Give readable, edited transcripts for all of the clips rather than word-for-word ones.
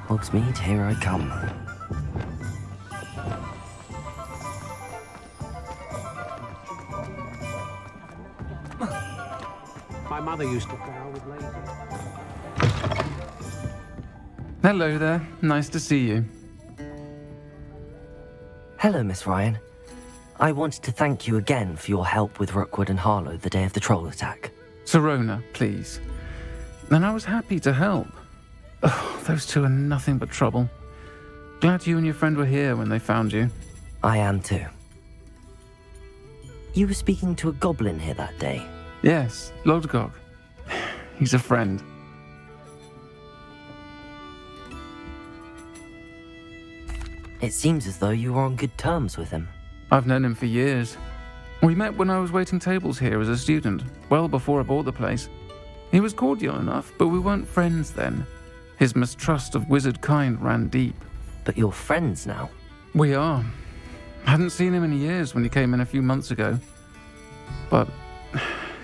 Hogsmeade, here I come. My mother used to plough with laser. Hello there. Nice to see you. Hello, Miss Ryan. I wanted to thank you again for your help with Rookwood and Harlow the day of the troll attack. Sirona, please. And I was happy to help. Oh, those two are nothing but trouble. Glad you and your friend were here when they found you. I am too. You were speaking to a goblin here that day. Yes, Lodgok. He's a friend. It seems as though you were on good terms with him. I've known him for years. We met when I was waiting tables here as a student, well before I bought the place. He was cordial enough, but we weren't friends then. His mistrust of wizard kind ran deep. But you're friends now. We are. Hadn't seen him in years when he came in a few months ago. But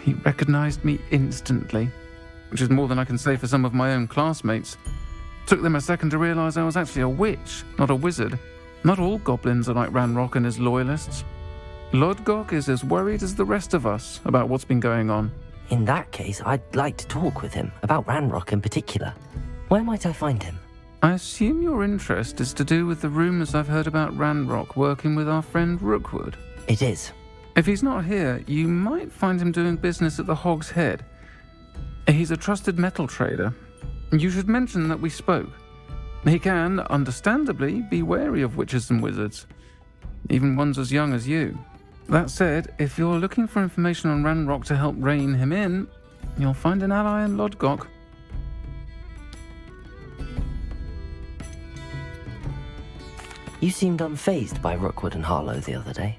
he recognized me instantly, which is more than I can say for some of my own classmates. Took them a second to realize I was actually a witch, not a wizard. Not all goblins are like Ranrock and his loyalists. Lodgok is as worried as the rest of us about what's been going on. In that case, I'd like to talk with him, about Ranrock in particular. Where might I find him? I assume your interest is to do with the rumors I've heard about Ranrock working with our friend Rookwood. It is. If he's not here, you might find him doing business at the Hog's Head. He's a trusted metal trader. You should mention that we spoke. He can, understandably, be wary of witches and wizards, even ones as young as you. That said, if you're looking for information on Ranrock to help rein him in, you'll find an ally in Lodgok. You seemed unfazed by Rookwood and Harlow the other day.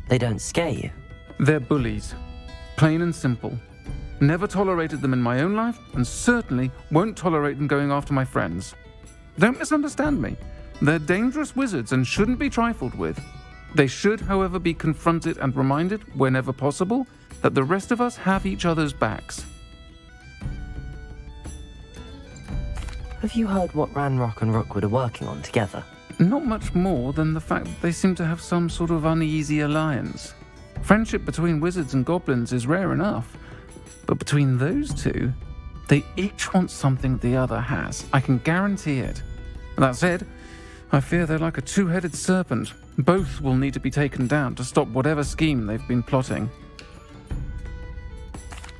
They don't scare you. They're bullies. Plain and simple. Never tolerated them in my own life, and certainly won't tolerate them going after my friends. Don't misunderstand me. They're dangerous wizards and shouldn't be trifled with. They should, however, be confronted and reminded, whenever possible, that the rest of us have each other's backs. Have you heard what Ranrock and Rookwood are working on together? Not much more than the fact that they seem to have some sort of uneasy alliance. Friendship between wizards and goblins is rare enough, but between those two, they each want something the other has. I can guarantee it. That said, I fear they're like a two-headed serpent. Both will need to be taken down to stop whatever scheme they've been plotting.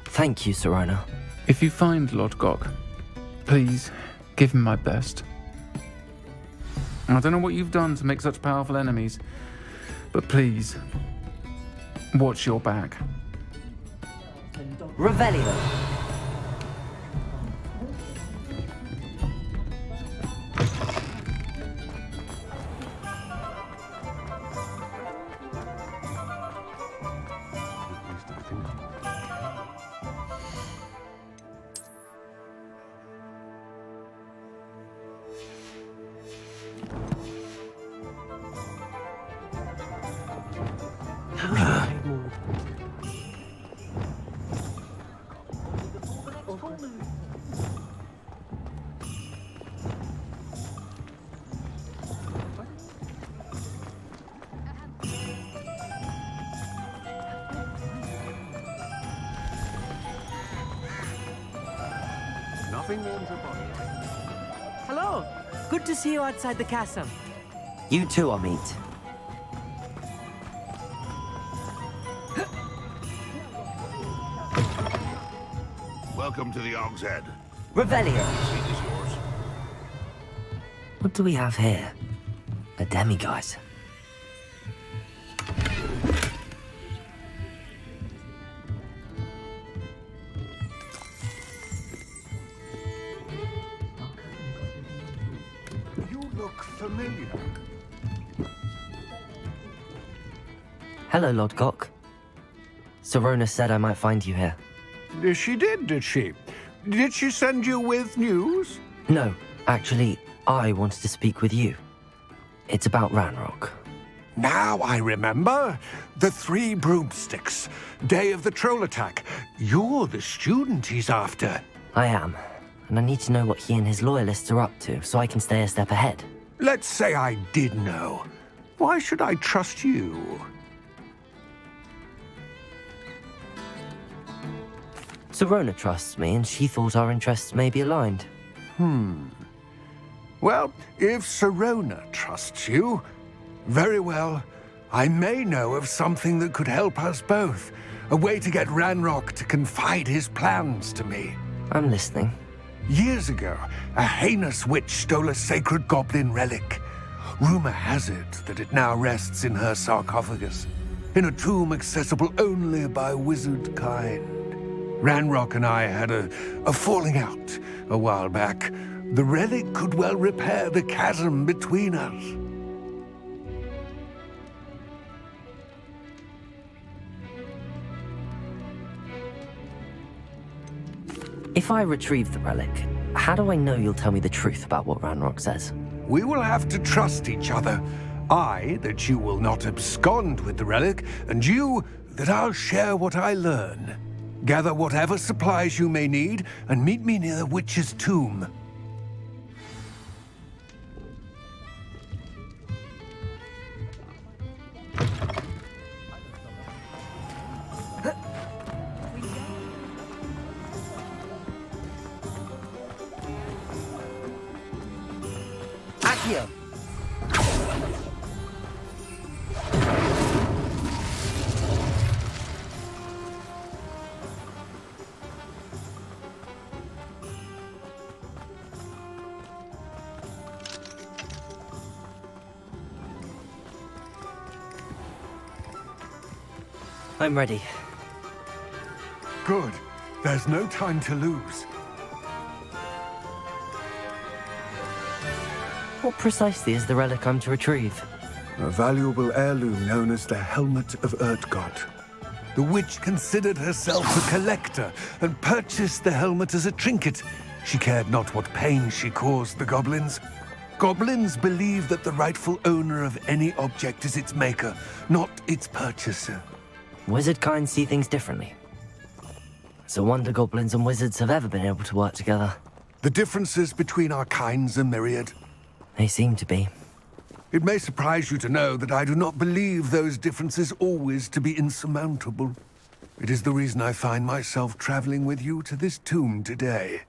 Thank you, Sirona. If you find Lodgok, please give him my best. I don't know what you've done to make such powerful enemies, but please, watch your back. Revelio. Hello. Good to see you outside the castle. You too, Amit. Welcome to the Hog's Head. Revelio. The seat is yours. What do we have here? A demiguise. You look familiar. Hello, Lodgok. Sirona said I might find you here. She did she? Did she send you with news? No, actually, I wanted to speak with you. It's about Ranrock. Now I remember. The 3 broomsticks. Day of the troll attack. You're the student he's after. I am. and I need to know what he and his loyalists are up to so I can stay a step ahead. Let's say I did know. Why should I trust you? Serona trusts me, and she thought our interests may be aligned. Well, if Serona trusts you, very well. I may know of something that could help us both. A way to get Ranrock to confide his plans to me. I'm listening. Years ago, a heinous witch stole a sacred goblin relic. Rumor has it that it now rests in her sarcophagus, in a tomb accessible only by wizard kind. Ranrock and I had a falling out a while back. The relic could well repair the chasm between us. If I retrieve the relic, how do I know you'll tell me the truth about what Ranrock says? We will have to trust each other. I, that you will not abscond with the relic, and you, that I'll share what I learn. Gather whatever supplies you may need, and meet me near the witch's tomb. Accio! I'm ready. Good. There's no time to lose. What precisely is the relic I'm to retrieve? A valuable heirloom known as the Helmet of Urtgott. The witch considered herself a collector and purchased the helmet as a trinket. She cared not what pain she caused the goblins. Goblins believe that the rightful owner of any object is its maker, not its purchaser. Wizard kind see things differently. It's a wonder goblins and wizards have ever been able to work together. The differences between our kinds are myriad. They seem to be. It may surprise you to know that I do not believe those differences always to be insurmountable. It is the reason I find myself traveling with you to this tomb today.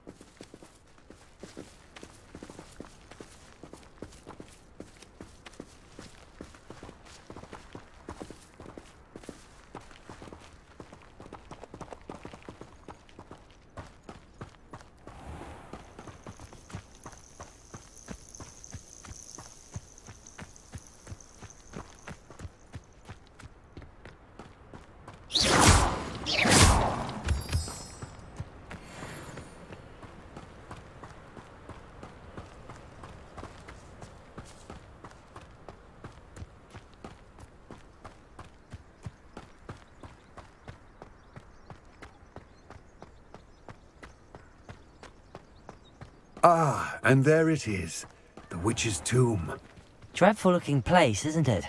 Ah, and there it is. The witch's tomb. Dreadful looking place, isn't it?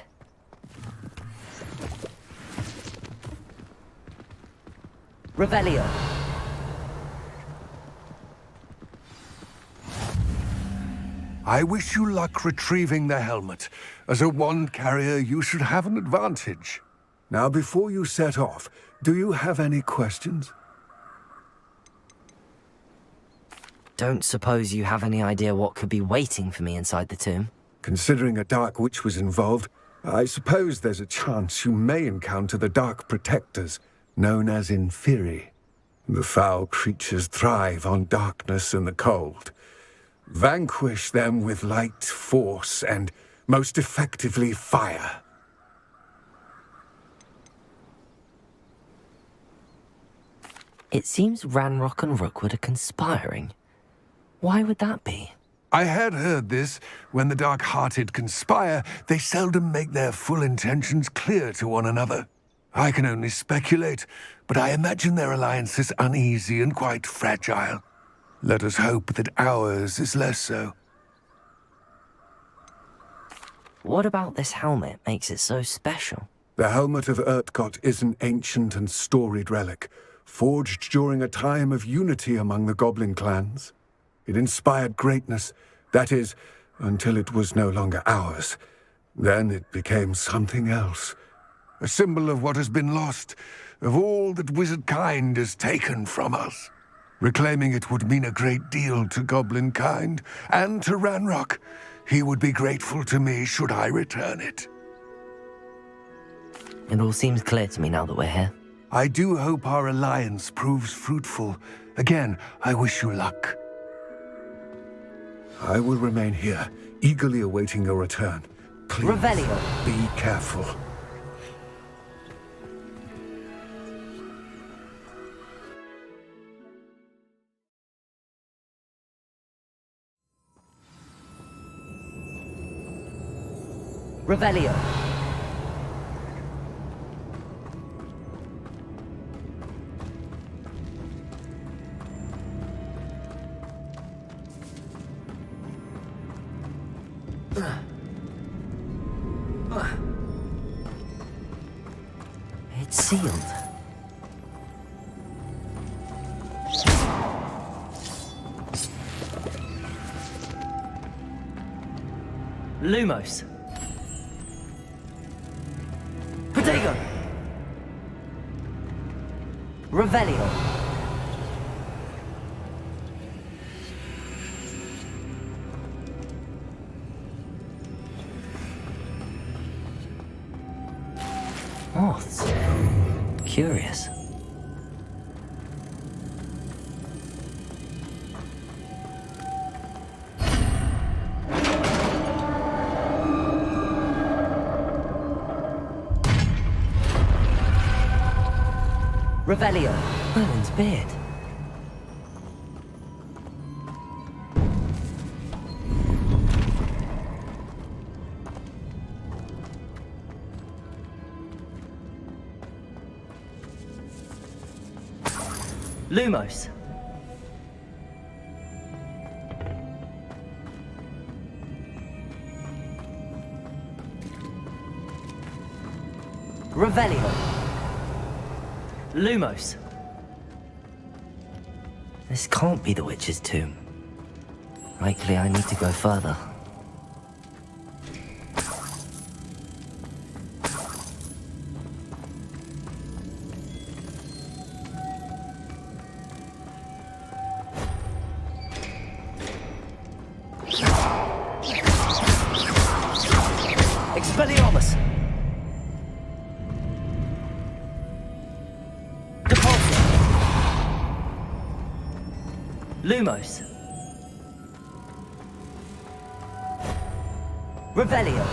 Revelio. I wish you luck retrieving the helmet. As a wand carrier, you should have an advantage. Now, before you set off, do you have any questions? Don't suppose you have any idea what could be waiting for me inside the tomb? Considering a Dark Witch was involved, I suppose there's a chance you may encounter the Dark Protectors, known as Inferi. The foul creatures thrive on darkness and the cold. Vanquish them with light, force, and, most effectively, fire. It seems Ranrock and Rookwood are conspiring. Why would that be? I had heard this. When the dark-hearted conspire, they seldom make their full intentions clear to one another. I can only speculate, but I imagine their alliance is uneasy and quite fragile. Let us hope that ours is less so. What about this helmet makes it so special? The Helmet of Urtgott is an ancient and storied relic, forged during a time of unity among the goblin clans. It inspired greatness. That is, until it was no longer ours. Then it became something else. A symbol of what has been lost, of all that wizard kind has taken from us. Reclaiming it would mean a great deal to goblin kind, and to Ranrock. He would be grateful to me should I return it. It all seems clear to me now that we're here. I do hope our alliance proves fruitful. Again, I wish you luck. I will remain here, eagerly awaiting your return. Please, Revelio. be careful. Revelio. It's sealed. Lumos. Protego. Revelio. Moths. Curious. Revelio. Merlin's beard. Lumos. Revelio. Lumos. This can't be the witch's tomb. Likely I need to go further. Expelliarmus! Depulso! Lumos! Revelio!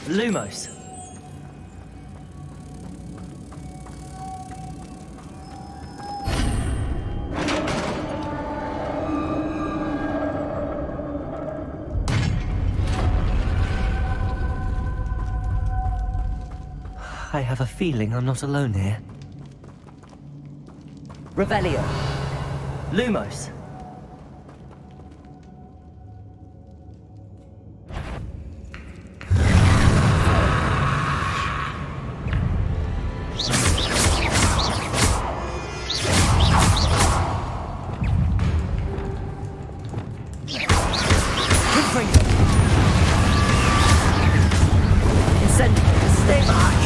Lumos! I have a feeling I'm not alone here. Revelio. Lumos. Incendiary. Stay behind.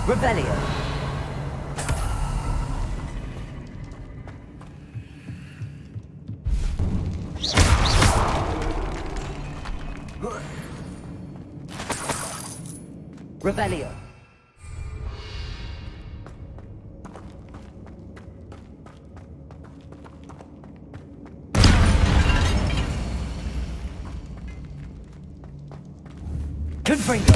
Revelio. Revelio. Confringo.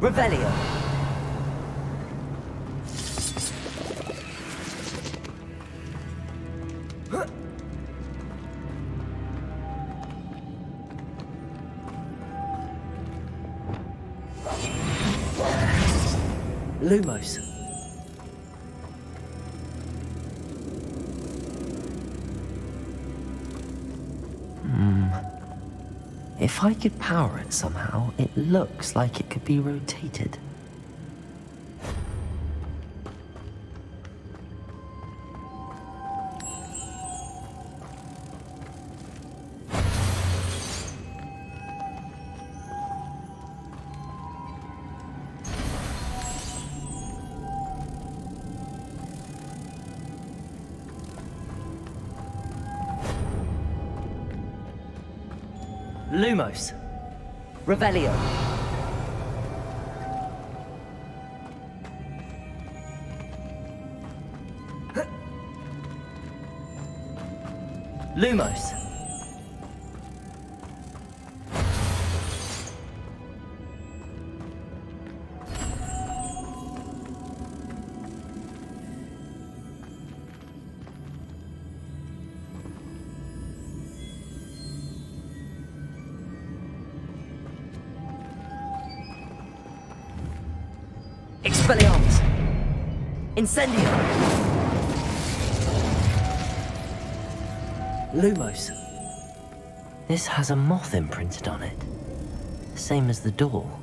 Revelio. Lumos. If I could power it somehow, it looks like it could be rotated. Lumos. Revelio. Lumos. Expelliarmus! Incendio! Lumos. This has a moth imprinted on it. Same as the door.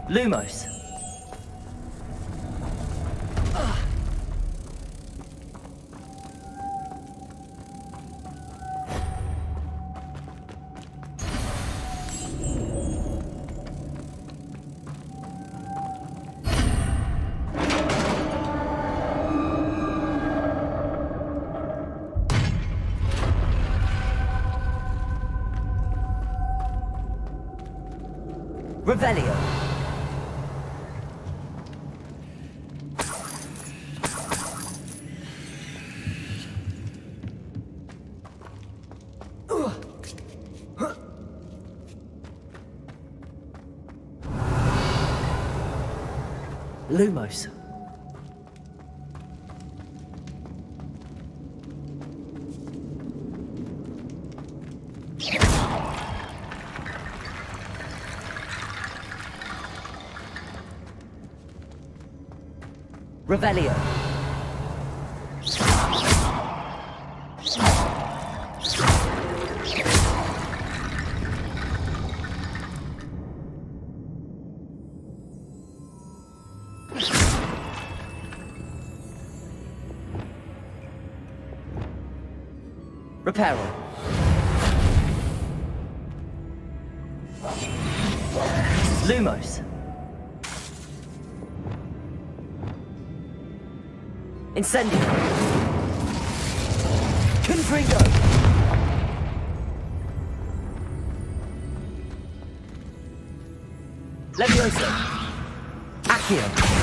Lumos. Revelio. Lumos. Revelio. Reparo. Lumos. Incendio. Confringo. Levioso. Accio.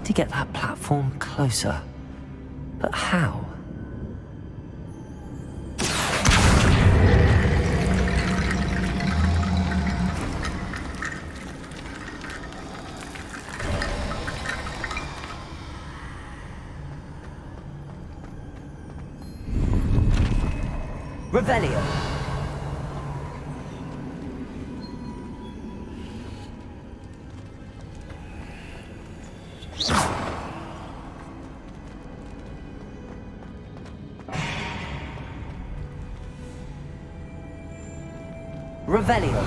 To get that platform closer. But how? Revelio. Revelio.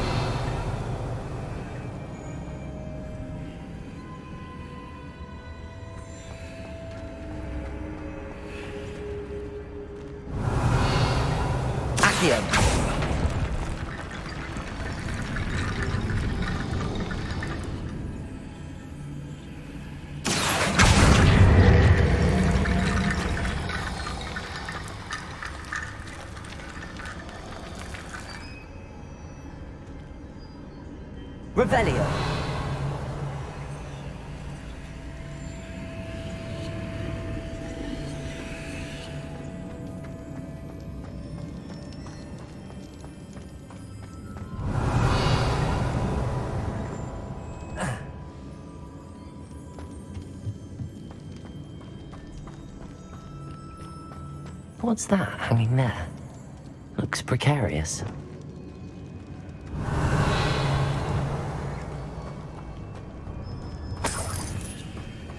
Accio. Revelio. What's that hanging there? Looks precarious.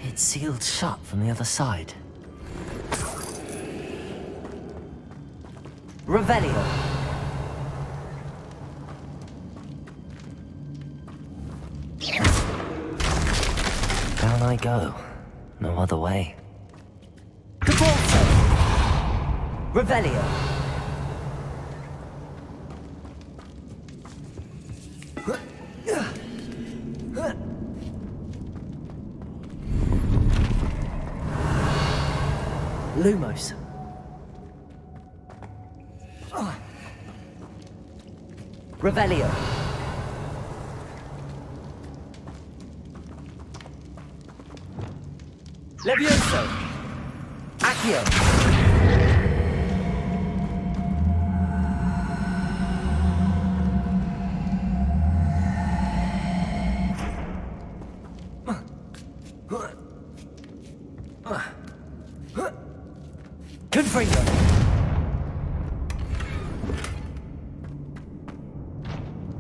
It's sealed shut from the other side. Revelio. Down I go. No other way. Caporto. Revelio. Lumos. Revelio. Levioso. Accio. Confringo.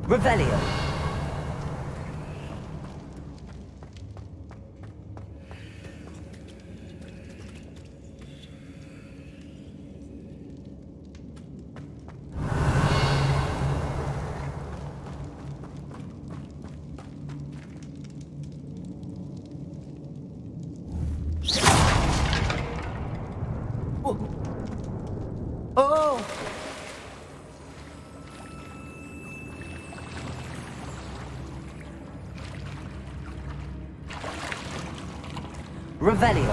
Revelio. Oh! Revelio.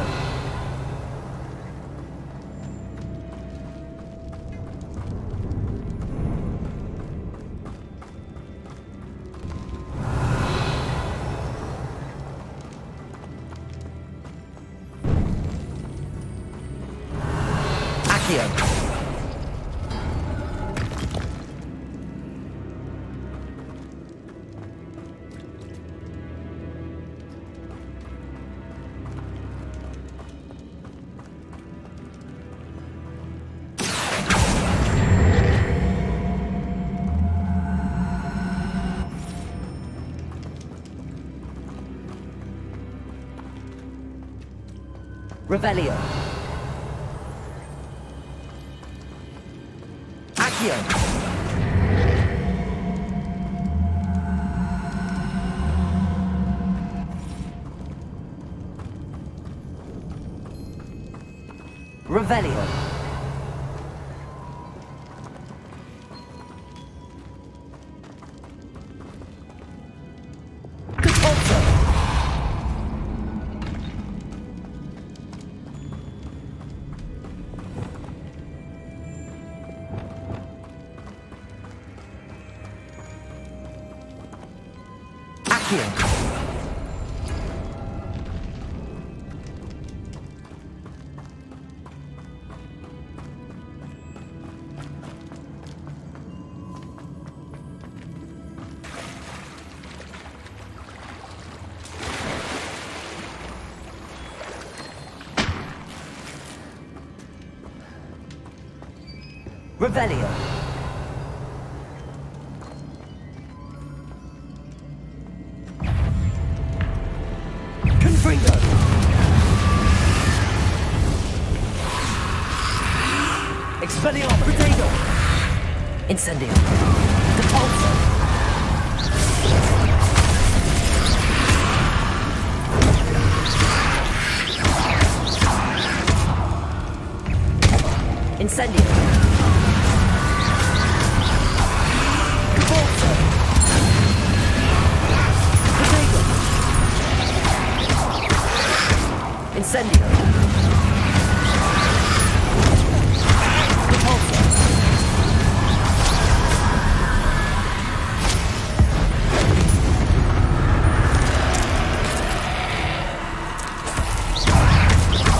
Accio. Revelio. Accio. Revelio. Caporto. Accio. Revelio. Confringo. Expelliarmus! Protego! Incendio! Depulso! Incendio! Depulso! Protego! Incendio! Depulso!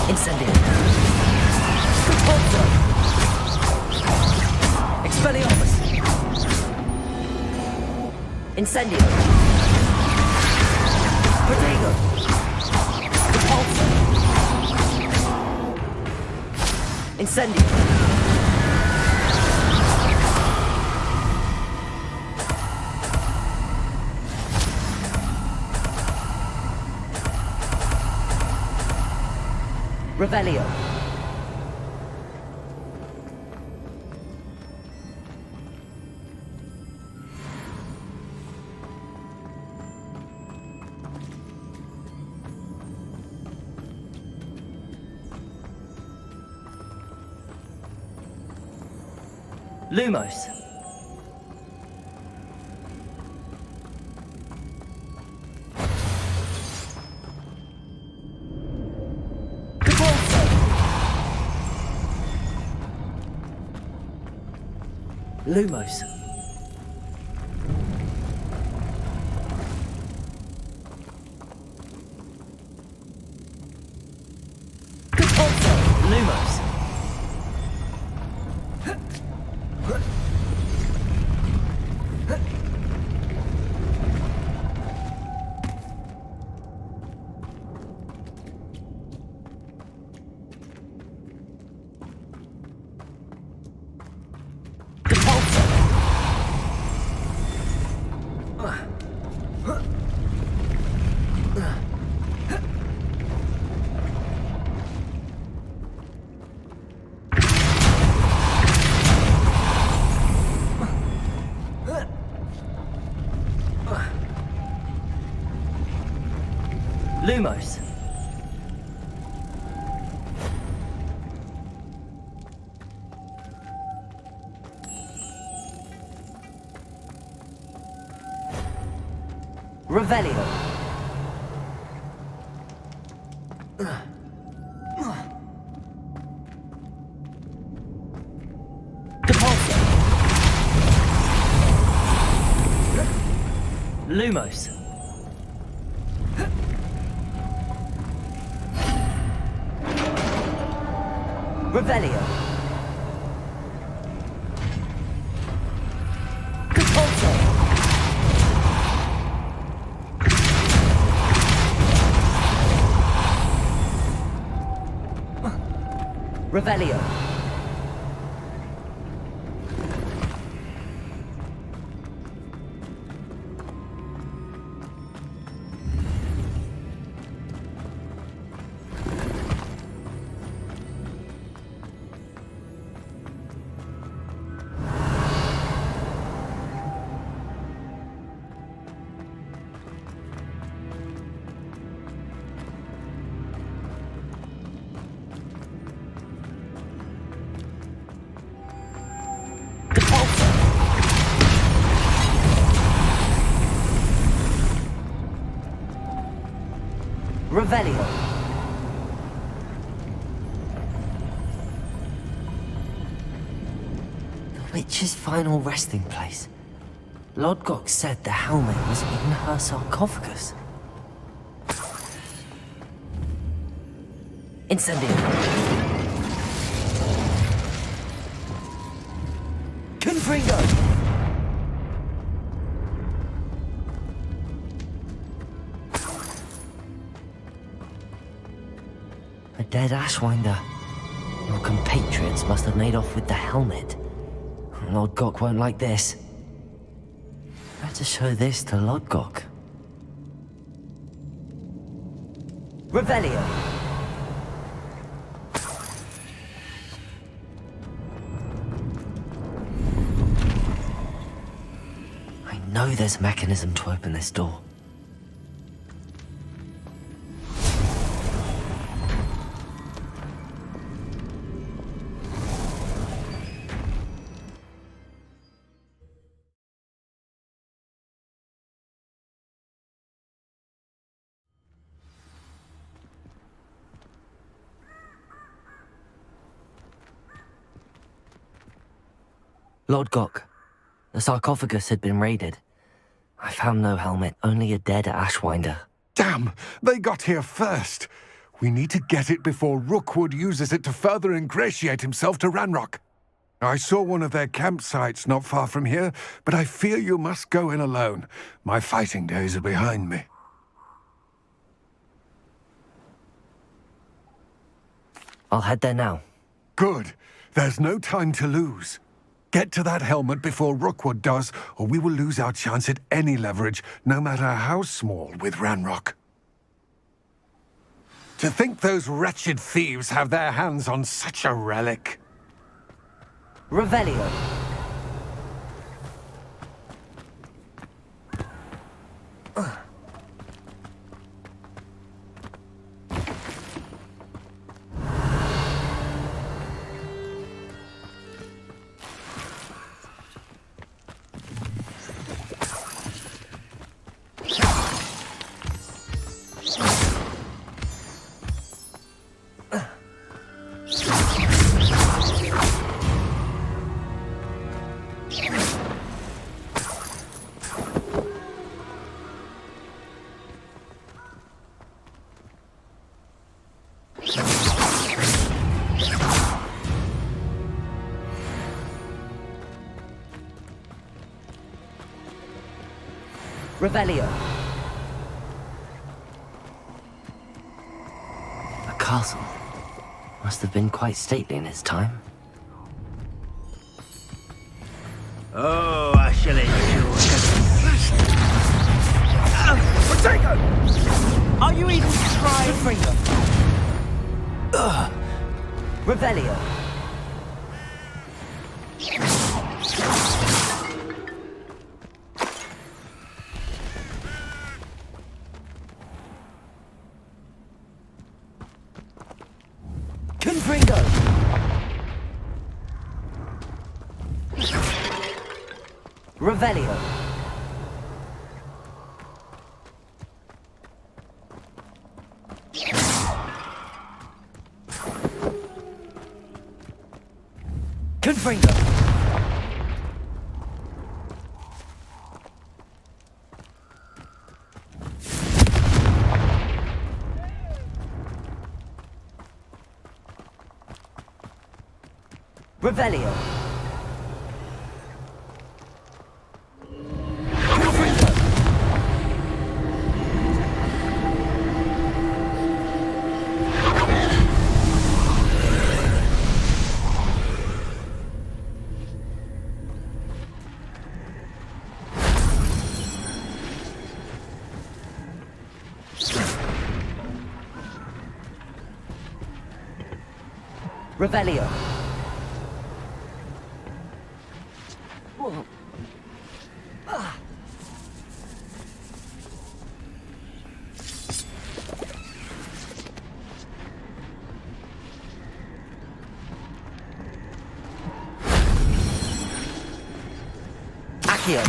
Incendio! Depulso! Expelliarmus! Incendio! Protego! Depulso! Incendio! Revelio! Lumos! Depulso! Lumos! Depulso! Lumos! Depulso! Lumos! Revelio! Depulso! Lumos! Revelio! Depulso! Revelio! Revelio! The witch's final resting place. Lodgok said the helmet was in her sarcophagus. Incendio! Confringo! A dead Ashwinder. Your compatriots must have made off with the helmet. Lodgok won't like this. Better show this to Lodgok. Revelio! know there's a mechanism to open this door. Lord Gok, the sarcophagus had been raided. I found no helmet, only a dead Ashwinder. Damn! They got here first! We need to get it before Rookwood uses it to further ingratiate himself to Ranrock. I saw one of their campsites not far from here, but I fear you must go in alone. My fighting days are behind me. I'll head there now. Good. There's no time to lose. Get to that helmet before Rookwood does, or we will lose our chance at any leverage, no matter how small, with Ranrock. To think those wretched thieves have their hands on such a relic. Revelio. Revelio. A castle. Must have been quite stately in its time. Oh, I shall enjoy. Potato! Are you even trying? Revelio. Confringo. Revelio. Confringo. Revelio. Revelio. Accio.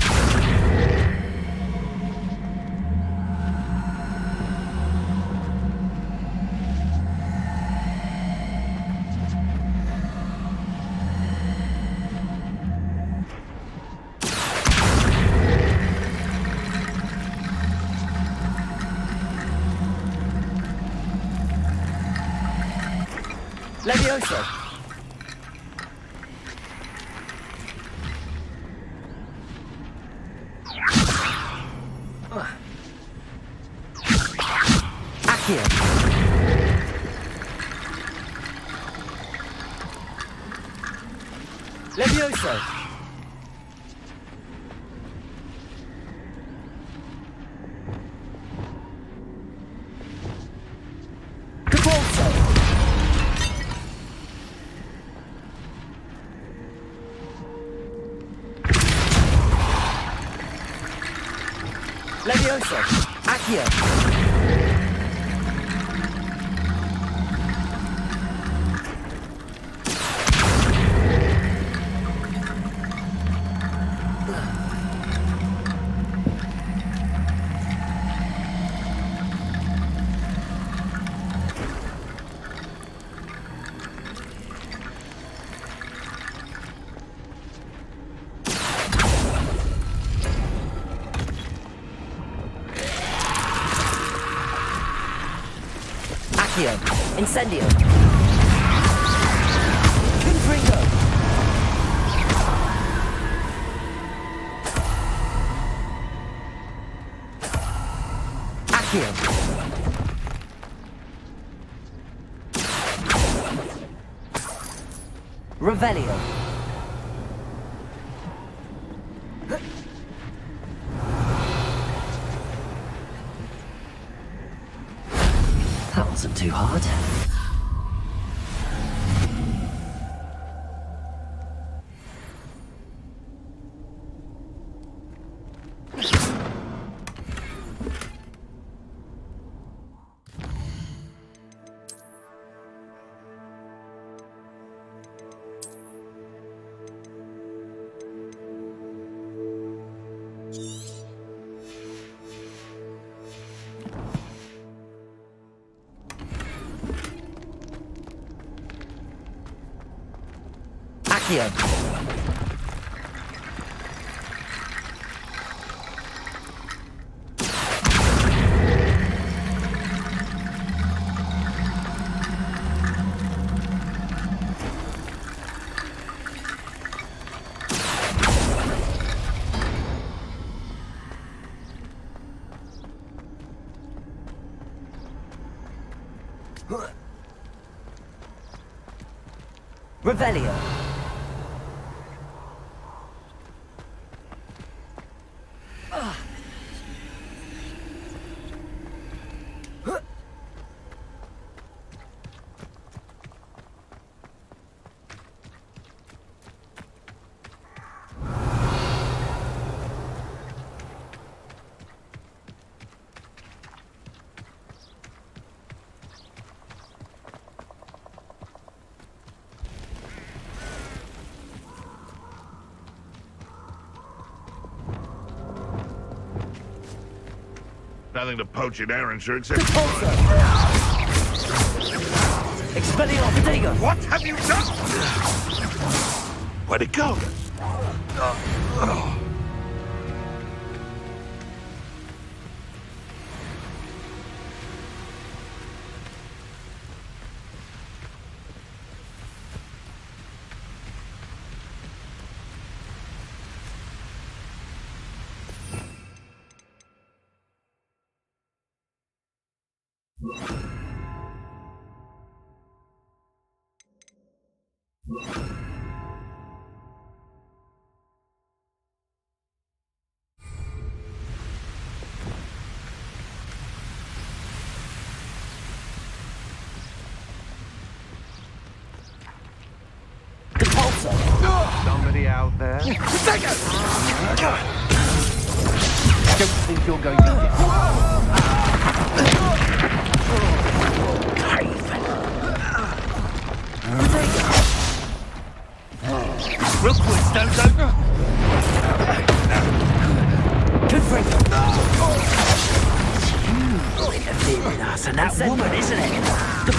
Levioso. Accio. Levioso. Cabalso. Repulsor! Accio! Accio! Incendio! Confringo! Accio! Revelio! That wasn't too hard. Accio! Revelio! Nothing to poach in Arranshire except... Repulsor! Expelliarmus Protego! What have you done? Where'd it go? Somebody out there? Take it! Don't think you're going to get... Real quick, Stoneso. Interfering us and that woman, isn't it? The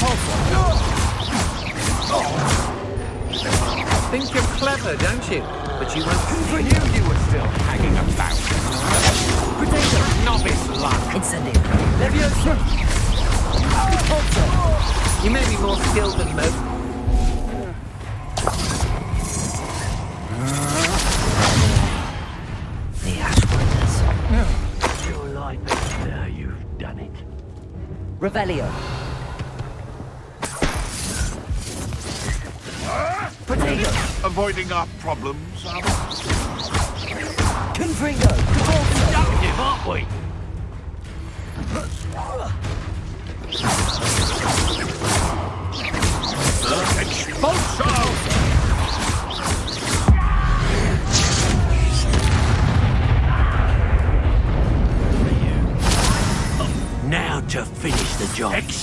Think you're clever, don't you? But you won't... Who knew you were still hanging about? Potato! Novice luck. Incendio! Leviosa! Repulsor! You may be more skilled than most. The Ashwinders. Your life is there, you've done it. Revelio! Potato! Avoiding our problems, are we? Confringo! Repulsor! Productive, aren't we? Expulso!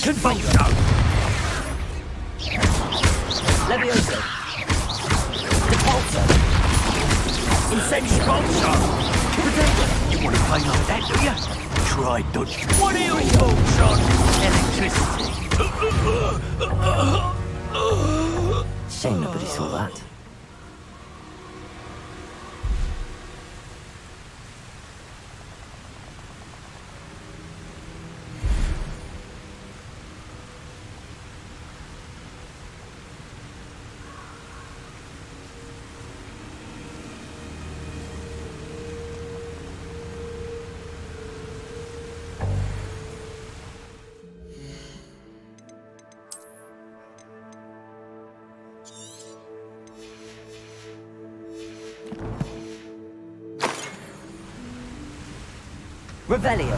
Convulsion! Levioso! Depulso! Incendio! Potato! You want to play like that, do you? Try dodge. What are your thoughts on electricity? Shame nobody saw that. Revelio.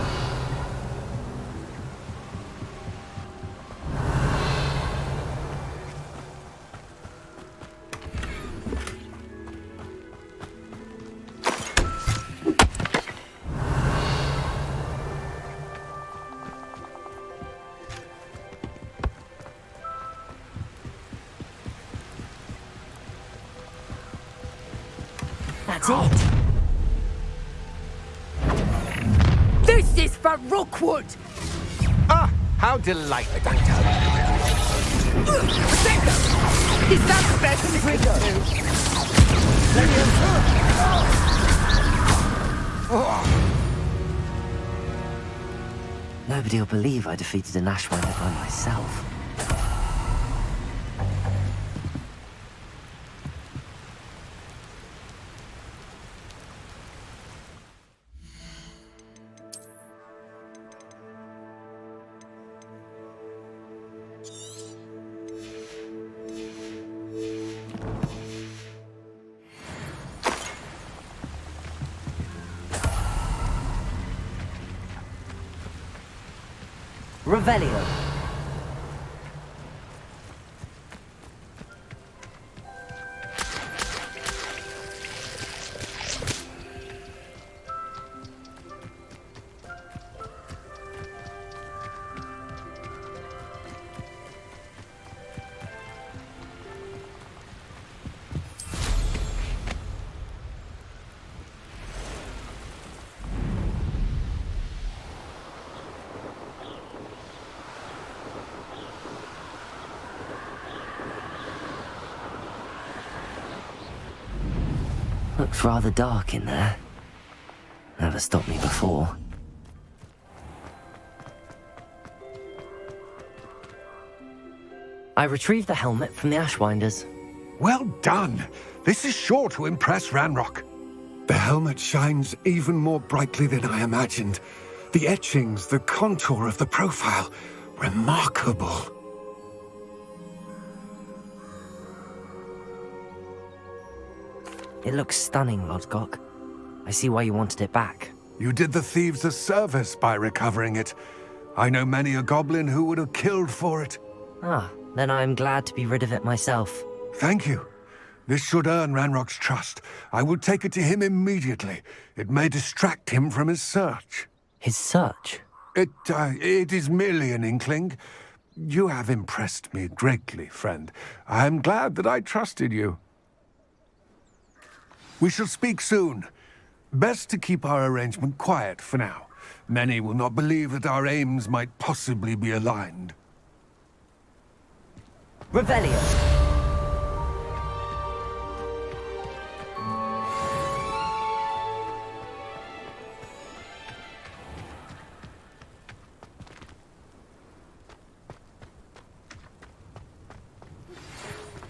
That's it. This is for Rookwood! Ah, how delightful. Is that the best trigger? Nobody'll believe I defeated an Ashwinder by myself. Revelio. Looks rather dark in there. Never stopped me before. I retrieved the helmet from the Ashwinders. Well done. This is sure to impress Ranrock. The helmet shines even more brightly than I imagined. The etchings, the contour of the profile, remarkable. It looks stunning, Lodgok. I see why you wanted it back. You did the thieves a service by recovering it. I know many a goblin who would have killed for it. Ah, then I'm glad to be rid of it myself. Thank you. This should earn Ranrock's trust. I will take it to him immediately. It may distract him from his search. His search? It is merely an inkling. You have impressed me greatly, friend. I am glad that I trusted you. We shall speak soon. Best to keep our arrangement quiet for now. Many will not believe that our aims might possibly be aligned. Revelio.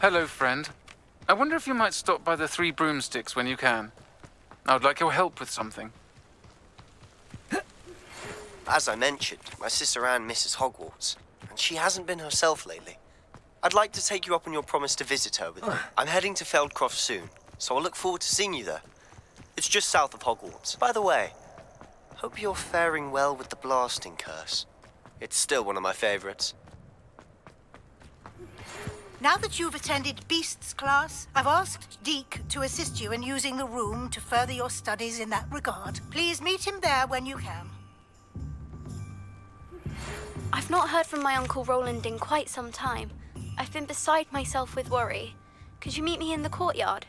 Hello, friend. I wonder if you might stop by the Three Broomsticks when you can. I would like your help with something. As I mentioned, my sister Anne misses Hogwarts, and she hasn't been herself lately. I'd like to take you up on your promise to visit her with me. I'm heading to Feldcroft soon, so I'll look forward to seeing you there. It's just south of Hogwarts. By the way, hope you're faring well with the blasting curse. It's still one of my favorites. Now that you've attended Beasts class, I've asked Deke to assist you in using the room to further your studies in that regard. Please meet him there when you can. I've not heard from my Uncle Roland in quite some time. I've been beside myself with worry. Could you meet me in the courtyard?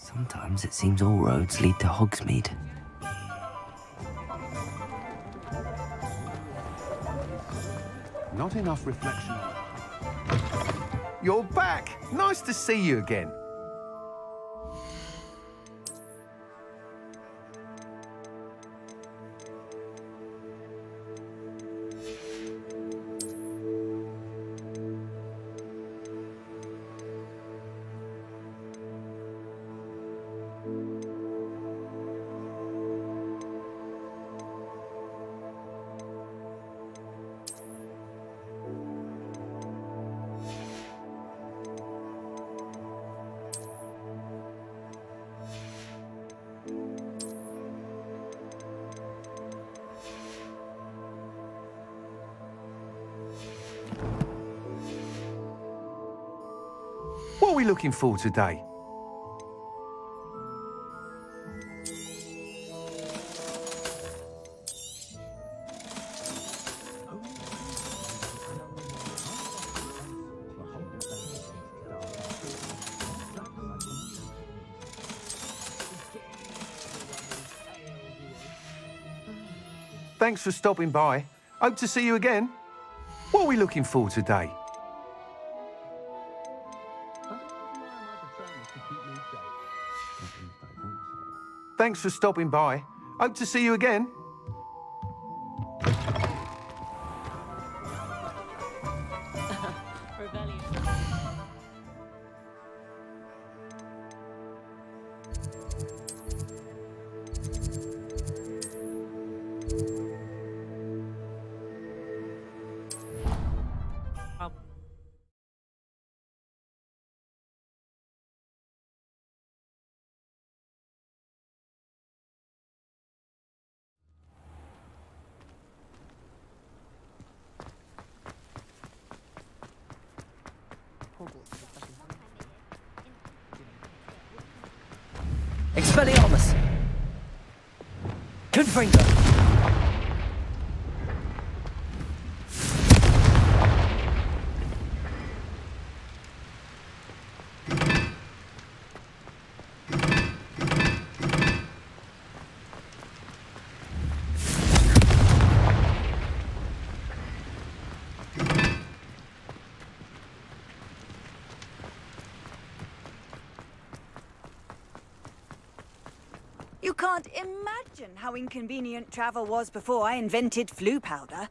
Sometimes it seems all roads lead to Hogsmeade. Not enough reflection. You're back! Nice to see you again. What are we looking for today? Thanks for stopping by. Hope to see you again. What are we looking for today? Thanks for stopping by. Hope to see you again. Expelliarmus! Confringo! You can't imagine how inconvenient travel was before I invented flu powder.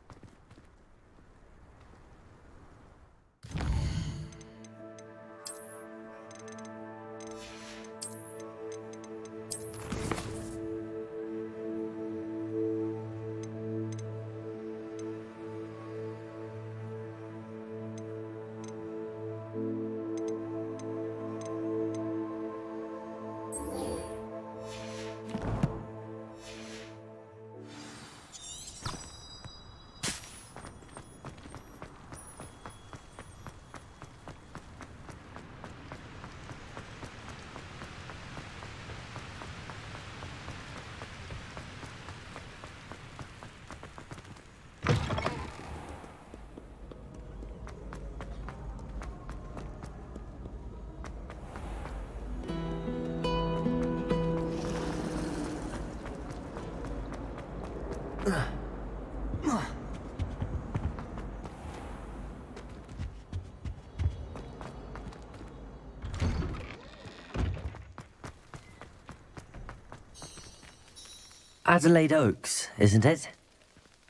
Adelaide Oaks, isn't it?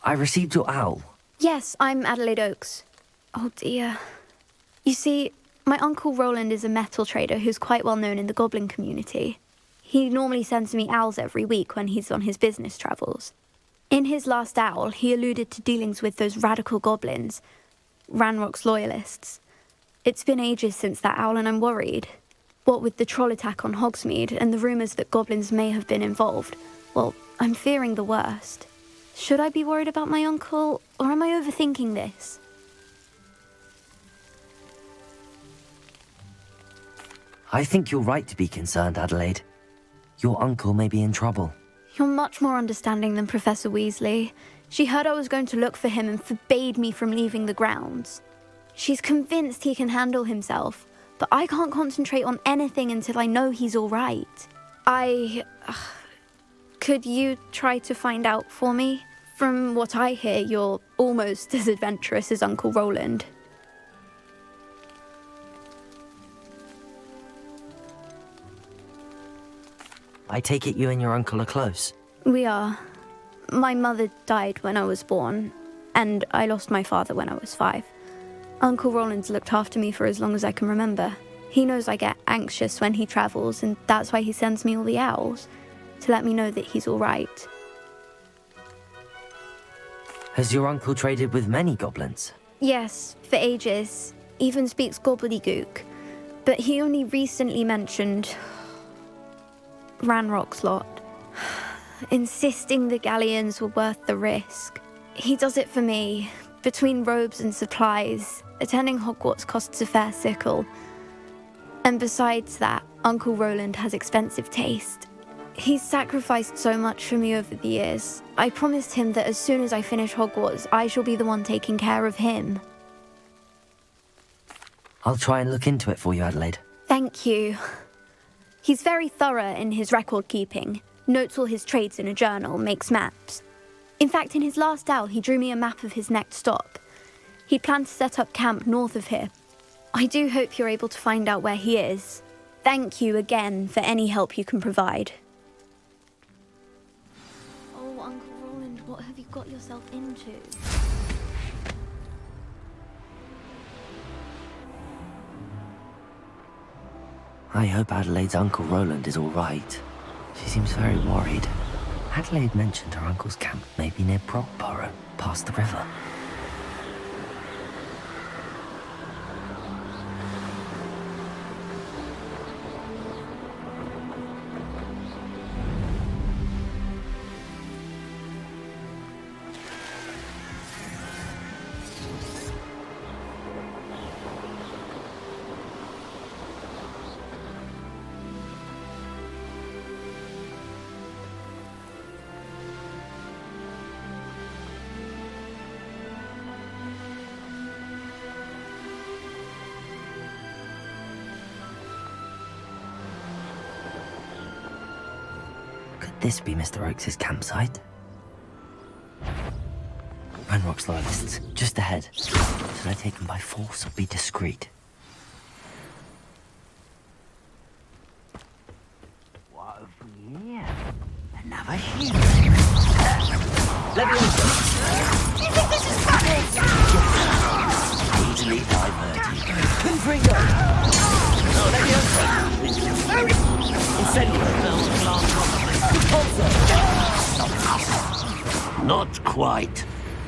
I received your owl. Yes, I'm Adelaide Oaks. Oh dear. You see, my Uncle Roland is a metal trader who's quite well known in the goblin community. He normally sends me owls every week when he's on his business travels. In his last owl, he alluded to dealings with those radical goblins, Ranrock's loyalists. It's been ages since that owl and I'm worried. What with the troll attack on Hogsmeade and the rumours that goblins may have been involved, well, I'm fearing the worst. Should I be worried about my uncle, or am I overthinking this? I think you're right to be concerned, Adelaide. Your uncle may be in trouble. You're much more understanding than Professor Weasley. She heard I was going to look for him and forbade me from leaving the grounds. She's convinced he can handle himself, but I can't concentrate on anything until I know he's all right. Could you try to find out for me? From what I hear, you're almost as adventurous as Uncle Roland. I take it you and your uncle are close. We are. My mother died when I was born, and I lost my father when I was 5. Uncle Roland's looked after me for as long as I can remember. He knows I get anxious when he travels, and that's why he sends me all the owls, to let me know that he's all right. Has your uncle traded with many goblins? Yes, for ages. Even speaks gobbledygook. But he only recently mentioned Ranrock's lot, insisting the galleons were worth the risk. He does it for me. Between robes and supplies, attending Hogwarts costs a fair sickle. And besides that, Uncle Roland has expensive taste. He's sacrificed so much for me over the years. I promised him that as soon as I finish Hogwarts, I shall be the one taking care of him. I'll try and look into it for you, Adelaide. Thank you. He's very thorough in his record keeping, notes all his trades in a journal, makes maps. In fact, in his last owl, he drew me a map of his next stop. He planned to set up camp north of here. I do hope you're able to find out where he is. Thank you again for any help you can provide. Oh, Uncle Roland, what have you got yourself into? I hope Adelaide's Uncle Roland is all right. She seems very worried. Adelaide mentioned her uncle's camp may be near Brockborough, past the river. This be Mr. Oakes' campsite? Ranrock's loyalists, just ahead. Should I take them by force or be discreet? What have we here? Another ship. Do you think this is funny? Easily diverted. Confringo! Oh, let me open. Incendio. Not quite.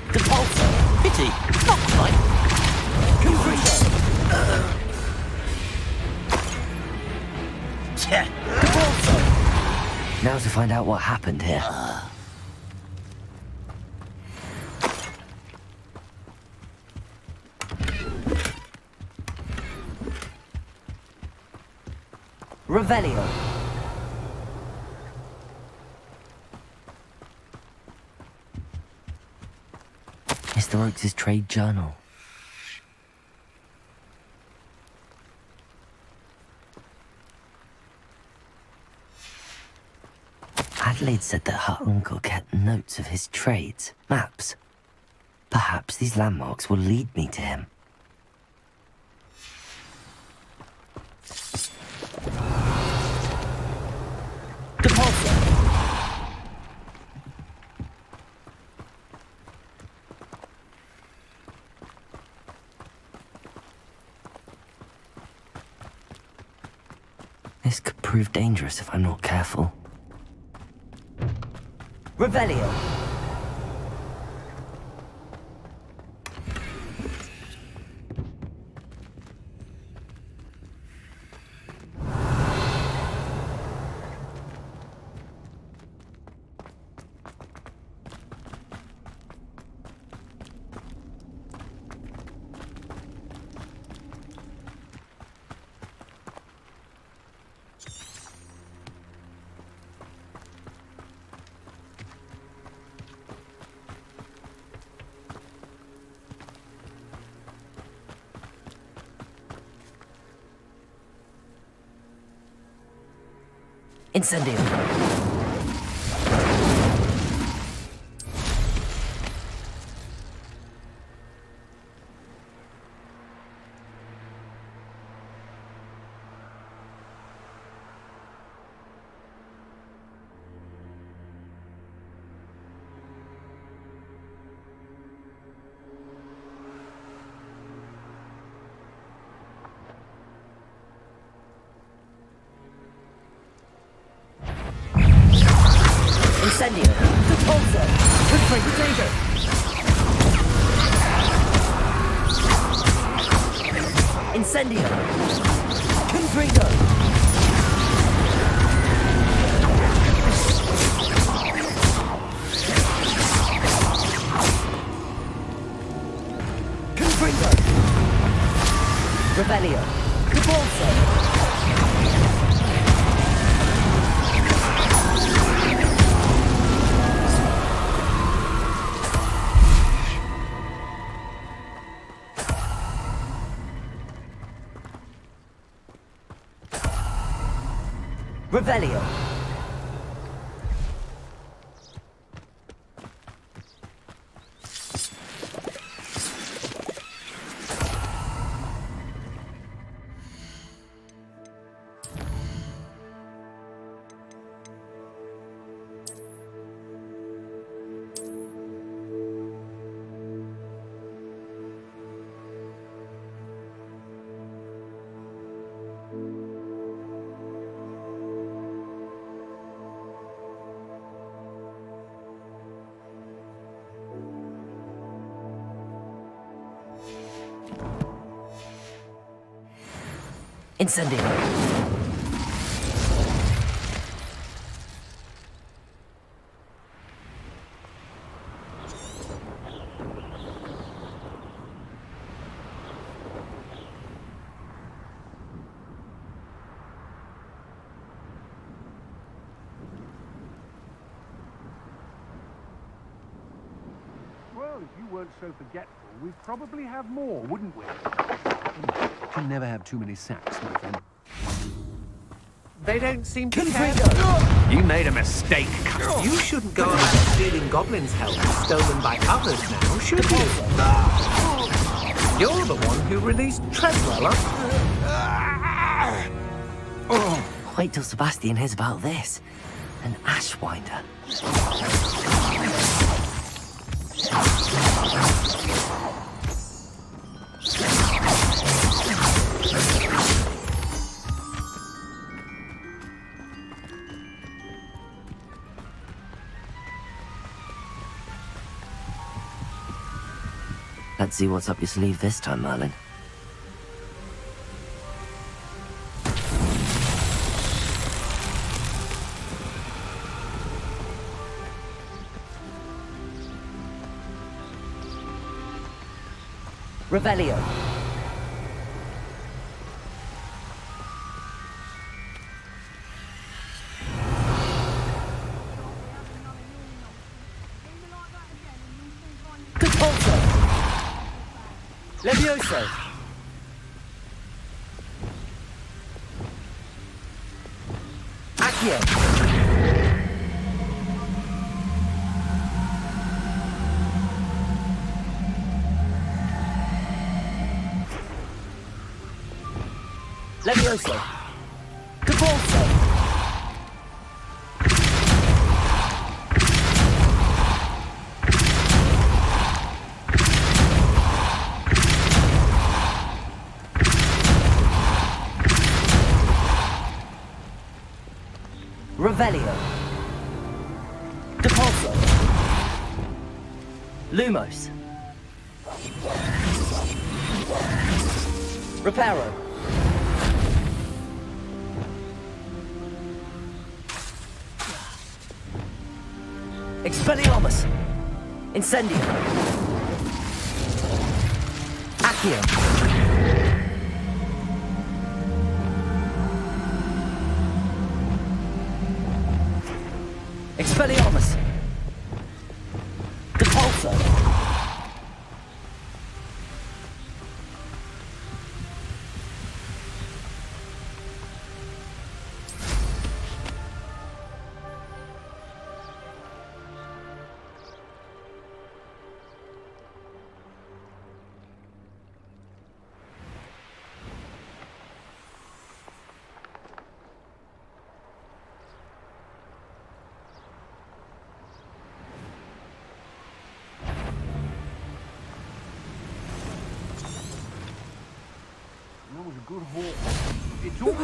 Depulso. Pity. Not quite. Confringo. Depulso. Now to find out what happened here. Revelio. Mr. Oakes' trade journal. Adelaide said that her uncle kept notes of his trades, maps. Perhaps these landmarks will lead me to him. This could prove dangerous if I'm not careful. Revelio. Incendio. Incendio. Repulsor. Potato. Incendio. Confringo. Confringo. Rebellion. Repulsor. Revelio. Incendio. Well, if you weren't so forgetful, we'd probably have more, wouldn't we? Can never have too many sacks, my friend. They don't seem to care. You made a mistake. You shouldn't go around stealing goblins' helmets stolen by others now, should you? You're the one who released Treadweller. Wait till Sebastian hears about this. An Ashwinder. Let's see what's up your sleeve this time, Merlin. Revelio. Levioso! Accio! Levioso! Cabalso! Revelio. Depulso. Lumos. Reparo. Expelliarmus. Incendio. Accio. Expelliarmus! Depulso! That was a good haul. It's all...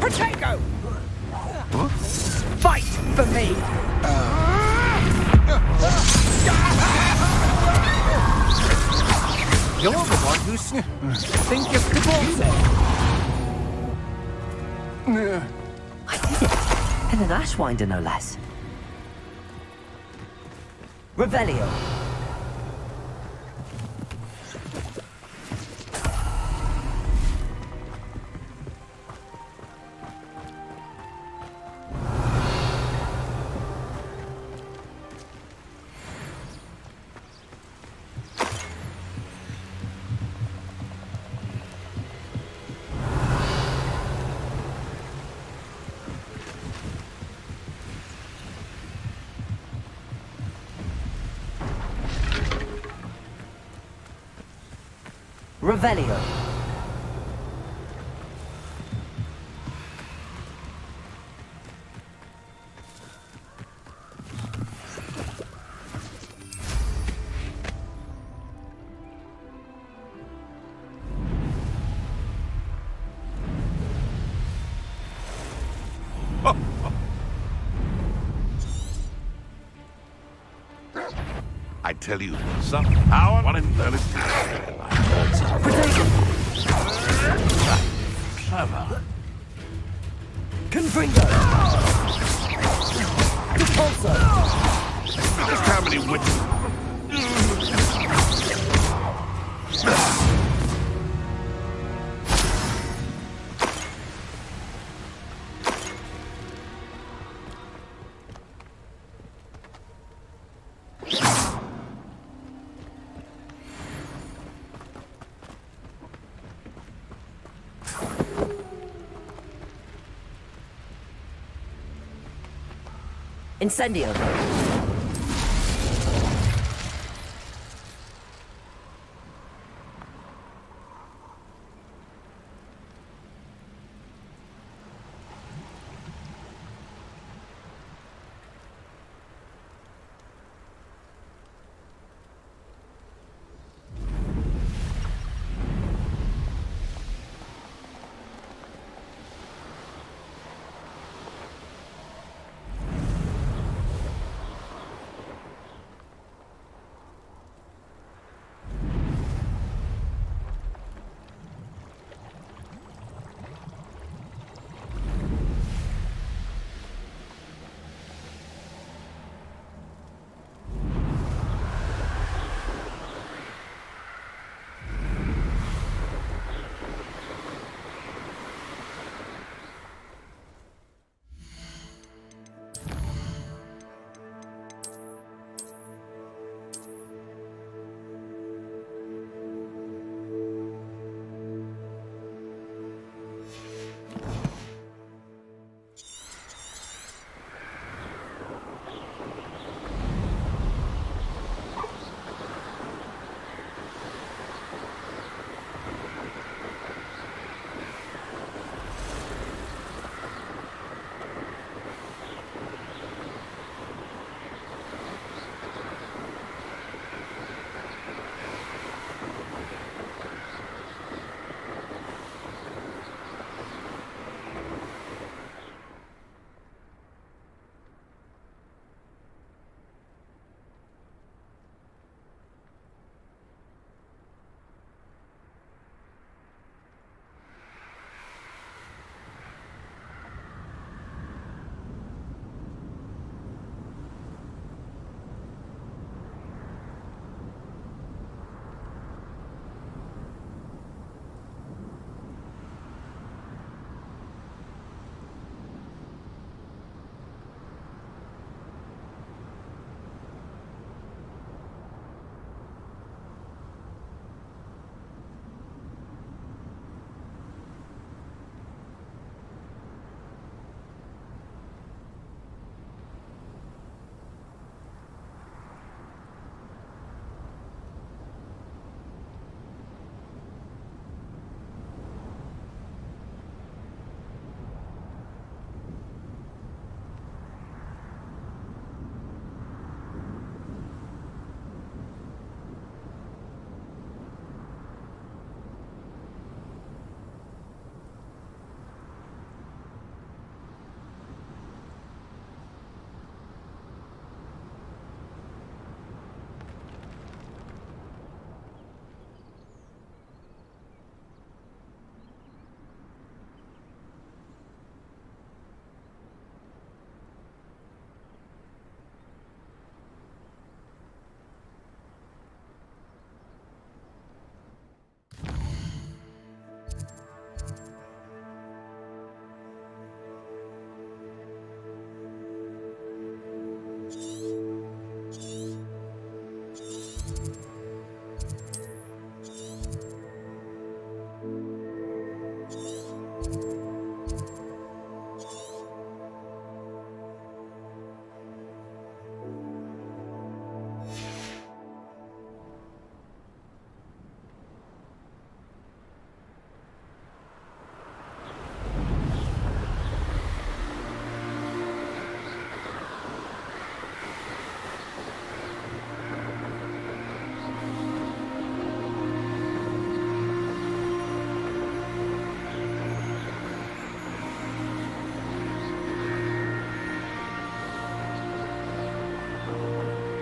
Protego! Fight for me! You're the one who's... think of Cabalso. I did it! And an Ashwinder, no less. Revelio. Revelio. I tell you, some power, one in there is clever. Confringo. Depulso. Just how many witches? Incendio.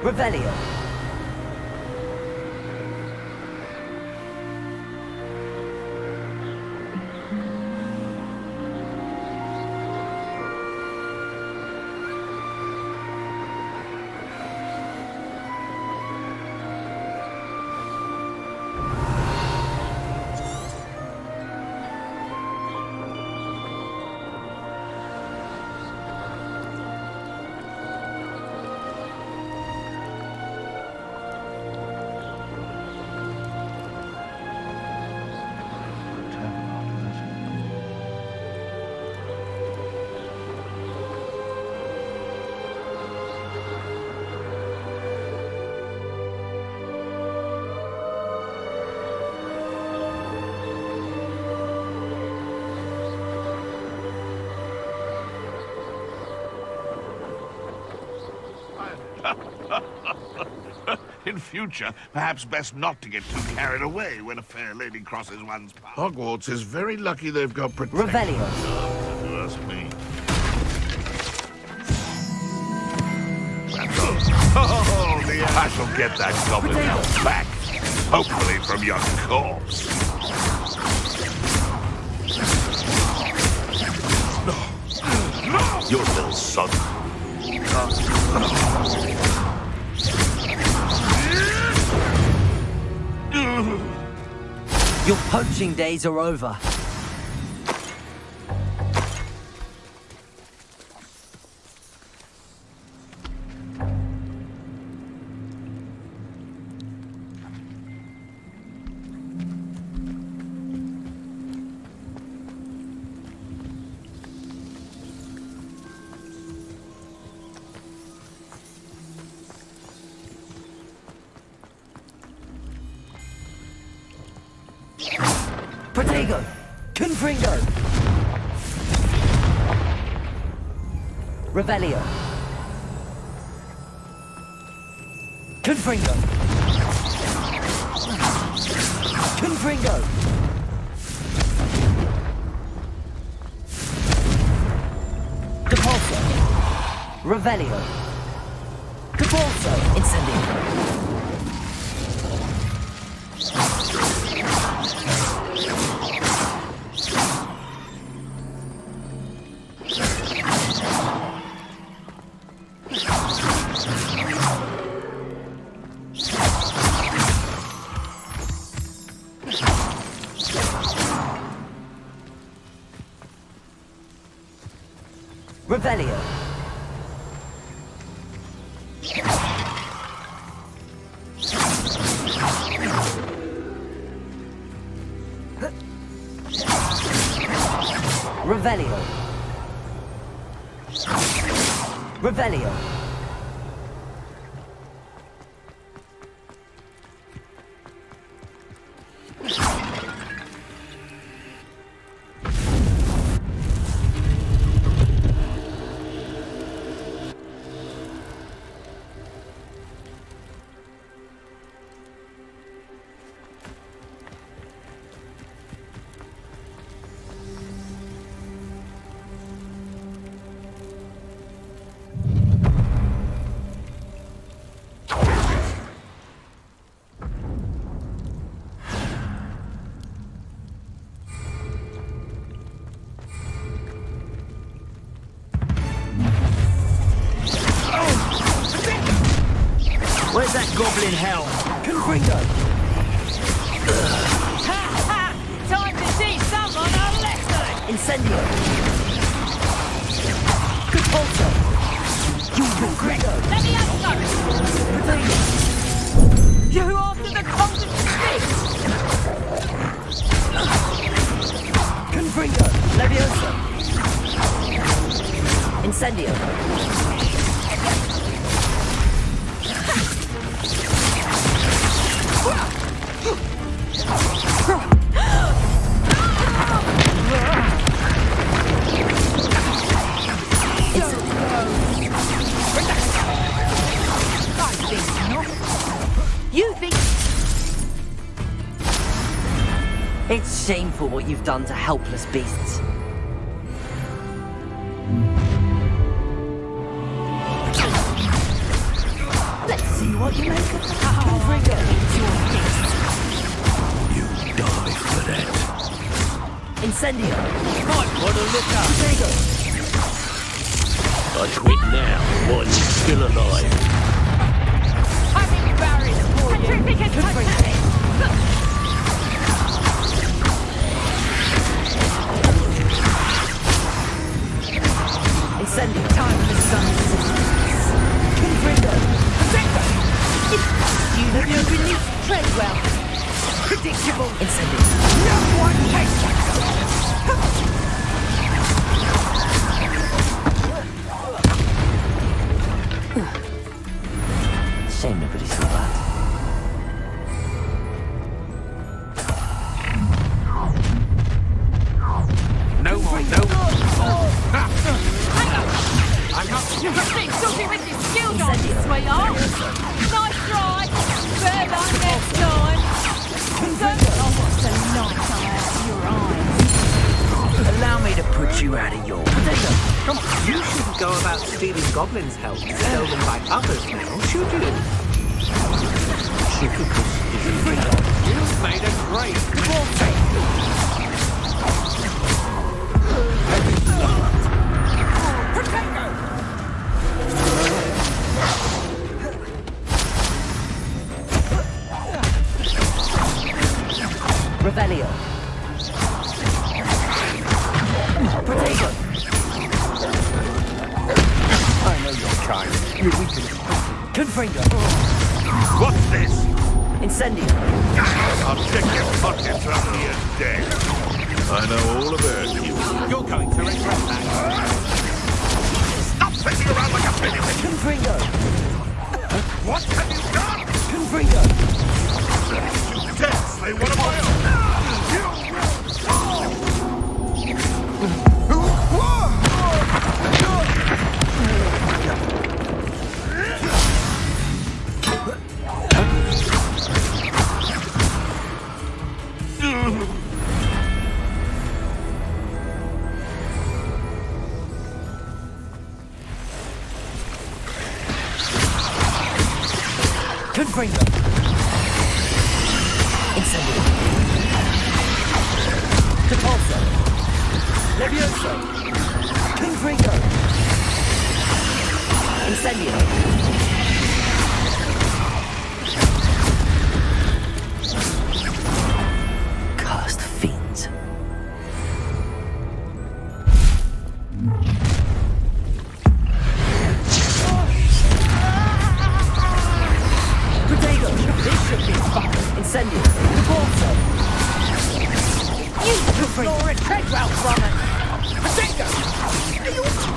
Revelio. In future, perhaps best not to get too carried away when a fair lady crosses one's path. Hogwarts is very lucky they've got protection. Revelio. If you ask me. Oh, dear. I shall get that goblin elf back. Hopefully from your corpse. Your little son. Your poaching days are over. Protego! Confringo! Revelio! Confringo! Confringo! Depulso! Revelio! Depulso! Incendio! Revelio. Revelio. Revelio. Where's that goblin hell? Confringo! Ha ha! Time to teach someone a lesson! Incendio! Depulso! Confringo! Let me have some! You after the golden stick! Confringo! Levioso! Incendio! You think... It's shameful what you've done to helpless beasts. Let's see what you make of that? Confringo. You die for that. Incendio. Might want to look up. I quit now while you're still alive. Having barriers for you. Confringo. Incendio. Time for the sun. Confringo. You have no release. Tread well. Predictable. Incendio. No one takes that. Shame nobody saw that. No more, no more. I'm not. Think something with your skills on, sweetheart. Nice try. Better luck next time. Oh, what's so nice out your eyes? Allow me to put you out of your... Come on. You shouldn't go about stealing goblins' help stolen by others now, should you? You've made a great mistake. Revelio. Potato. I know your kind. You weaken. Confringo. What's this? Incendio. I'll check your pockets after you're dead. I know all about you. You're going to regret that. Stop sitting around like a pennyweight! Confringo. What have you done? Confringo. You dare slay one of my own! Confringo. Incendio. Capulso. Levioso. Confringo. Incendio. Cursed fiends. Potato. This should be fun. Incendio. Capulso. You Confringo. Treadwell from it. Potato.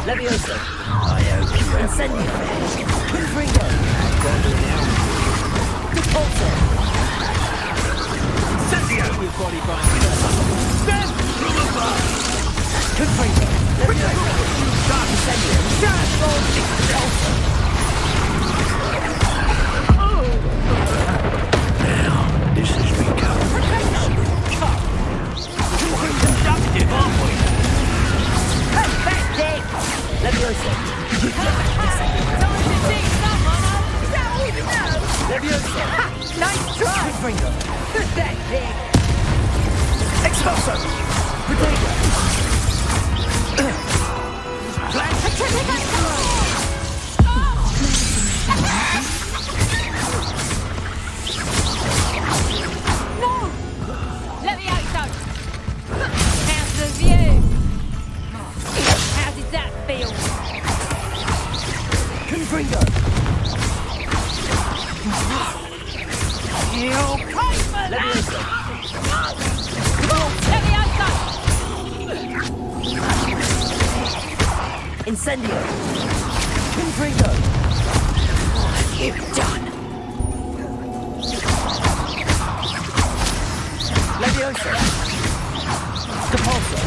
Levioso. I hope you have Incendio. Confringo. Capulso. Incendio! Everybody by Stand from above. Confringo. Levioso. Incendio. Stand from Capulso. now. This has become conductive, aren't we? Perfect. Levioso. Time to see someone I don't even know. Levioso. Nice try. Confringo. That pig. Expulso. Potato. No! Levioso! How's the view? How did that feel? Confringo! You pay for that! Levioso! Incendio! Confringo! What have you done? Levioso! Capulso!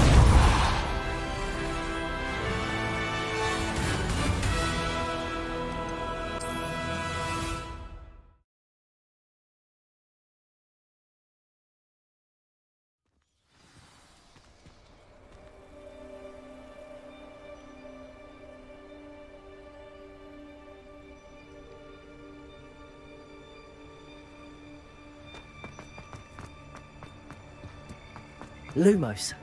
Lumos.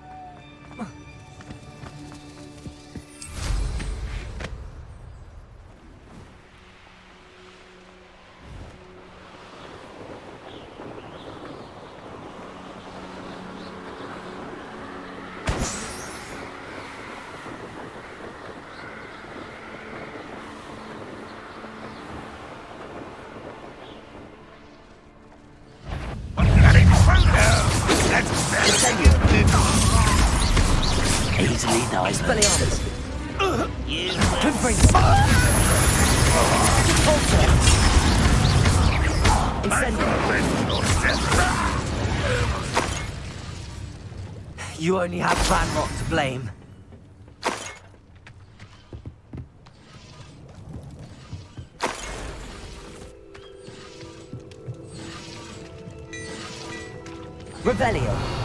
Easily dies. You You only have Clanrock to blame. Revelio.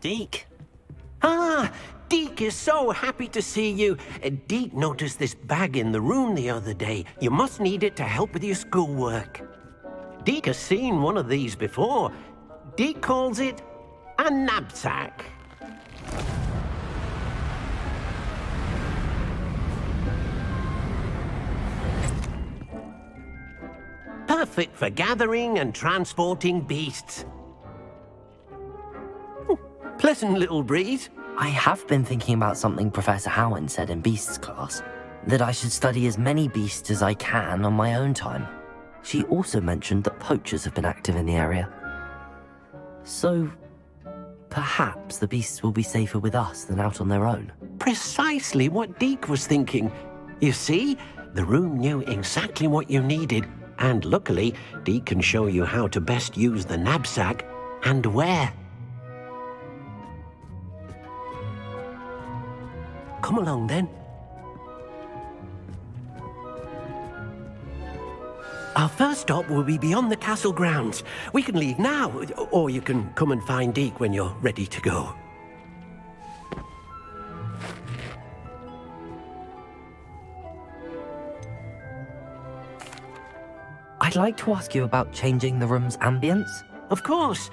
Deke. Ah, Deke is so happy to see you. Deke noticed this bag in the room the other day. You must need it to help with your schoolwork. Deke has seen one of these before. Deke calls it a knapsack. Perfect for gathering and transporting beasts. Pleasant little breeze. I have been thinking about something Professor Howin said in Beasts class, that I should study as many beasts as I can on my own time. She also mentioned that poachers have been active in the area. So, perhaps the beasts will be safer with us than out on their own. Precisely what Deke was thinking. You see, the room knew exactly what you needed, and luckily, Deke can show you how to best use the knapsack and where. Come along, then. Our first stop will be beyond the castle grounds. We can leave now, or you can come and find Deke when you're ready to go. I'd like to ask you about changing the room's ambience. Of course.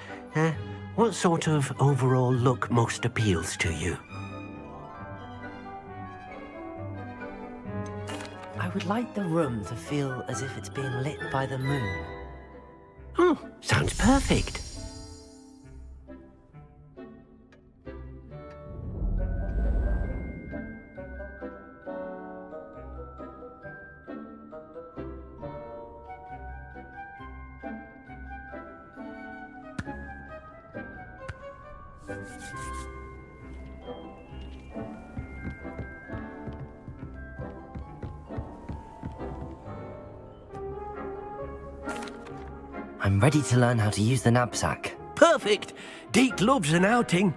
What sort of overall look most appeals to you? I would like the room to feel as if it's being lit by the moon. Oh, sounds perfect. I'm ready to learn how to use the knapsack. Perfect! Deke loves an outing.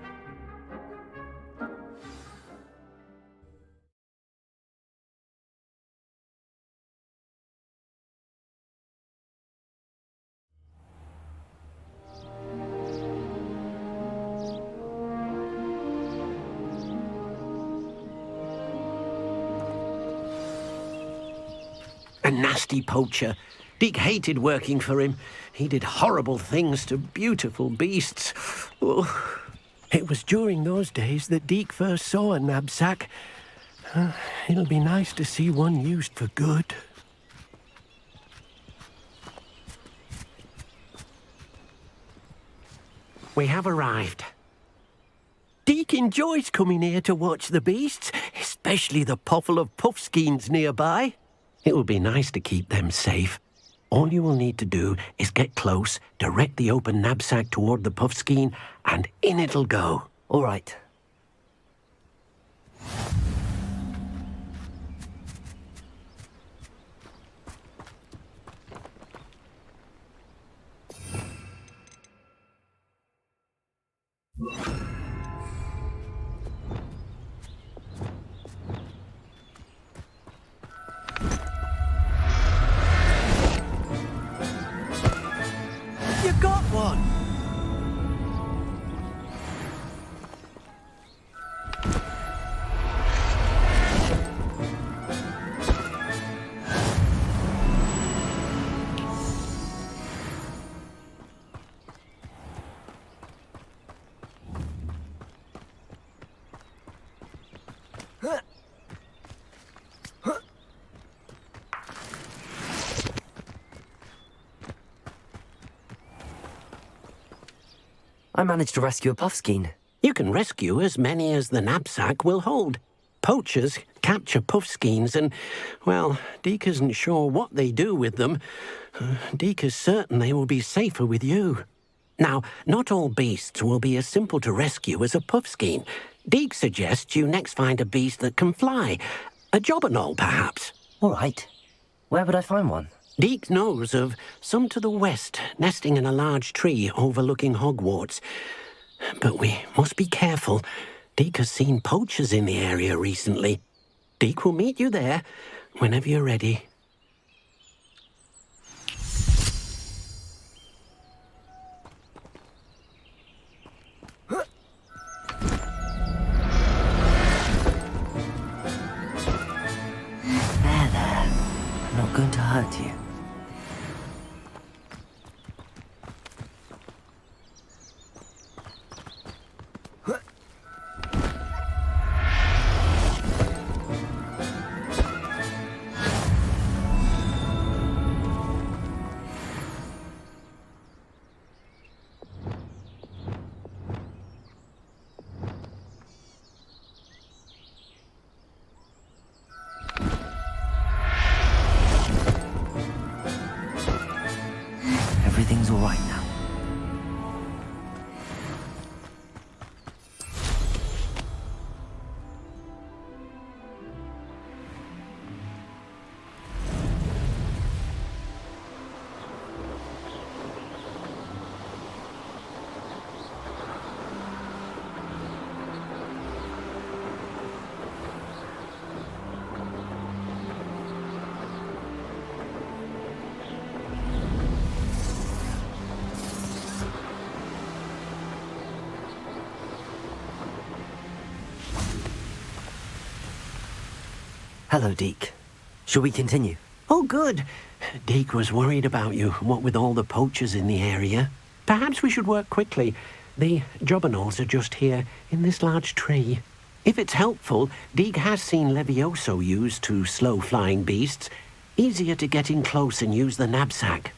A nasty poacher. Deke hated working for him. He did horrible things to beautiful beasts. Oh. It was during those days that Deke first saw a knapsack. It'll be nice to see one used for good. We have arrived. Deke enjoys coming here to watch the beasts, especially the potful of puffskeins nearby. It will be nice to keep them safe. All you will need to do is get close, direct the open knapsack toward the puffskein, and in it'll go. All right. You got one! I managed to rescue a puffskein. You can rescue as many as the knapsack will hold. Poachers capture puffskeins and, well, Deke isn't sure what they do with them. Deke is certain they will be safer with you. Now, not all beasts will be as simple to rescue as a puffskein. Deke suggests you next find a beast that can fly. A jobberknoll, perhaps. All right. Where would I find one? Deke knows of some to the west, nesting in a large tree overlooking Hogwarts. But we must be careful. Deke has seen poachers in the area recently. Deke will meet you there whenever you're ready. There. I'm not going to hurt you. Everything's all right now. Hello, Deke. Shall we continue? Oh, good. Deke was worried about you, what with all the poachers in the area. Perhaps we should work quickly. The jobberknolls are just here, in this large tree. If it's helpful, Deke has seen Levioso used to slow flying beasts. Easier to get in close and use the knapsack.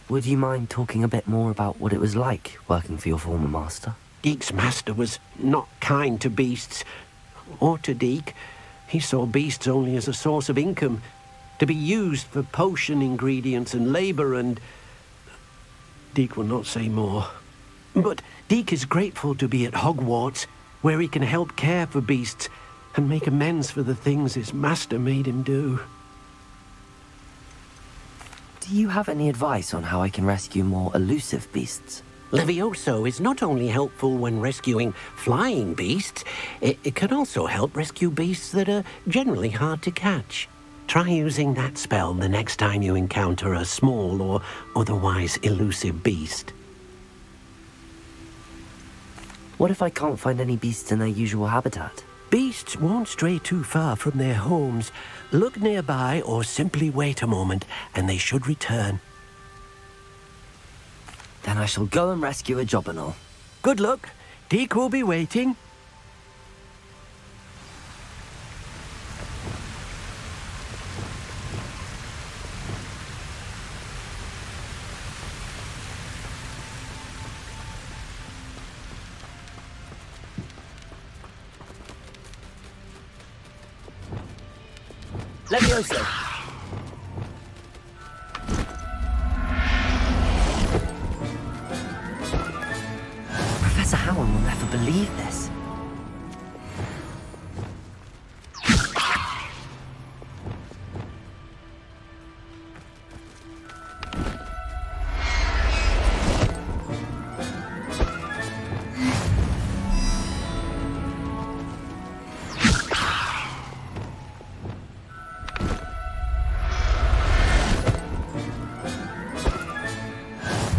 Would you mind talking a bit more about what it was like working for your former master? Deke's master was not kind to beasts, or to Deke. He saw beasts only as a source of income, to be used for potion ingredients and labour and... Deke will not say more. But Deke is grateful to be at Hogwarts, where he can help care for beasts and make amends for the things his master made him do. Do you have any advice on how I can rescue more elusive beasts? Levioso is not only helpful when rescuing flying beasts, it can also help rescue beasts that are generally hard to catch. Try using that spell the next time you encounter a small or otherwise elusive beast. What if I can't find any beasts in their usual habitat? Beasts won't stray too far from their homes. Look nearby or simply wait a moment, and they should return. Then I shall go and rescue a Jobberknoll. Good luck. Deke will be waiting. Levioso! Professor Howard will never believe this.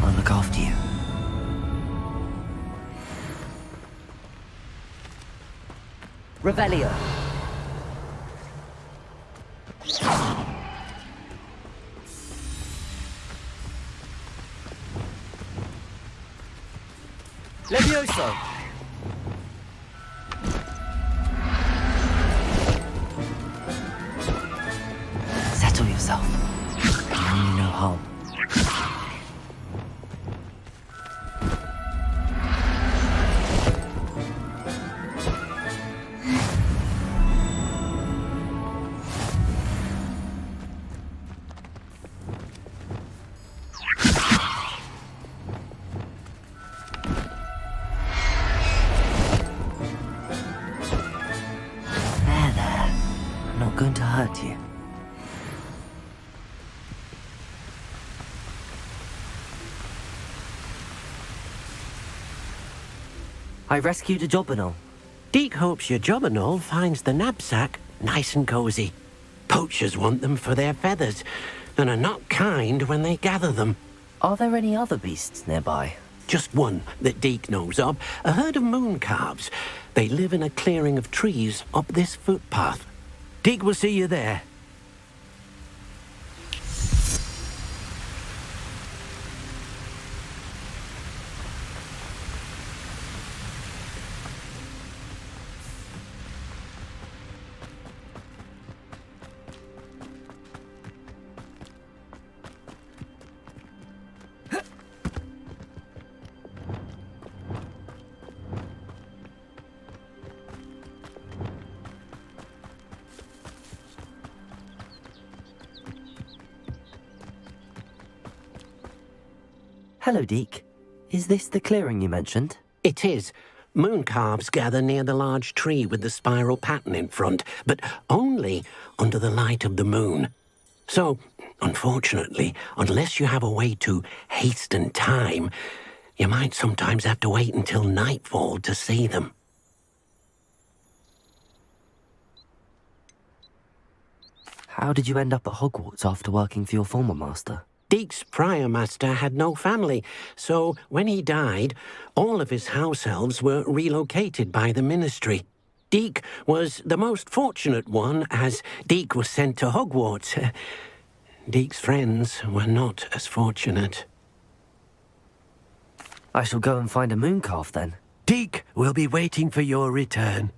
I'll look after you. Revelio. Levioso. Settle yourself. I mean you no harm. There. I'm not going to hurt you. I rescued a Jobberknoll. Deke hopes your Jobberknoll finds the knapsack nice and cozy. Poachers want them for their feathers, and are not kind when they gather them. Are there any other beasts nearby? Just one that Deke knows of, a herd of moon calves. They live in a clearing of trees up this footpath. Deke will see you there. Hello, Deke. Is this the clearing you mentioned? It is. Moon calves gather near the large tree with the spiral pattern in front, but only under the light of the moon. So, unfortunately, unless you have a way to hasten time, you might sometimes have to wait until nightfall to see them. How did you end up at Hogwarts after working for your former master? Deke's prior master had no family, so when he died, all of his house elves were relocated by the ministry. Deke was the most fortunate one, as Deke was sent to Hogwarts. Deke's friends were not as fortunate. I shall go and find a moon calf then. Deke will be waiting for your return.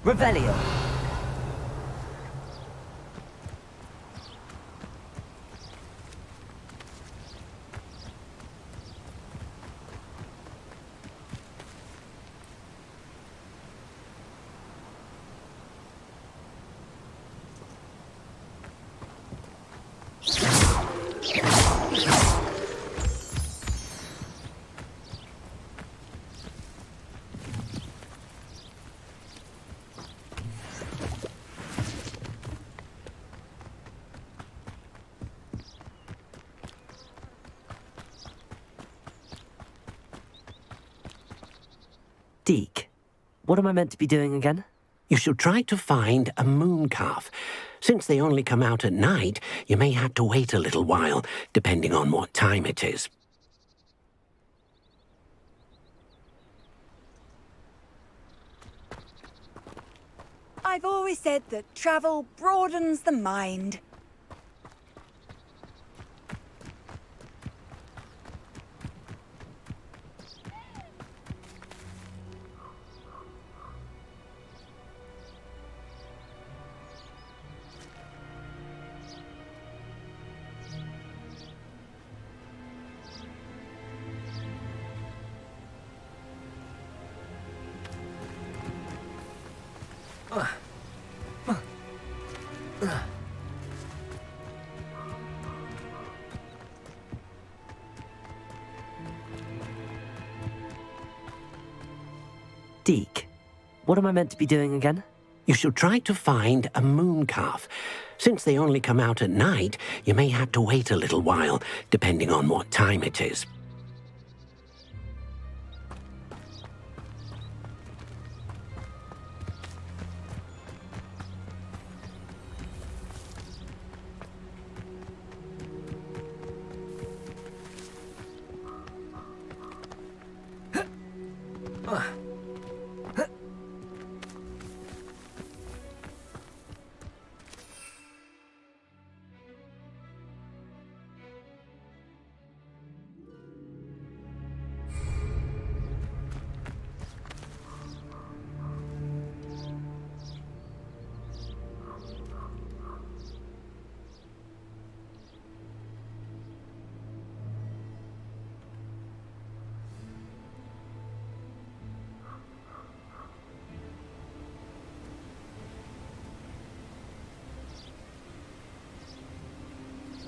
Revelio. Deke, what am I meant to be doing again? You should try to find a moon calf. Since they only come out at night, you may have to wait a little while, depending on what time it is. I've always said that travel broadens the mind. Deke, what am I meant to be doing again? You should try to find a moon calf. Since they only come out at night, you may have to wait a little while, depending on what time it is.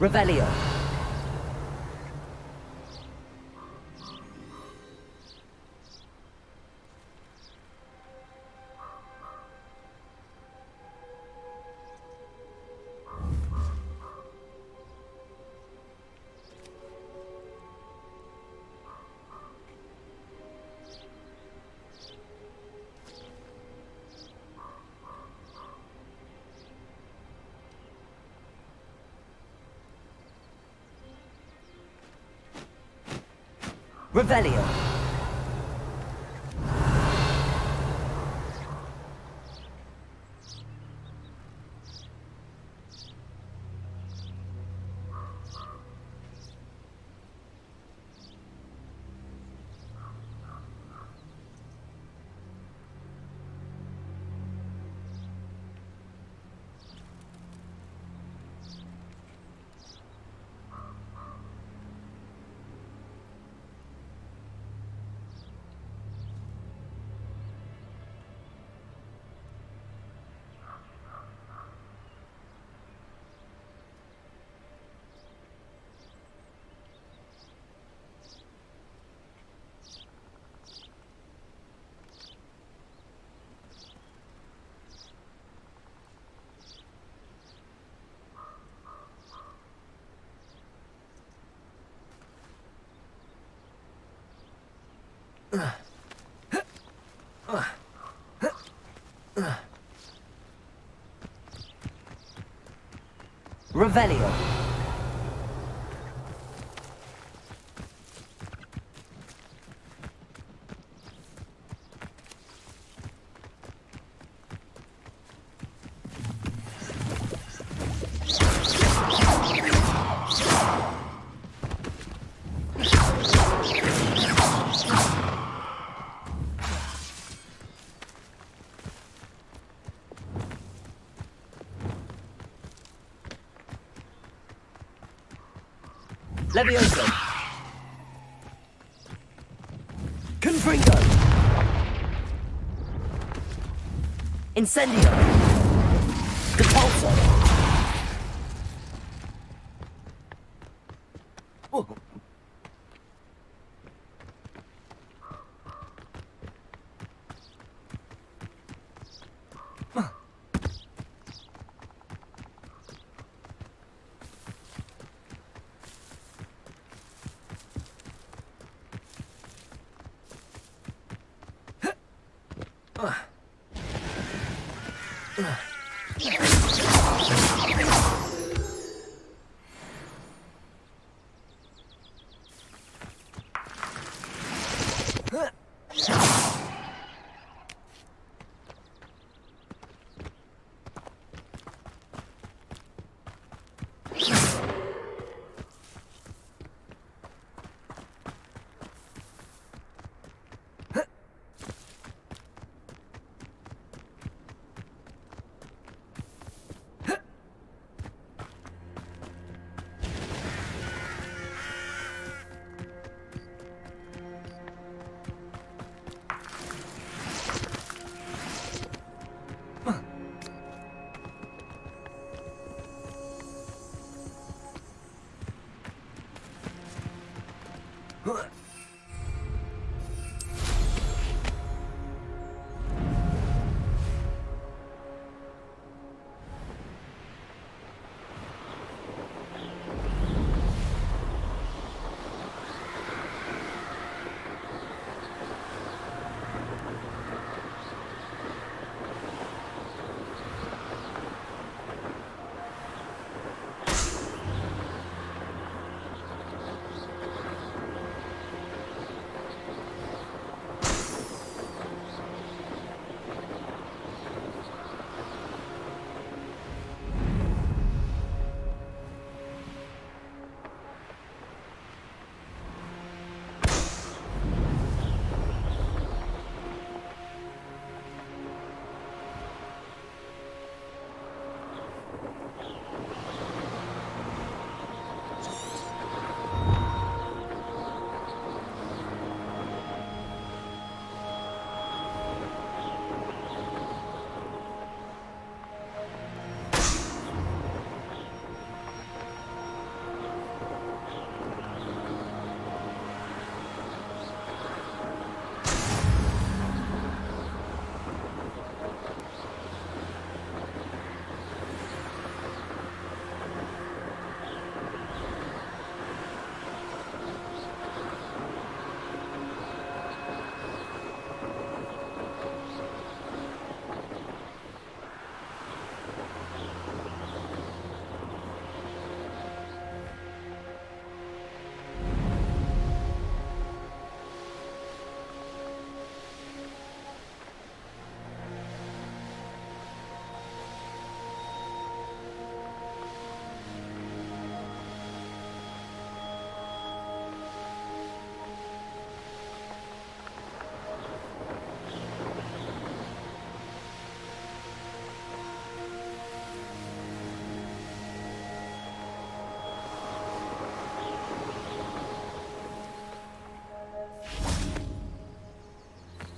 Revelio. Revelio. Revelio. Levioso. Confringo. Incendio. Depulso. Oh.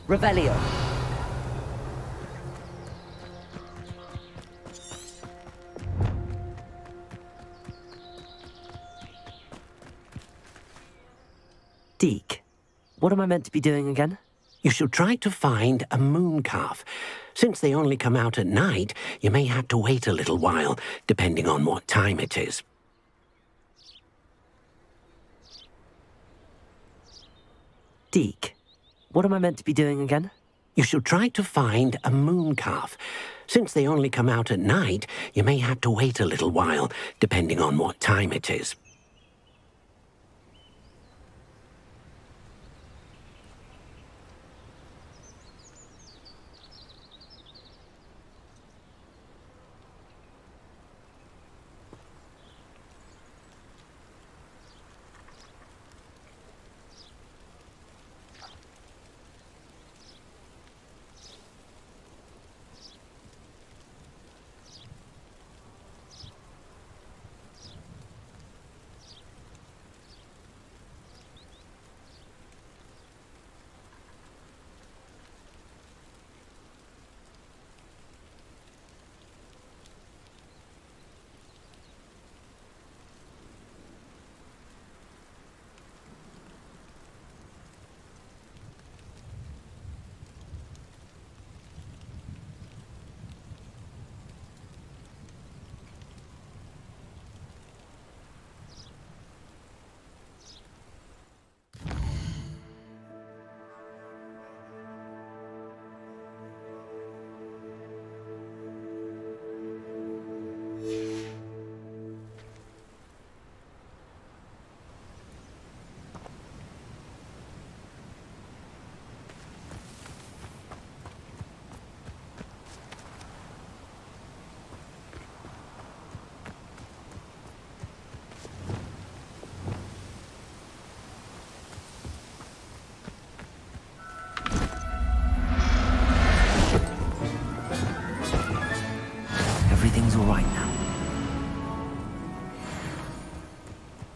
Revelio. Deke, what am I meant to be doing again? You should try to find a moon calf. Since they only come out at night, you may have to wait a little while, depending on what time it is. Deke, what am I meant to be doing again? You should try to find a moon calf. Since they only come out at night, you may have to wait a little while, depending on what time it is.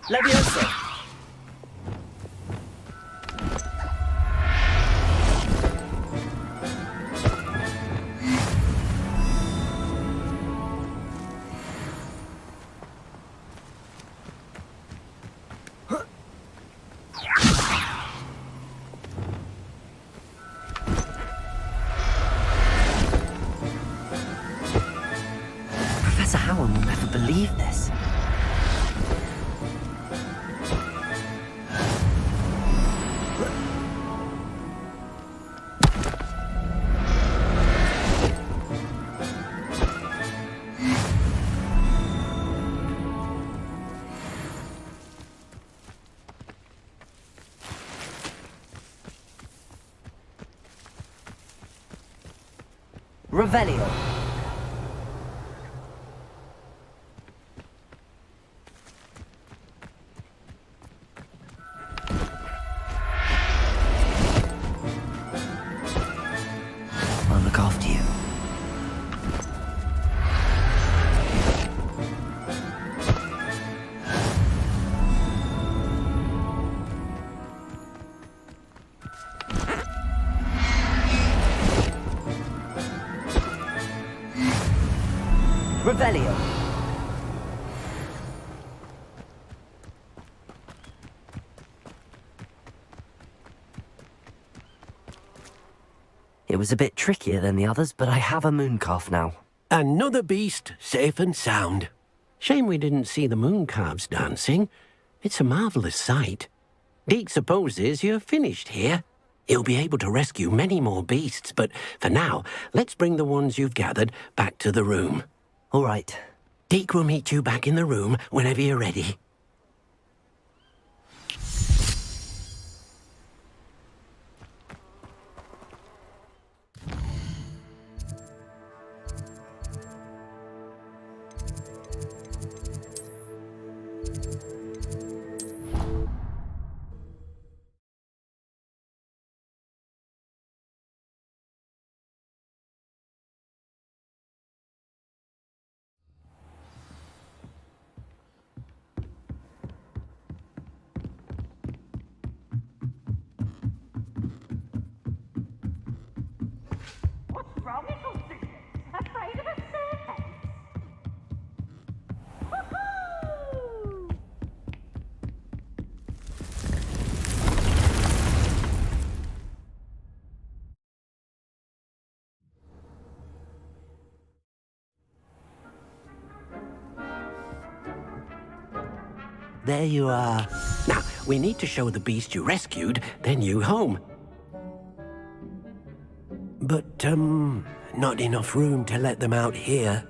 Leviosa! Professor Howard will never believe this. Revelio. I'll look after you. Revelio. It was a bit trickier than the others, but I have a mooncalf now. Another beast, safe and sound. Shame we didn't see the mooncalves dancing. It's a marvellous sight. Deke supposes you're finished here. He'll be able to rescue many more beasts, but for now, let's bring the ones you've gathered back to the room. All right. Deke will meet you back in the room whenever you're ready. What's wrong, little Susan? Afraid of a staircase? Woohoo! There you are. Now, we need to show the beast you rescued their new home. But, not enough room to let them out here.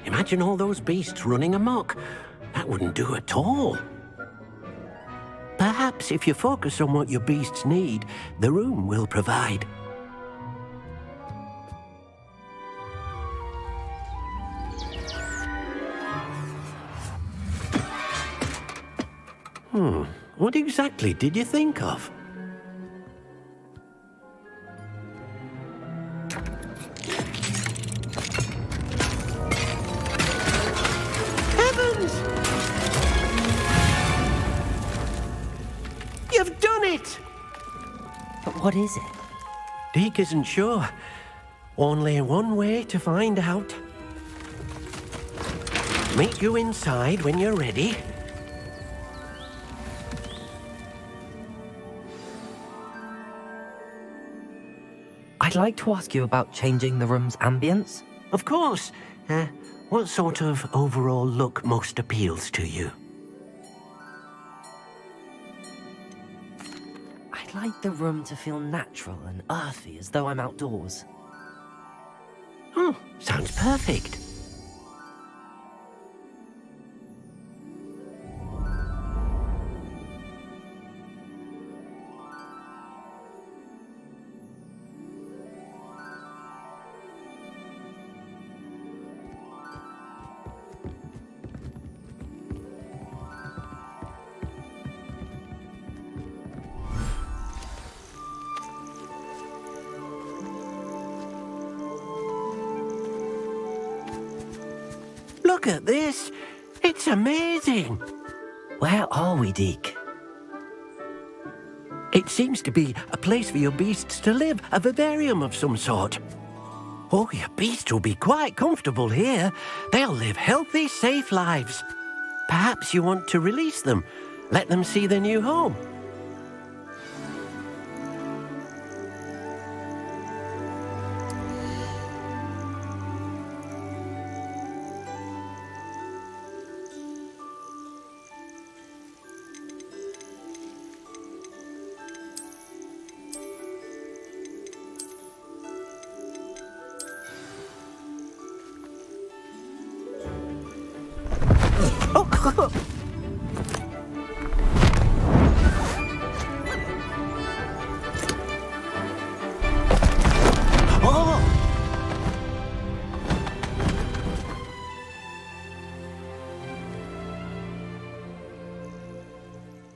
Imagine all those beasts running amok. That wouldn't do at all. Perhaps if you focus on what your beasts need, the room will provide. What exactly did you think of? Heavens! You've done it! But what is it? Deke isn't sure. Only one way to find out. Meet you inside when you're ready. I'd like to ask you about changing the room's ambience. Of course. What sort of overall look most appeals to you? I'd like the room to feel natural and earthy, as though I'm outdoors. Oh, sounds perfect. Look at this. It's amazing. Where are we, Deke? It seems to be a place for your beasts to live, a vivarium of some sort. Oh, your beasts will be quite comfortable here. They'll live healthy, safe lives. Perhaps you want to release them, let them see their new home.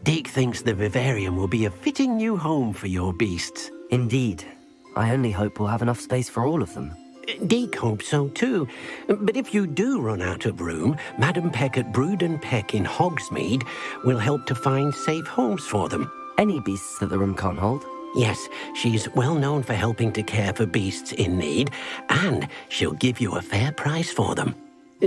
Deke thinks the vivarium will be a fitting new home for your beasts. Indeed. I only hope we'll have enough space for all of them. Deke hopes so too. But if you do run out of room, Madam Peck at Brood and Peck in Hogsmeade will help to find safe homes for them. Any beasts that the room can't hold? Yes, she's well known for helping to care for beasts in need, and she'll give you a fair price for them.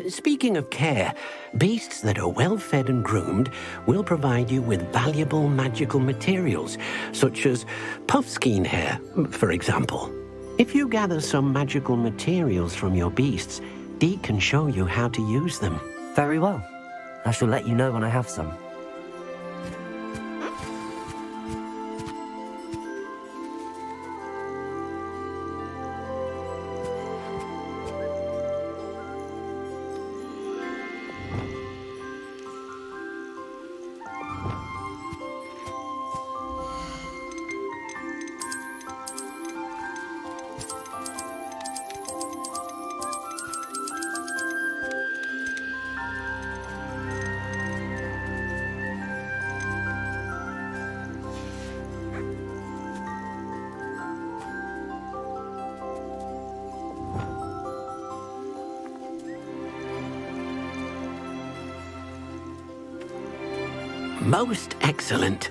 Speaking of care, beasts that are well fed and groomed will provide you with valuable magical materials, such as puffskein hair, for example. If you gather some magical materials from your beasts, Deke can show you how to use them. Very well. I shall let you know when I have some. Most excellent.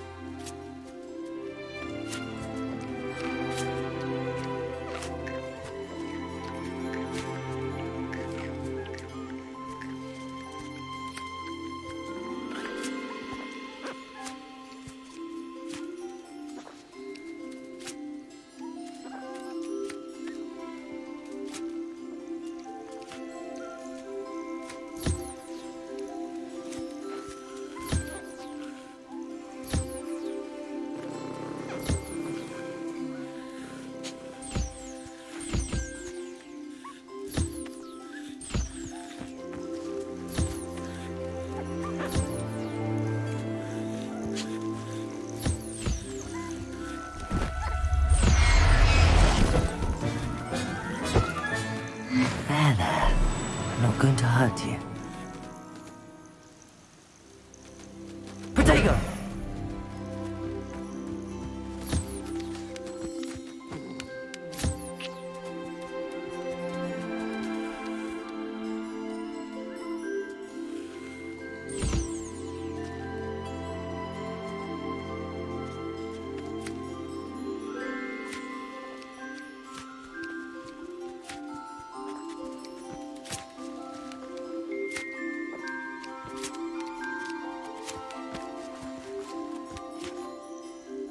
There. Not going to hurt you. Protego!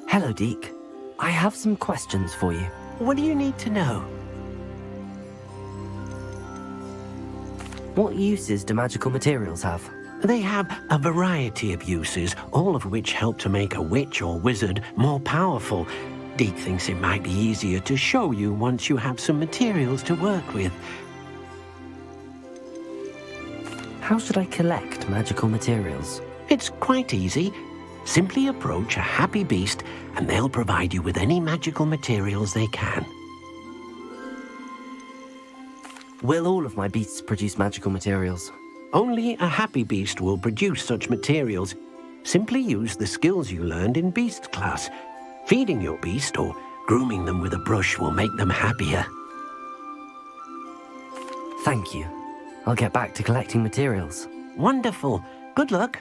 Hello, Deke. I have some questions for you. What do you need to know? What uses do magical materials have? They have a variety of uses, all of which help to make a witch or wizard more powerful. Deke thinks it might be easier to show you once you have some materials to work with. How should I collect magical materials? It's quite easy. Simply approach a happy beast and they'll provide you with any magical materials they can. Will all of my beasts produce magical materials? Only a happy beast will produce such materials. Simply use the skills you learned in beast class. Feeding your beast or grooming them with a brush will make them happier. Thank you. I'll get back to collecting materials. Wonderful. Good luck.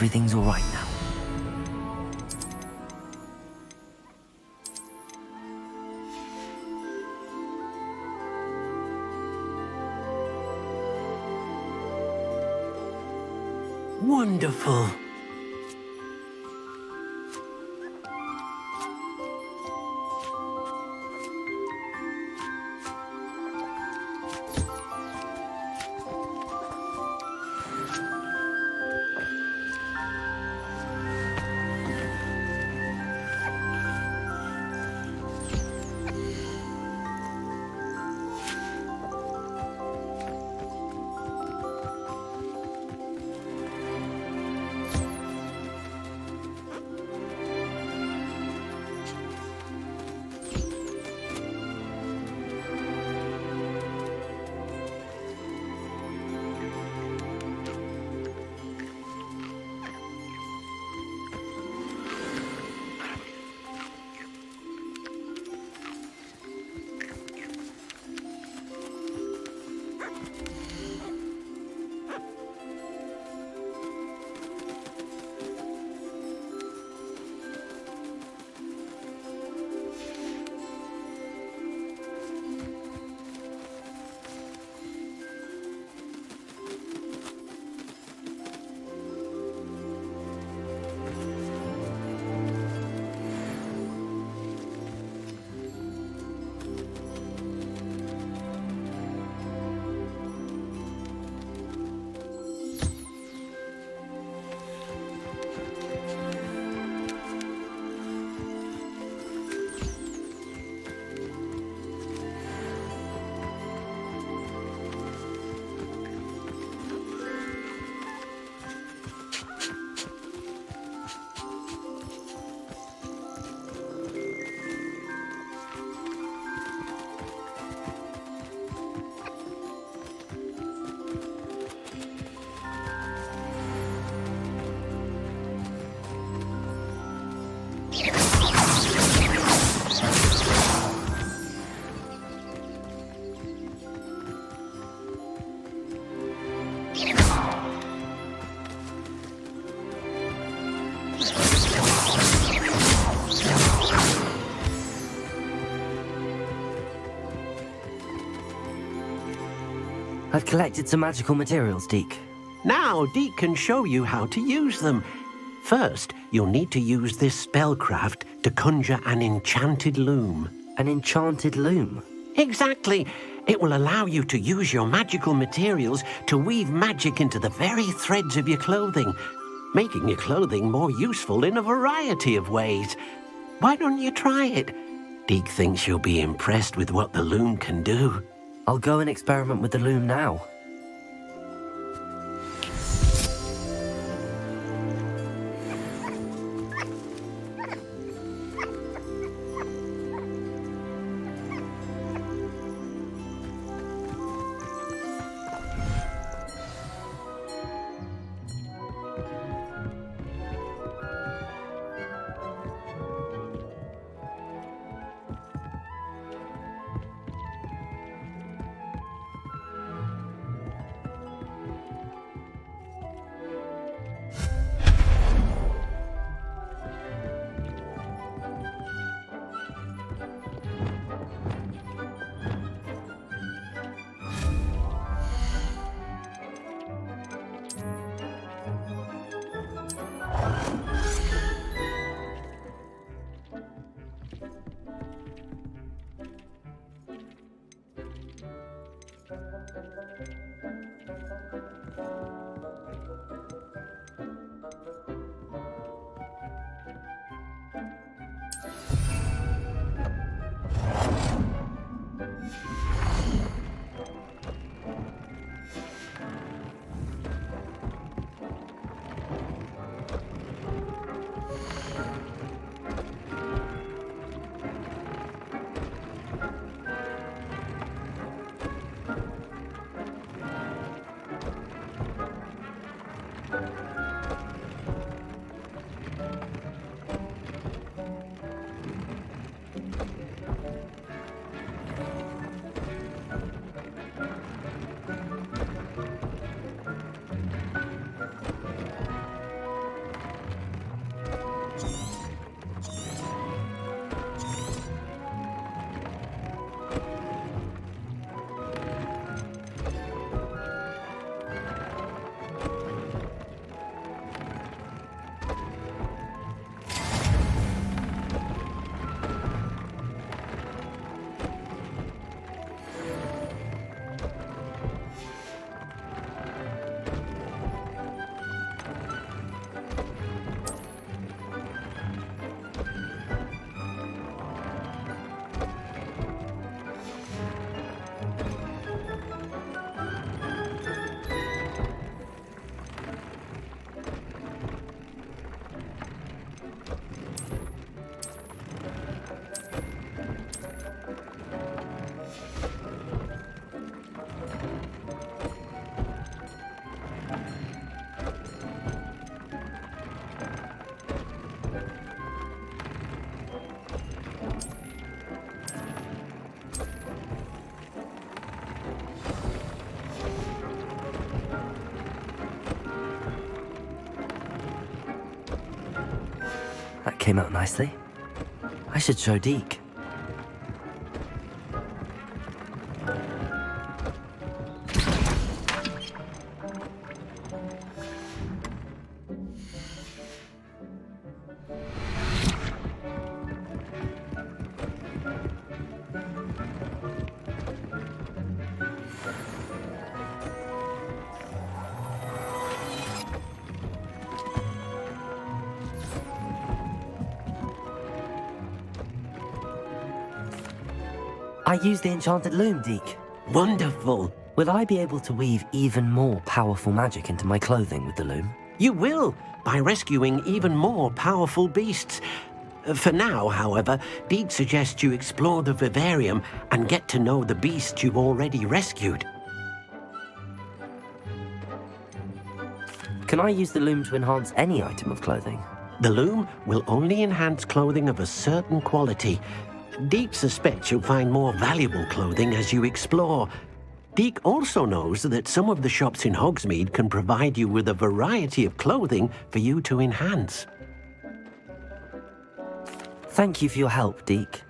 everything's all right now. Wonderful. I've collected some magical materials, Deke. Now Deke can show you how to use them. First, you'll need to use this spellcraft to conjure an enchanted loom. An enchanted loom? Exactly. It will allow you to use your magical materials to weave magic into the very threads of your clothing, making your clothing more useful in a variety of ways. Why don't you try it? Deke thinks you'll be impressed with what the loom can do. I'll go and experiment with the loom now. came out nicely. I should show Deke. I use the enchanted loom, Deke. Wonderful. Will I be able to weave even more powerful magic into my clothing with the loom? You will, by rescuing even more powerful beasts. For now, however, Deke suggests you explore the vivarium and get to know the beasts you've already rescued. Can I use the loom to enhance any item of clothing? The loom will only enhance clothing of a certain quality. Deke suspects you'll find more valuable clothing as you explore. Deke also knows that some of the shops in Hogsmeade can provide you with a variety of clothing for you to enhance. Thank you for your help, Deke.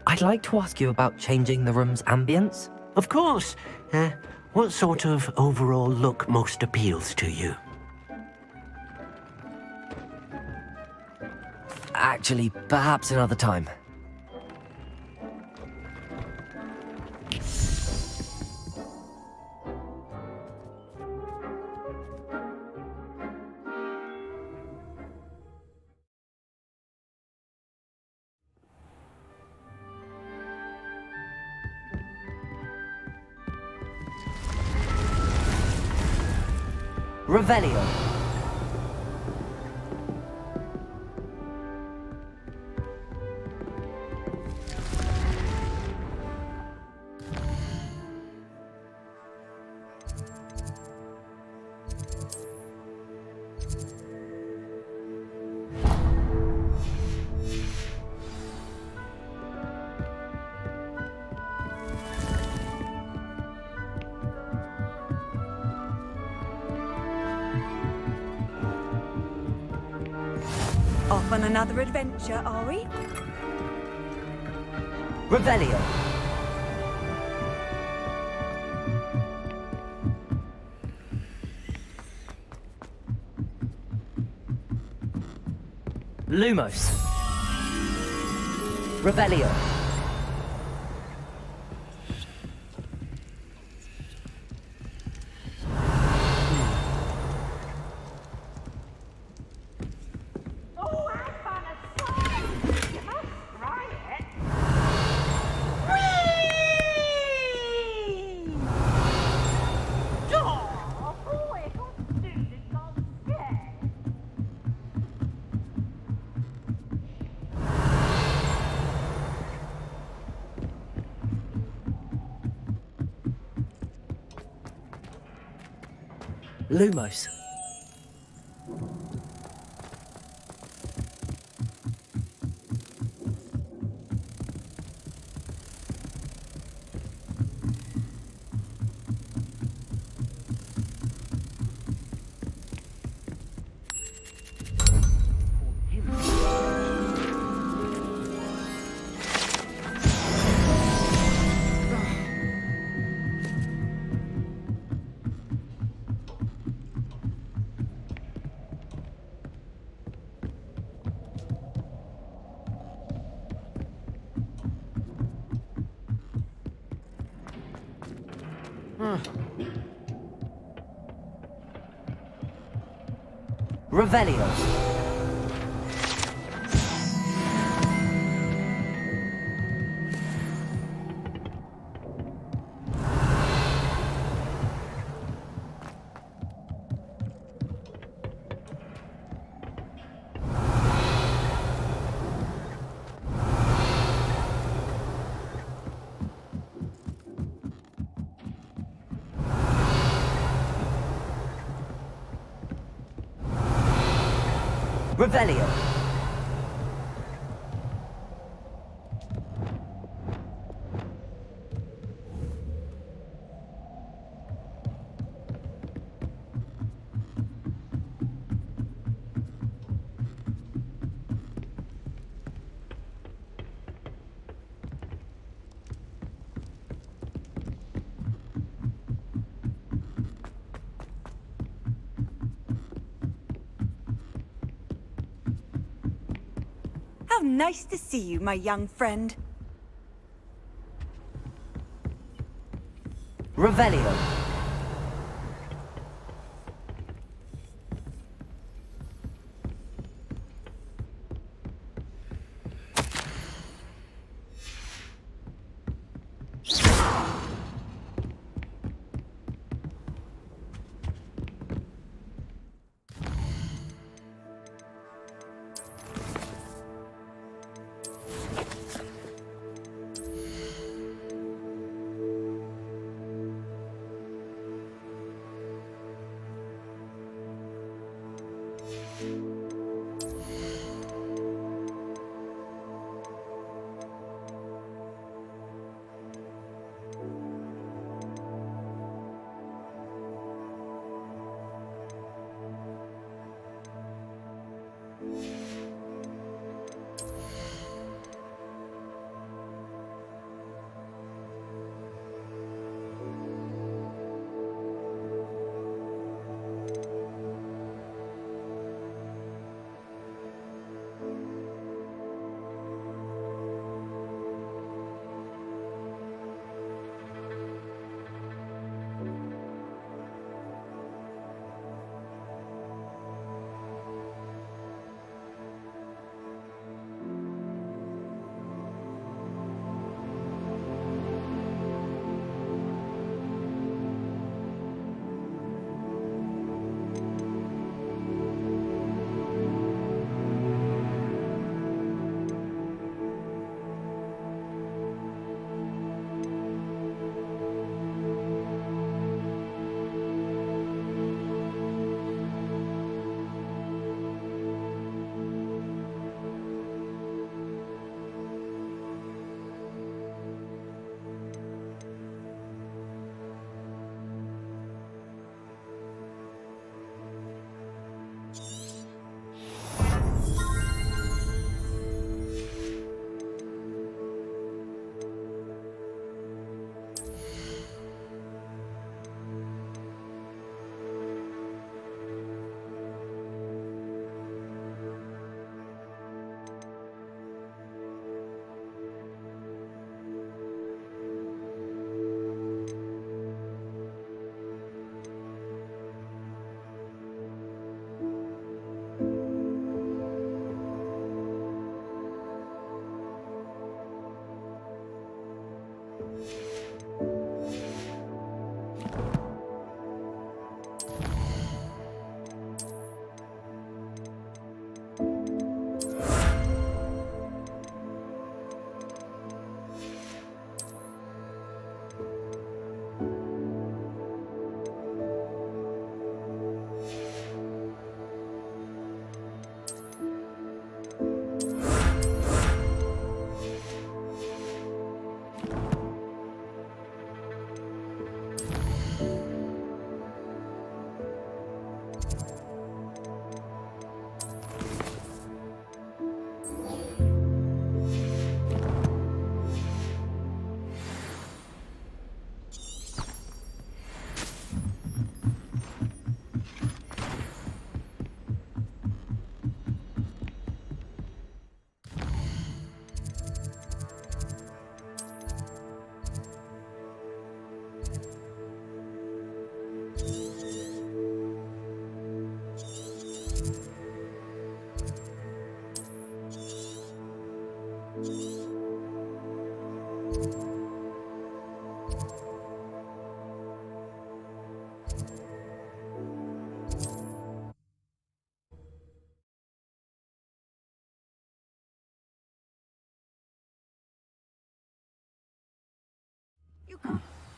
I'd like to ask you about changing the room's ambience. Of course. What sort of overall look most appeals to you? Actually, perhaps another time. Revelio. Off on another adventure, are we? Revelio. Lumos. Revelio. Lumos. Revelio. Revelio. How nice to see you, my young friend. Revelio.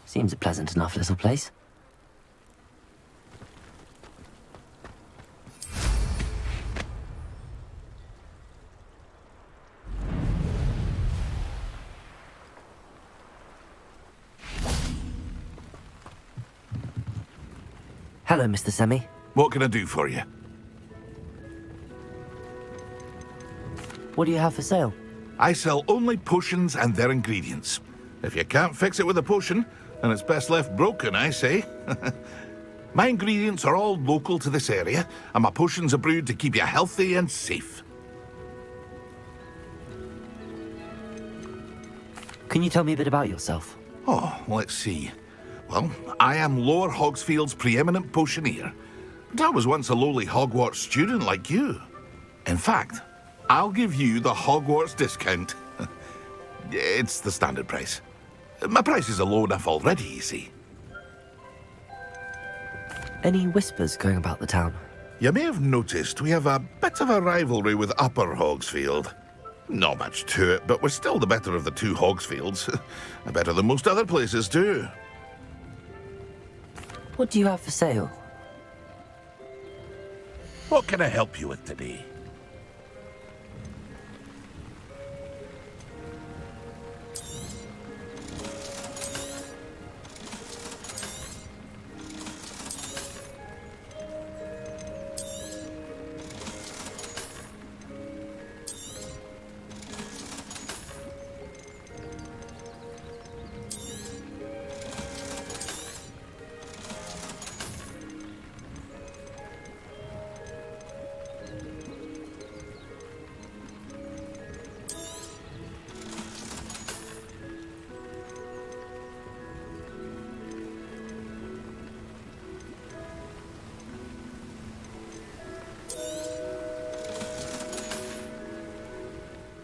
Seems a pleasant enough little place. Hello, Mr. Semi. What can I do for you? What do you have for sale? I sell only potions and their ingredients. If you can't fix it with a potion, then it's best left broken, I say. My ingredients are all local to this area, and my potions are brewed to keep you healthy and safe. Can you tell me a bit about yourself? Oh, let's see. Well, I am Lower Hogsfield's preeminent potioneer. But I was once a lowly Hogwarts student like you. In fact, I'll give you the Hogwarts discount. It's the standard price. My prices are low enough already, you see. Any whispers going about the town? You may have noticed we have a bit of a rivalry with Upper Hogsfield. Not much to it, but we're still the better of the two Hogsfields. Better than most other places, too. What do you have for sale? What can I help you with today?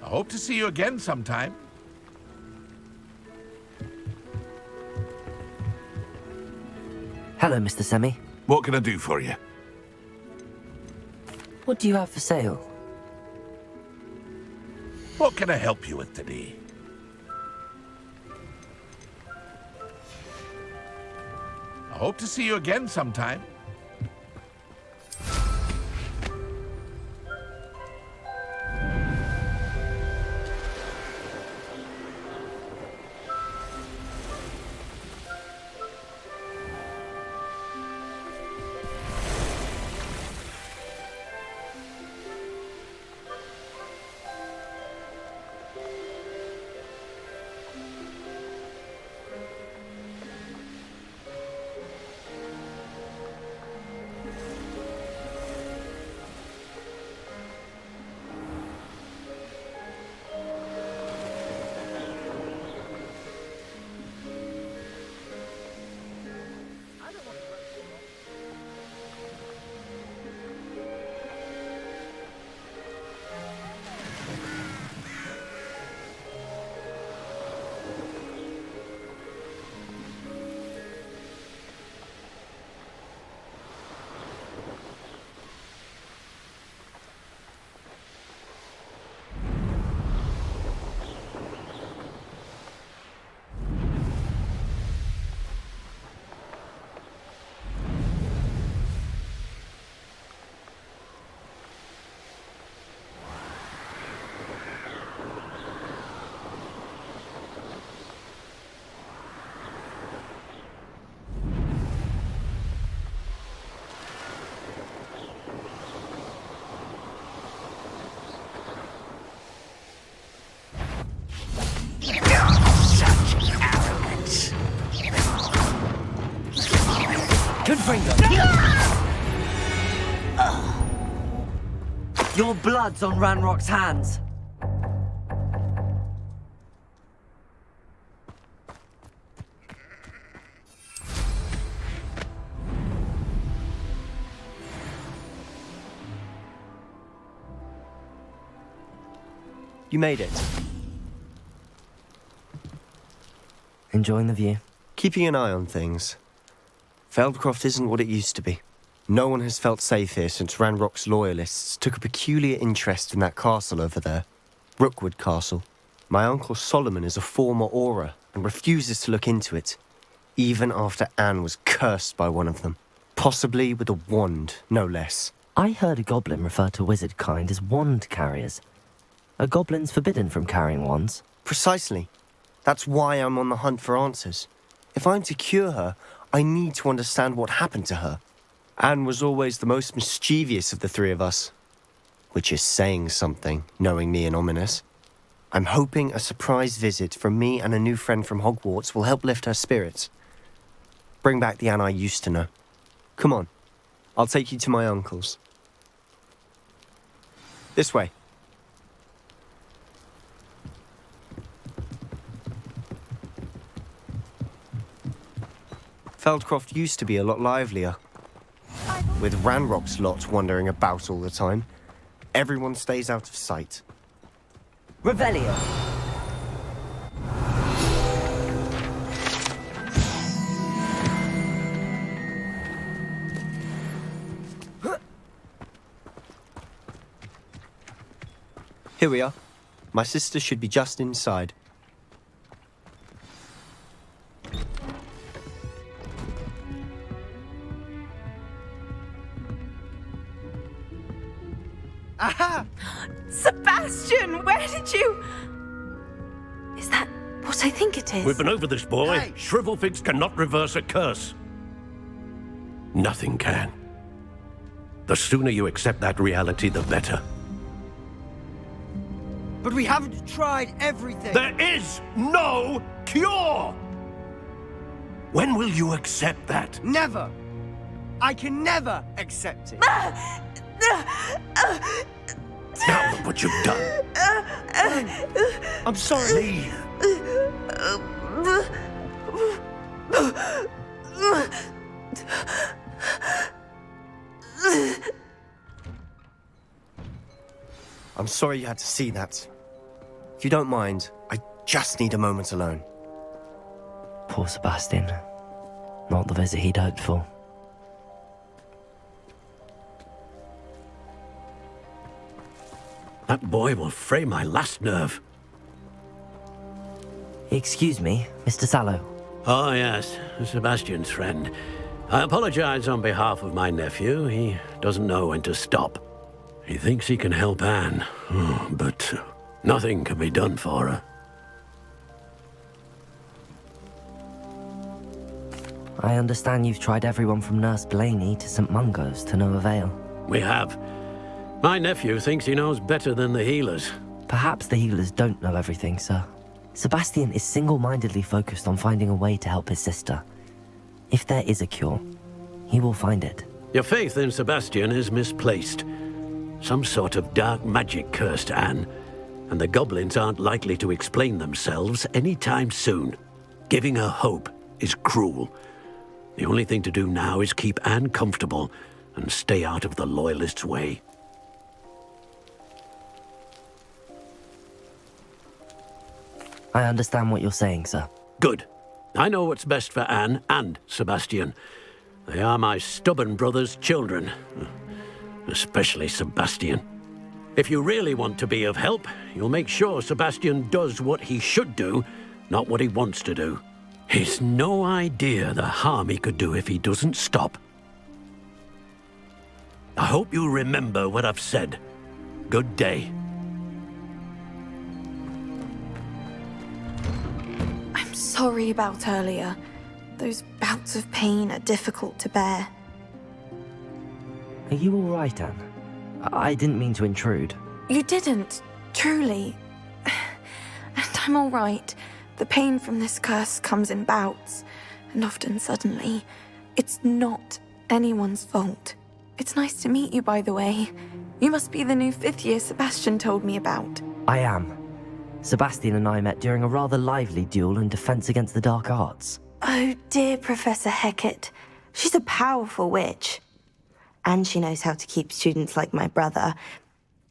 I hope to see you again sometime. Hello, Mr. Semi. What can I do for you? What do you have for sale? What can I help you with today? I hope to see you again sometime. Your blood's on Ranrock's hands. You made it. Enjoying the view? Keeping an eye on things. Feldcroft isn't what it used to be. No one has felt safe here since Ranrock's loyalists took a peculiar interest in that castle over there. Rookwood Castle. My uncle Solomon is a former Auror, and refuses to look into it, even after Anne was cursed by one of them. Possibly with a wand, no less. I heard a goblin refer to wizard kind as wand carriers. Are goblins forbidden from carrying wands? Precisely. That's why I'm on the hunt for answers. If I'm to cure her, I need to understand what happened to her. Anne was always the most mischievous of the three of us. Which is saying something, knowing me and ominous. I'm hoping a surprise visit from me and a new friend from Hogwarts will help lift her spirits. Bring back the Anne I used to know. Come on, I'll take you to my uncle's. This way. Feldcroft used to be a lot livelier. With Ranrock's lot wandering about all the time. Everyone stays out of sight. Revelio. Here we are. My sister should be just inside. Aha! Sebastian, where did you... Is that what I think it is? We've been over this, boy. Hey. Shrivelfigs cannot reverse a curse. Nothing can. The sooner you accept that reality, the better. But we haven't tried everything. There is no cure! When will you accept that? Never. I can never accept it. Now look what you've done. I'm sorry. Leave. I'm sorry you had to see that. If you don't mind, I just need a moment alone. Poor Sebastian. Not the visit he'd hoped for. That boy will fray my last nerve. Excuse me, Mr. Sallow. Oh, yes, Sebastian's friend. I apologize on behalf of my nephew. He doesn't know when to stop. He thinks he can help Anne, but nothing can be done for her. I understand you've tried everyone from Nurse Blaney to St. Mungo's to no avail. We have. My nephew thinks he knows better than the healers. Perhaps the healers don't know everything, sir. Sebastian is single-mindedly focused on finding a way to help his sister. If there is a cure, he will find it. Your faith in Sebastian is misplaced. Some sort of dark magic cursed Anne, and the goblins aren't likely to explain themselves anytime soon. Giving her hope is cruel. The only thing to do now is keep Anne comfortable and stay out of the Loyalists' way. I understand what you're saying, sir. Good. I know what's best for Anne and Sebastian. They are my stubborn brother's children. Especially Sebastian. If you really want to be of help, you'll make sure Sebastian does what he should do, not what he wants to do. He's no idea the harm he could do if he doesn't stop. I hope you remember what I've said. Good day. I'm sorry about earlier. Those bouts of pain are difficult to bear. Are you all right, Anne? I didn't mean to intrude. You didn't, truly. And I'm all right. The pain from this curse comes in bouts, and often suddenly. It's not anyone's fault. It's nice to meet you, by the way. You must be the new 5th year Sebastian told me about. I am. Sebastian and I met during a rather lively duel in defense against the dark arts. Oh, dear Professor Hecat. She's a powerful witch. And she knows how to keep students like my brother,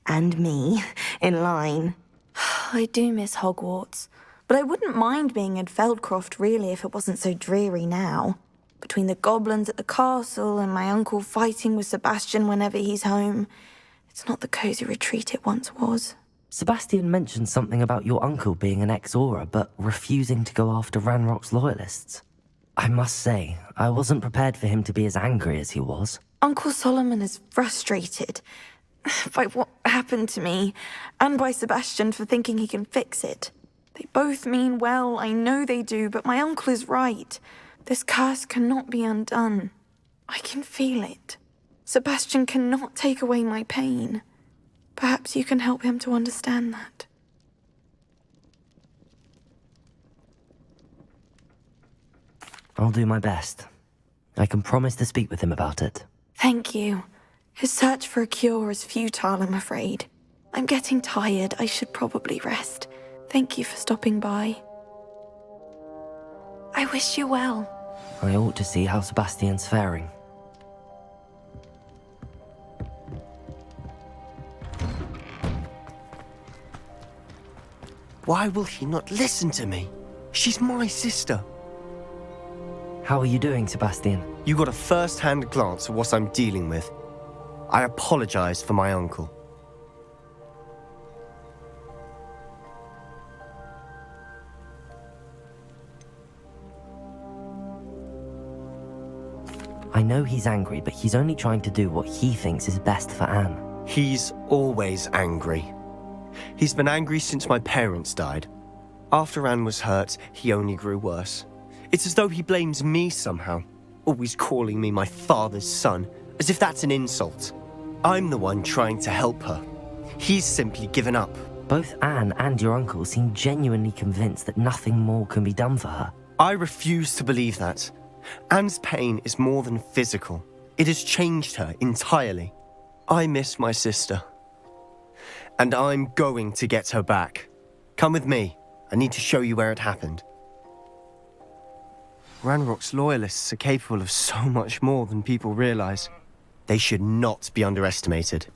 and me, in line. I do miss Hogwarts, but I wouldn't mind being in Feldcroft, really, if it wasn't so dreary now. Between the goblins at the castle and my uncle fighting with Sebastian whenever he's home, it's not the cosy retreat it once was. Sebastian mentioned something about your uncle being an ex-Aura, but refusing to go after Ranrock's loyalists. I must say, I wasn't prepared for him to be as angry as he was. Uncle Solomon is frustrated by what happened to me, and by Sebastian for thinking he can fix it. They both mean well, I know they do, but my uncle is right. This curse cannot be undone. I can feel it. Sebastian cannot take away my pain. Perhaps you can help him to understand that. I'll do my best. I can promise to speak with him about it. Thank you. His search for a cure is futile, I'm afraid. I'm getting tired. I should probably rest. Thank you for stopping by. I wish you well. I ought to see how Sebastian's faring. Why will he not listen to me? She's my sister. How are you doing, Sebastian? You got a first-hand glance at what I'm dealing with. I apologize for my uncle. I know he's angry, but he's only trying to do what he thinks is best for Anne. He's always angry. He's been angry since my parents died. After Anne was hurt, he only grew worse. It's as though he blames me somehow, always calling me my father's son, as if that's an insult. I'm the one trying to help her. He's simply given up. Both Anne and your uncle seem genuinely convinced that nothing more can be done for her. I refuse to believe that. Anne's pain is more than physical. It has changed her entirely. I miss my sister. And I'm going to get her back. Come with me. I need to show you where it happened. Ranrock's loyalists are capable of so much more than people realize. They should not be underestimated.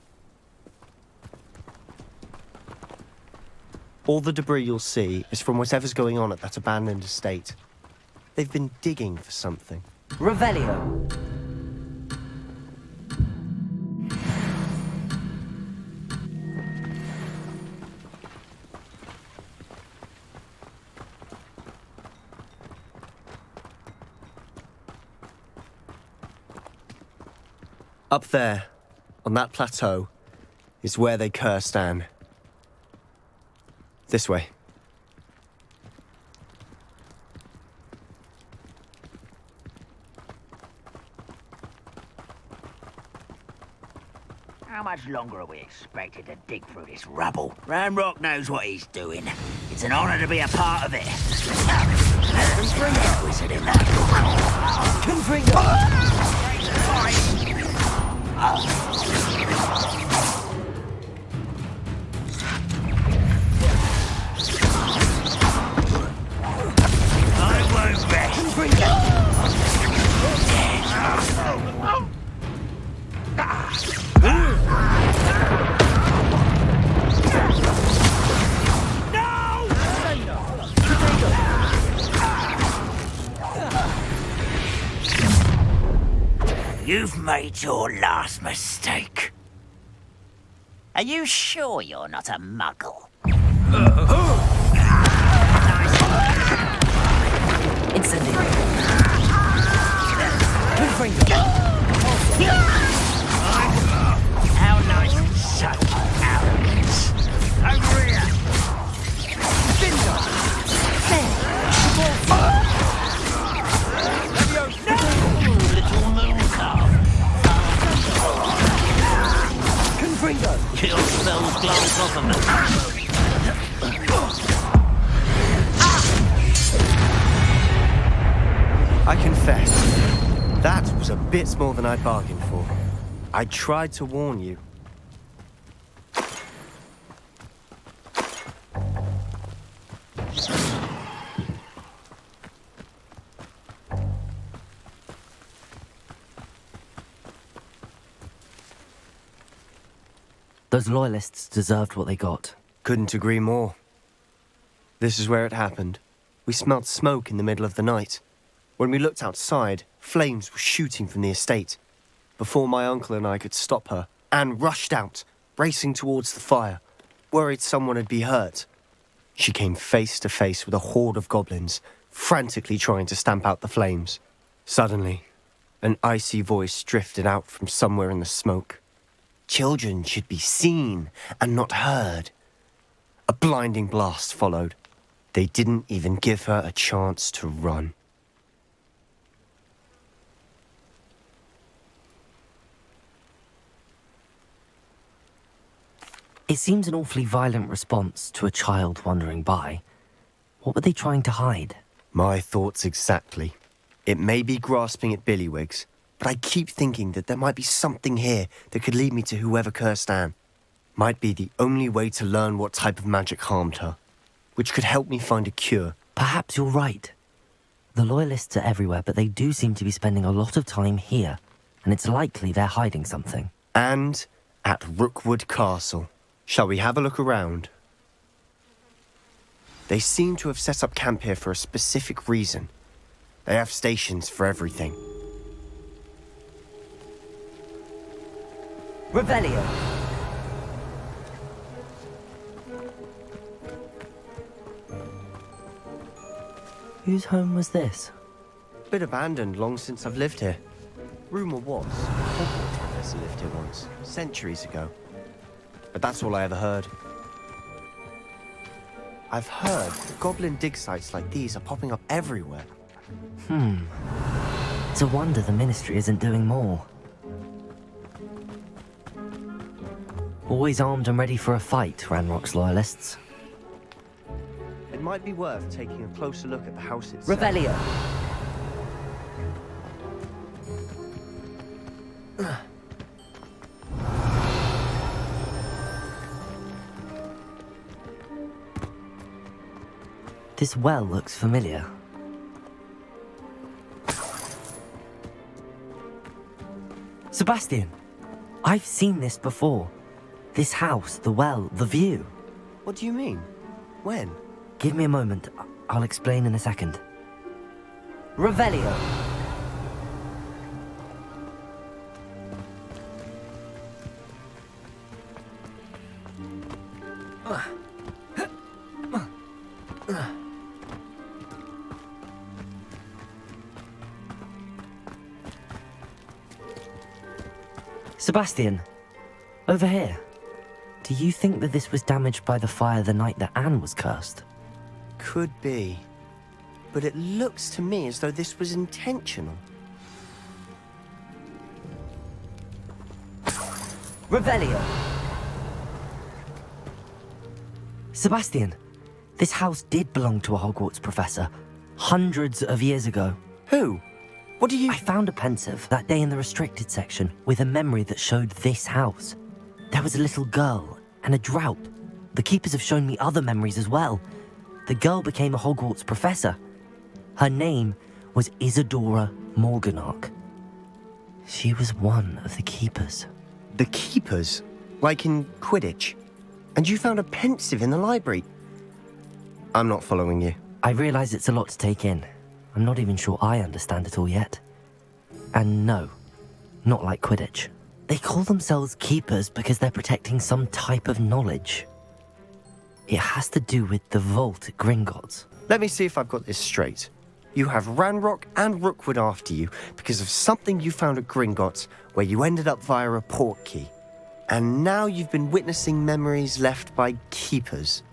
All the debris you'll see is from whatever's going on at that abandoned estate. They've been digging for something. Revelio. Up there, on that plateau, is where they cursed Anne. This way. How much longer are we expected to dig through this rubble? Ranrock knows what he's doing. It's an honor to be a part of it. Wizard in that. I won't rest. You've made your last mistake. Are you sure you're not a muggle? Incendiary. How nice and subtle arrogance. Over here. Little moon calf. Kill spells glance off of them. I confess, that was a bit more than I bargained for. I tried to warn you. Those loyalists deserved what they got. Couldn't agree more. This is where it happened. We smelled smoke in the middle of the night. When we looked outside, flames were shooting from the estate. Before my uncle and I could stop her, Anne rushed out, racing towards the fire. worried someone would be hurt. She came face to face with a horde of goblins, frantically trying to stamp out the flames. Suddenly, an icy voice drifted out from somewhere in the smoke. Children should be seen and not heard. A blinding blast followed. They didn't even give her a chance to run. It seems an awfully violent response to a child wandering by. What were they trying to hide? My thoughts exactly. It may be grasping at Billywigs, but I keep thinking that there might be something here that could lead me to whoever cursed Anne. Might be the only way to learn what type of magic harmed her, which could help me find a cure. Perhaps you're right. The Loyalists are everywhere, but they do seem to be spending a lot of time here, and it's likely they're hiding something. And at Rookwood Castle. Shall we have a look around? They seem to have set up camp here for a specific reason. They have stations for everything. Revelio! Whose home was this? Bit abandoned long since I've lived here. Rumour was, a Hogwarts professor lived here once, centuries ago. But that's all I ever heard. I've heard goblin dig sites like these are popping up everywhere. It's a wonder the Ministry isn't doing more. Always armed and ready for a fight, Ranrock's Loyalists. It might be worth taking a closer look at the house itself. Revelio! This well looks familiar. Sebastian! I've seen this before. This house, the well, the view. What do you mean? When? Give me a moment. I'll explain in a second. Revelio! Sebastian, over here. Do you think that this was damaged by the fire the night that Anne was cursed? Could be. But it looks to me as though this was intentional. Revelio! Sebastian, this house did belong to a Hogwarts professor, hundreds of years ago. Who? What do you... I found a pensive that day in the restricted section with a memory that showed this house. There was a little girl and a drought. The keepers have shown me other memories as well. The girl became a Hogwarts professor. Her name was Isadora Morganach. She was one of the keepers. The keepers? Like in Quidditch? And you found a pensive in the library? I'm not following you. I realize it's a lot to take in. I'm not even sure I understand it all yet. And no, not like Quidditch. They call themselves keepers because they're protecting some type of knowledge. It has to do with the vault at Gringotts. Let me see if I've got this straight. You have Ranrock and Rookwood after you because of something you found at Gringotts where you ended up via a portkey. And now you've been witnessing memories left by keepers.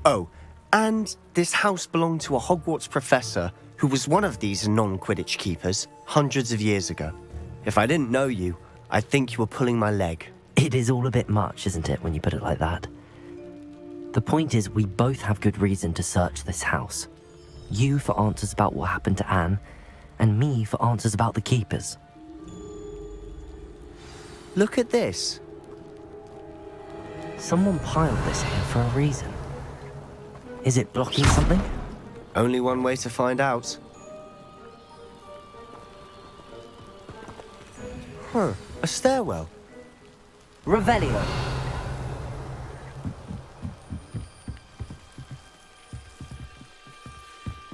Oh, and this house belonged to a Hogwarts professor who was one of these non-Quidditch keepers hundreds of years ago. If I didn't know you, I'd think you were pulling my leg. It is all a bit much, isn't it, when you put it like that? The point is, we both have good reason to search this house. You for answers about what happened to Anne, and me for answers about the keepers. Look at this. Someone piled this here for a reason. Is it blocking something? Only one way to find out. Huh, a stairwell. Revelio.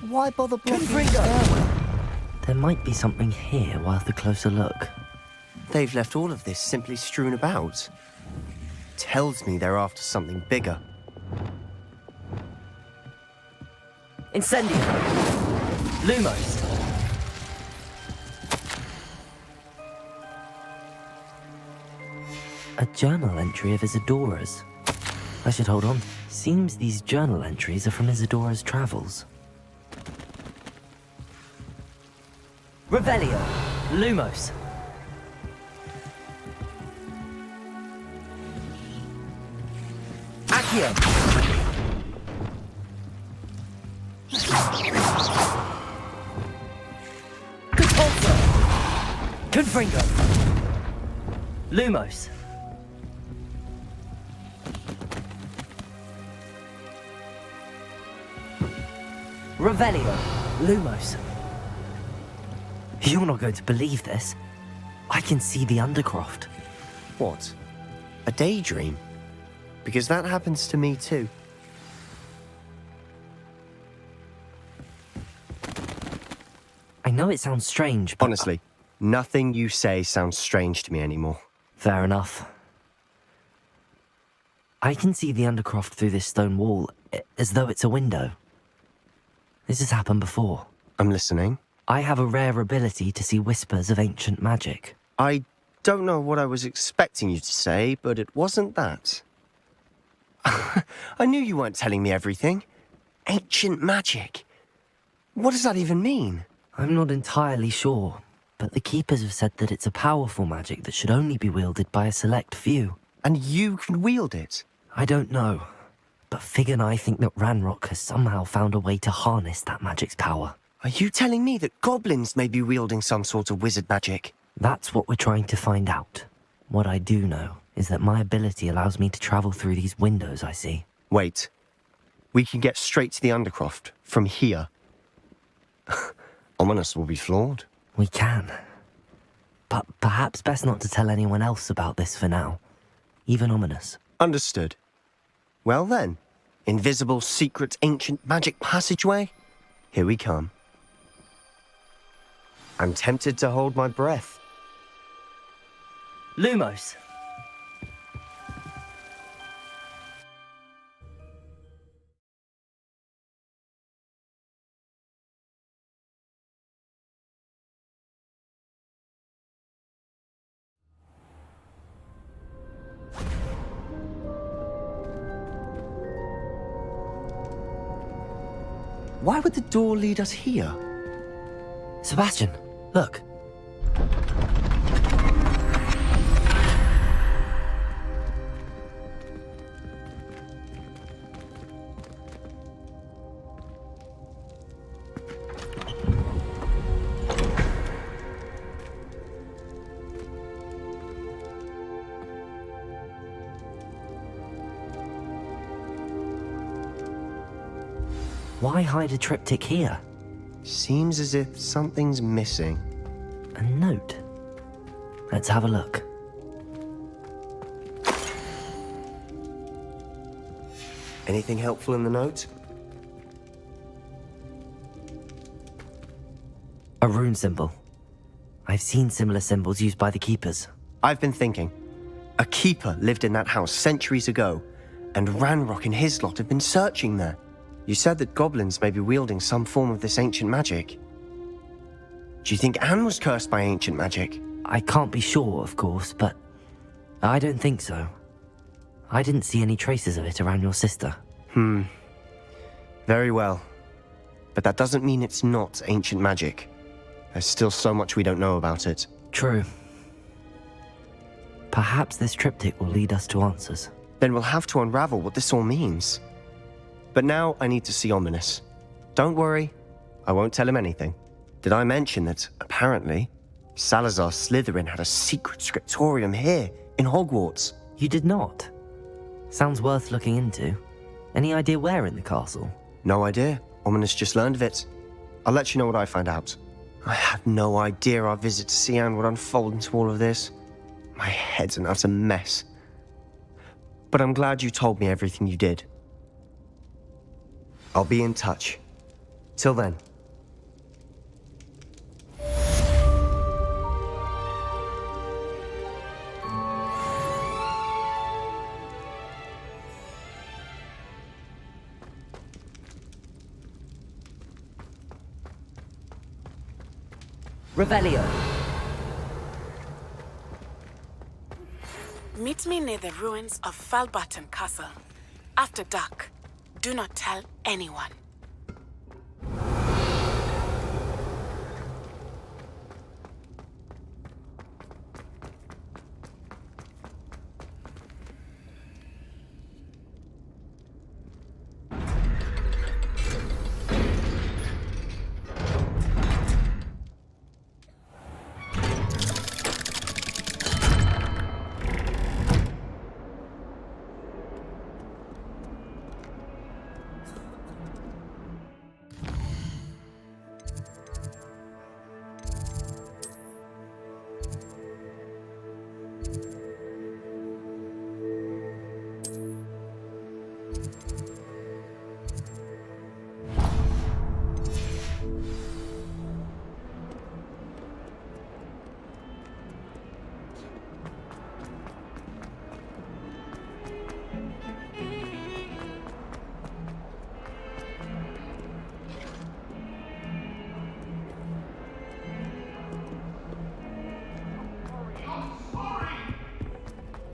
Why bother blocking the stairwell? There might be something here worth a closer look. They've left all of this simply strewn about. tells me they're after something bigger. Incendio! Lumos! A journal entry of Isadora's. I should hold on. Seems these journal entries are from Isadora's travels. Revelio! Lumos! Accio! Conpulso! Confringo! Lumos! Revelio! Lumos! You're not going to believe this. I can see the Undercroft. What? A daydream? Because that happens to me too. I know it sounds strange, but... Honestly, nothing you say sounds strange to me anymore. Fair enough. I can see the Undercroft through this stone wall, as though it's a window. This has happened before. I'm listening. I have a rare ability to see whispers of ancient magic. I don't know what I was expecting you to say, but it wasn't that. I knew you weren't telling me everything. Ancient magic. What does that even mean? I'm not entirely sure, but the Keepers have said that it's a powerful magic that should only be wielded by a select few. And you can wield it? I don't know, but Fig and I think that Ranrock has somehow found a way to harness that magic's power. Are you telling me that goblins may be wielding some sort of wizard magic? That's what we're trying to find out. What I do know is that my ability allows me to travel through these windows I see. Wait. We can get straight to the Undercroft from here. Ominous will be floored. We can. But perhaps best not to tell anyone else about this for now. Even Ominous. Understood. Well then, invisible, secret, ancient magic passageway? Here we come. I'm tempted to hold my breath. Lumos! Why would the door lead us here? Sebastian, look. Why hide a triptych here? Seems as if something's missing. A note? Let's have a look. Anything helpful in the note? A rune symbol. I've seen similar symbols used by the Keepers. I've been thinking. A keeper lived in that house centuries ago, and Ranrock and his lot have been searching there. You said that goblins may be wielding some form of this ancient magic. Do you think Anne was cursed by ancient magic? I can't be sure, of course, but I don't think so. I didn't see any traces of it around your sister. Very well. But that doesn't mean it's not ancient magic. There's still so much we don't know about it. True. Perhaps this triptych will lead us to answers. Then we'll have to unravel what this all means. But now I need to see Ominous. Don't worry, I won't tell him anything. Did I mention that, apparently, Salazar Slytherin had a secret scriptorium here in Hogwarts? You did not? Sounds worth looking into. Any idea where in the castle? No idea. Ominous just learned of it. I'll let you know what I find out. I had no idea our visit to Cian would unfold into all of this. My head's an utter mess. But I'm glad you told me everything you did. I'll be in touch. Till then. Revelio. Meet me near the ruins of Falbutton Castle. After dark. Do not tell anyone.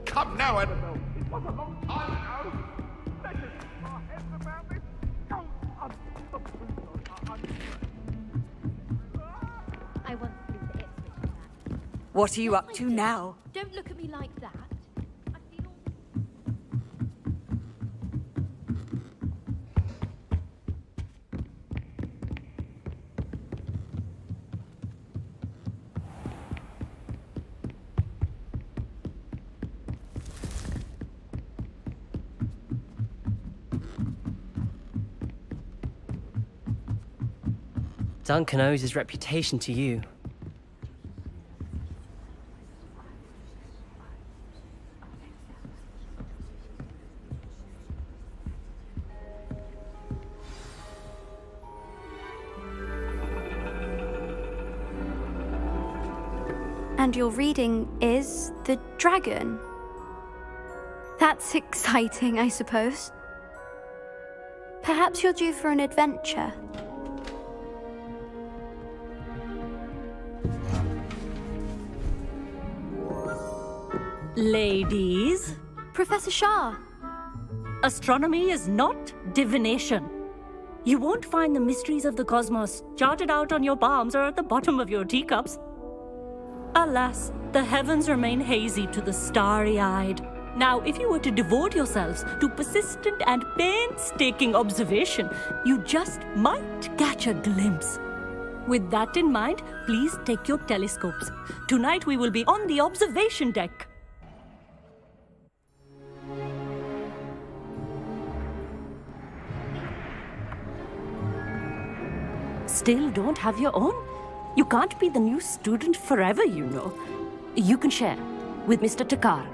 Come now, Annabelle. It was a long time ago. Let us keep our heads about this. Go on. I want to leave the Ipswich. What are you up to now? Don't look at me like that. Duncan owes his reputation to you. And your reading is The Dragon. That's exciting, I suppose. Perhaps you're due for an adventure. Ladies. Professor Shah. Astronomy is not divination. You won't find the mysteries of the cosmos charted out on your palms or at the bottom of your teacups. Alas, the heavens remain hazy to the starry-eyed. Now, if you were to devote yourselves to persistent and painstaking observation, you just might catch a glimpse. With that in mind, please take your telescopes. Tonight we will be on the observation deck. Still don't have your own? You can't be the new student forever, you know. You can share with Mr. Takar.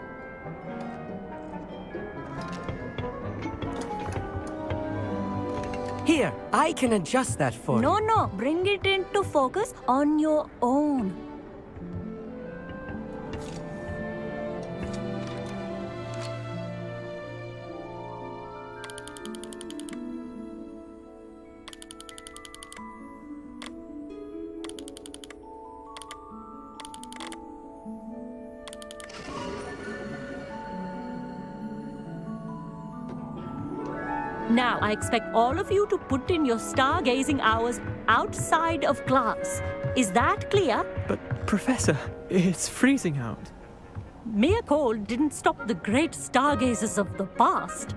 Here, I can adjust that for you. No, bring it into focus on your own. Now, I expect all of you to put in your stargazing hours outside of class. Is that clear? But, Professor, it's freezing out. Mere cold didn't stop the great stargazers of the past.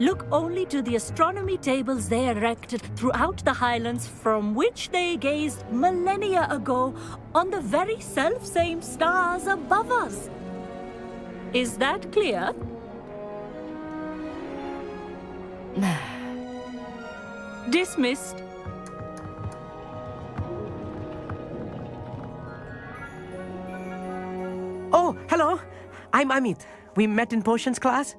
Look only to the astronomy tables they erected throughout the Highlands from which they gazed millennia ago on the very self-same stars above us. Is that clear? Dismissed. Oh, hello. I'm Amit. We met in potions class.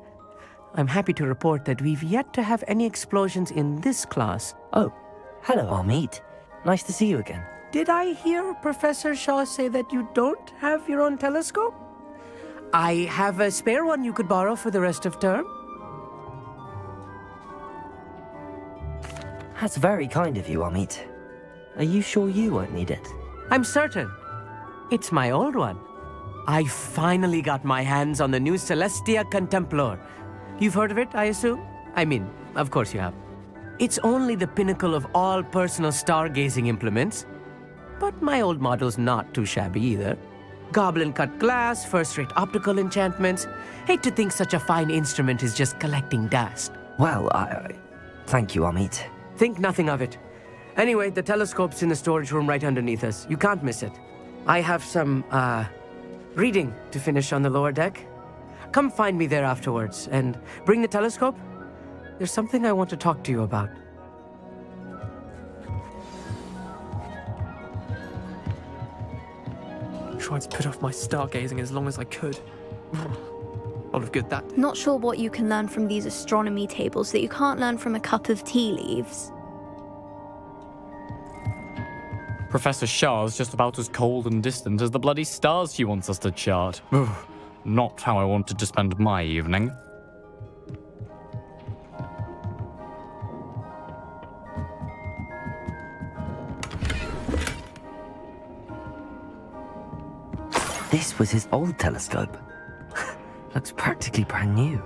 I'm happy to report that we've yet to have any explosions in this class. Oh, hello, Amit. Nice to see you again. Did I hear Professor Shaw say that you don't have your own telescope? I have a spare one you could borrow for the rest of term. That's very kind of you, Amit. Are you sure you won't need it? I'm certain. It's my old one. I finally got my hands on the new Celestia Contemplar. You've heard of it, I assume? I mean, of course you have. It's only the pinnacle of all personal stargazing implements. But my old model's not too shabby either. Goblin-cut glass, first-rate optical enchantments. Hate to think such a fine instrument is just collecting dust. Well, thank you, Amit. Think nothing of it. Anyway, the telescope's in the storage room right underneath us. You can't miss it. I have some, reading to finish on the lower deck. Come find me there afterwards, and bring the telescope. There's something I want to talk to you about. Tried to put off my stargazing as long as I could. A lot of good that. Not sure what you can learn from these astronomy tables that you can't learn from a cup of tea leaves. Professor Shah's just about as cold and distant as the bloody stars she wants us to chart. Ugh, not how I wanted to spend my evening. This was his old telescope. Looks practically brand new.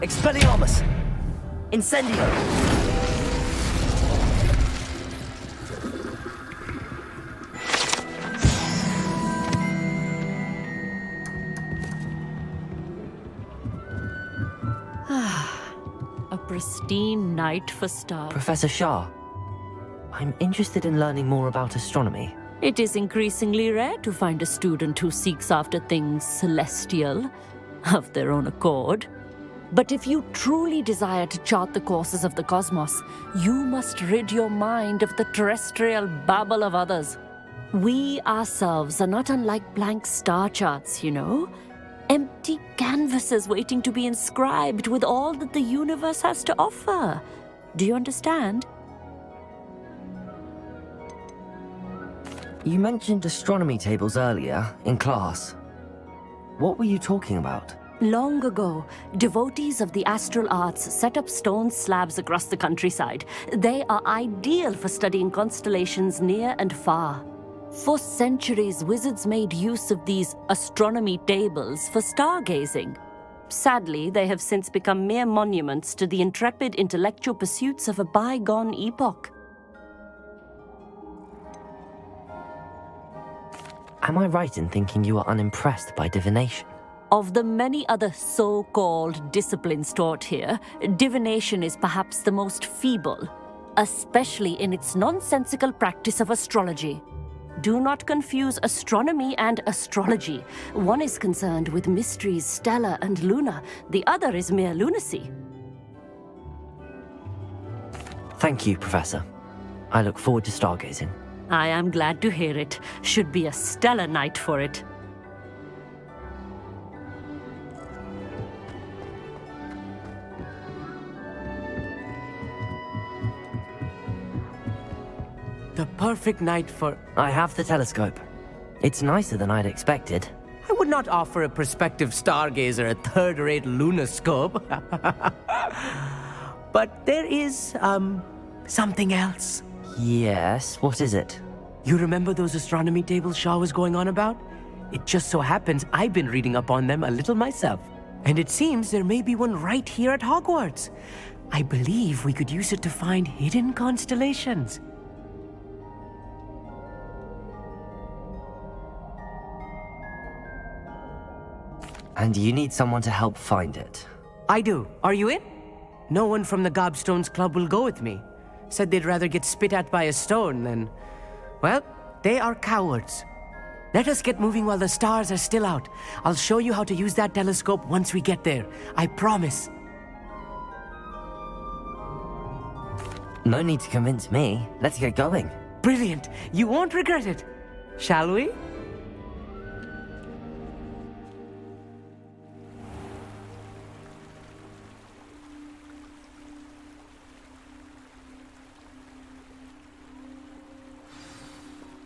Expelliarmus! Incendio! A pristine night for stars. Professor Shah, I'm interested in learning more about astronomy. It is increasingly rare to find a student who seeks after things celestial, of their own accord. But if you truly desire to chart the courses of the cosmos, you must rid your mind of the terrestrial babble of others. We ourselves are not unlike blank star charts, you know. Empty canvases waiting to be inscribed with all that the universe has to offer. Do you understand? You mentioned astronomy tables earlier, in class. What were you talking about? Long ago, devotees of the astral arts set up stone slabs across the countryside. They are ideal for studying constellations near and far. For centuries, wizards made use of these astronomy tables for stargazing. Sadly, they have since become mere monuments to the intrepid intellectual pursuits of a bygone epoch. Am I right in thinking you are unimpressed by divination? Of the many other so-called disciplines taught here, divination is perhaps the most feeble, especially in its nonsensical practice of astrology. Do not confuse astronomy and astrology. One is concerned with mysteries stellar and lunar, the other is mere lunacy. Thank you, Professor. I look forward to stargazing. I am glad to hear it. Should be a stellar night for it. The perfect night for... I have the telescope. It's nicer than I'd expected. I would not offer a prospective stargazer a third-rate lunascope. But there is, something else. Yes, what is it? You remember those astronomy tables Shaw was going on about? It just so happens I've been reading up on them a little myself. And it seems there may be one right here at Hogwarts. I believe we could use it to find hidden constellations. And you need someone to help find it. I do. Are you in? No one from the Gobstones Club will go with me. Said they'd rather get spit at by a stone than... Well, they are cowards. Let us get moving while the stars are still out. I'll show you how to use that telescope once we get there. I promise. No need to convince me. Let's get going. Brilliant. You won't regret it. Shall we?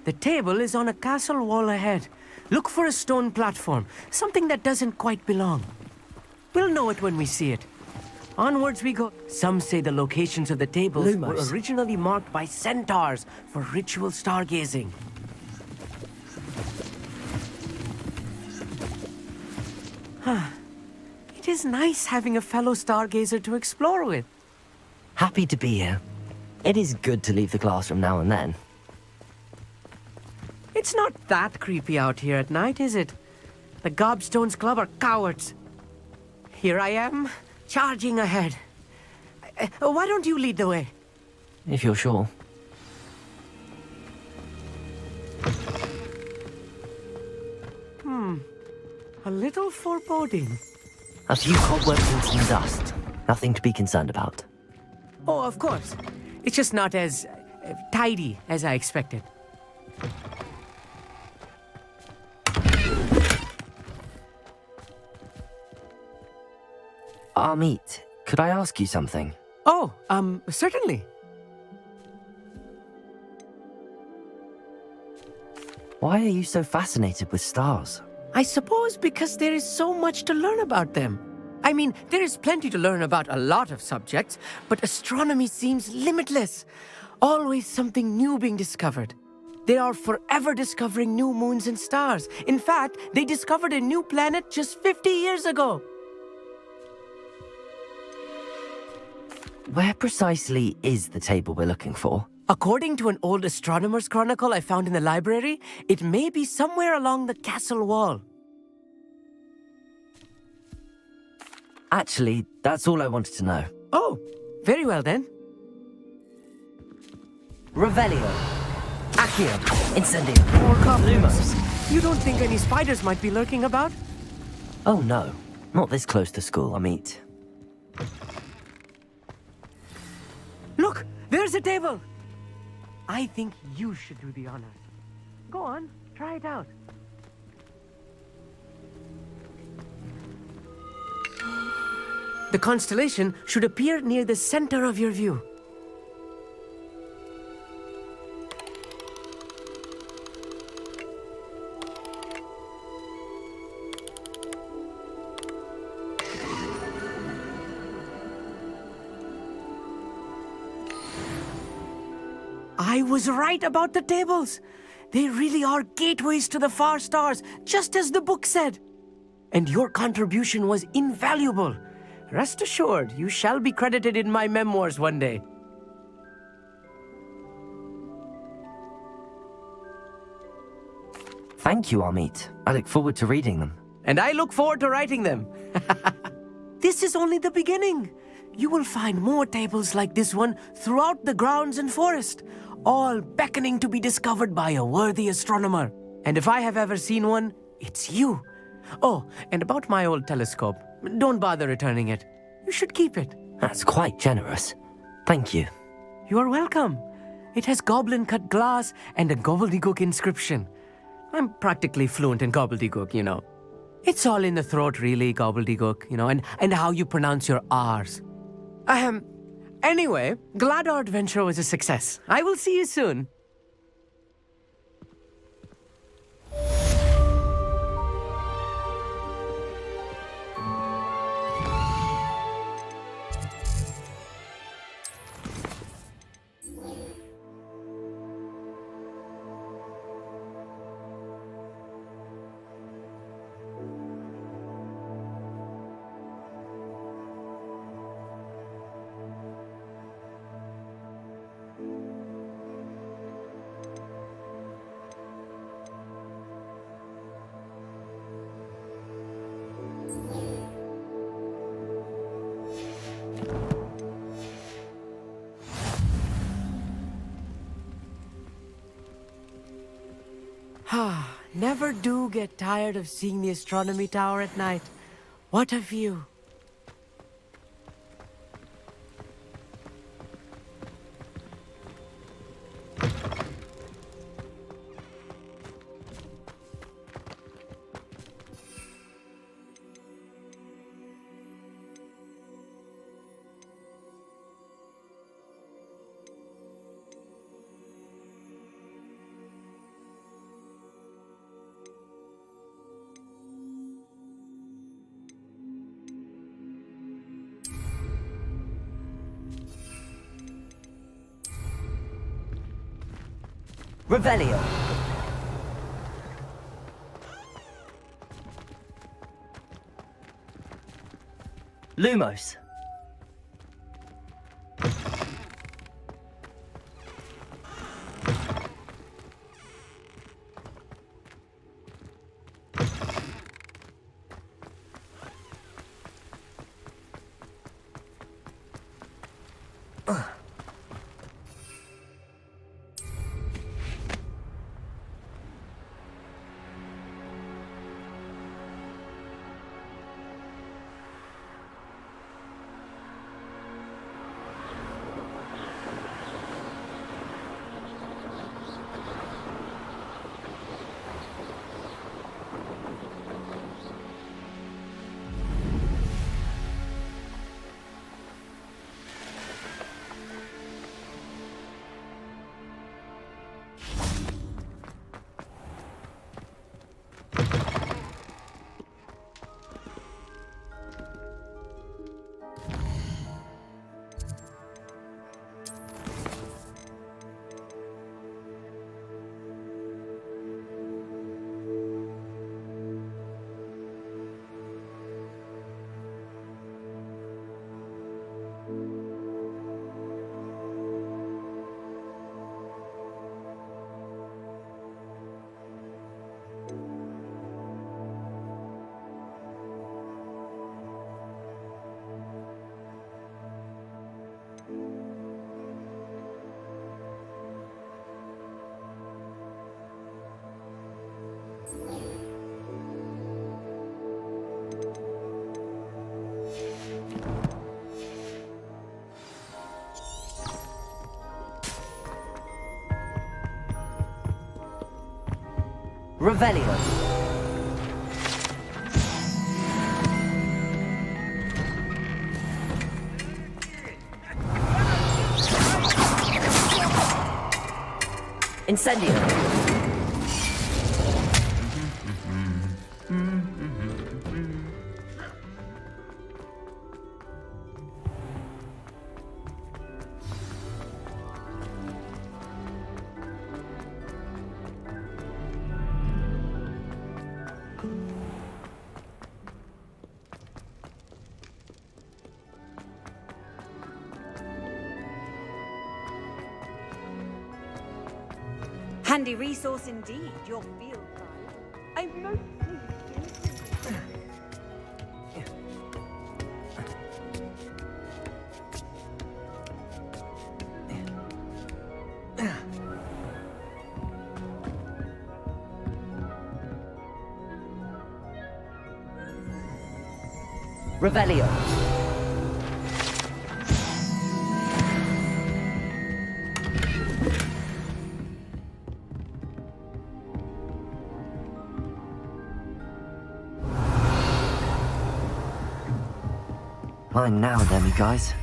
The table is on a castle wall ahead. Look for a stone platform, something that doesn't quite belong. We'll know it when we see it. Onwards we go. Some say the locations of the tables were Lumos. originally marked by centaurs for ritual stargazing. It is nice having a fellow stargazer to explore with. Happy to be here. It is good to leave the classroom now and then. It's not that creepy out here at night, is it? The Gobstones Club are cowards. Here I am, charging ahead. Why don't you lead the way? If you're sure. A little foreboding. A few cobwebs and some dust. Nothing to be concerned about. Oh, of course. It's just not as tidy as I expected. Amit, could I ask you something? Oh, certainly. Why are you so fascinated with stars? I suppose because there is so much to learn about them. I mean, there is plenty to learn about a lot of subjects, but astronomy seems limitless. Always something new being discovered. They are forever discovering new moons and stars. In fact, they discovered a new planet just 50 years ago. Where precisely is the table we're looking for? According to an old astronomer's chronicle I found in the library, it may be somewhere along the castle wall. Actually, that's all I wanted to know. Oh, very well then. Revelio. Accio. Incendio. More compliments. Lumos. You don't think any spiders might be lurking about? Oh no, not this close to school, Amit. Look, there's a table. I think you should do the honors. Go on, try it out. The constellation should appear near the center of your view. I was right about the tables. They really are gateways to the far stars, just as the book said. And your contribution was invaluable. Rest assured, you shall be credited in my memoirs one day. Thank you, Amit. I look forward to reading them. And I look forward to writing them. This is only the beginning. You will find more tables like this one throughout the grounds and forest, all beckoning to be discovered by a worthy astronomer. And if I have ever seen one, it's you. Oh, and about my old telescope, don't bother returning it. You should keep it. That's quite generous. Thank you. You are welcome. It has goblin-cut glass and a gobbledygook inscription. I'm practically fluent in gobbledygook, you know. It's all in the throat, really, gobbledygook, you know, and how you pronounce your R's. Anyway, glad our adventure was a success. I will see you soon. Never do get tired of seeing the astronomy tower at night. What a view. Revelio. Lumos. Revelio. Incendio. Handy resource indeed, your field guide. I'm most pleased. Revelio. Mine now, then, you guys.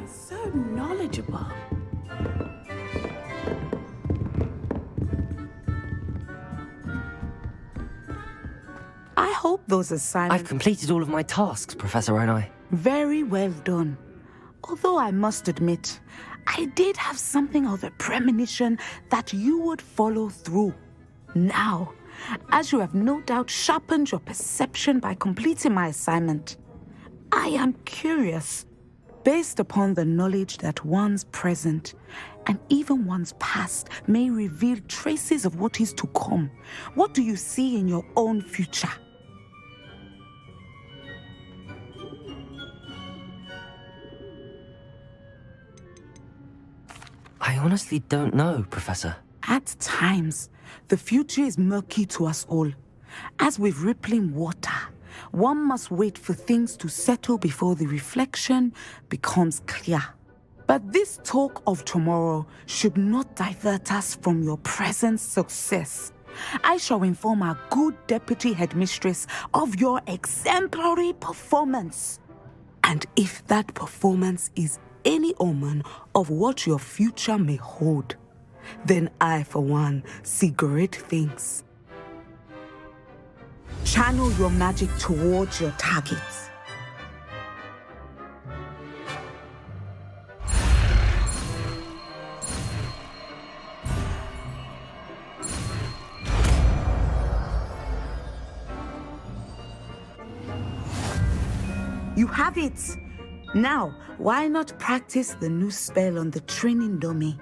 So knowledgeable. I hope those assignments... I've completed all of my tasks, Professor Onai. Very well done. Although I must admit, I did have something of a premonition that you would follow through. Now, as you have no doubt sharpened your perception by completing my assignment, I am curious, based upon the knowledge that one's present and even one's past may reveal traces of what is to come. What do you see in your own future? I honestly don't know, Professor. At times, the future is murky to us all. As with rippling water, one must wait for things to settle before the reflection becomes clear. But this talk of tomorrow should not divert us from your present success. I shall inform our good deputy headmistress of your exemplary performance. And if that performance is any omen of what your future may hold, then I, for one, see great things. Channel your magic towards your targets. You have it! Now, why not practice the new spell on the training dummy?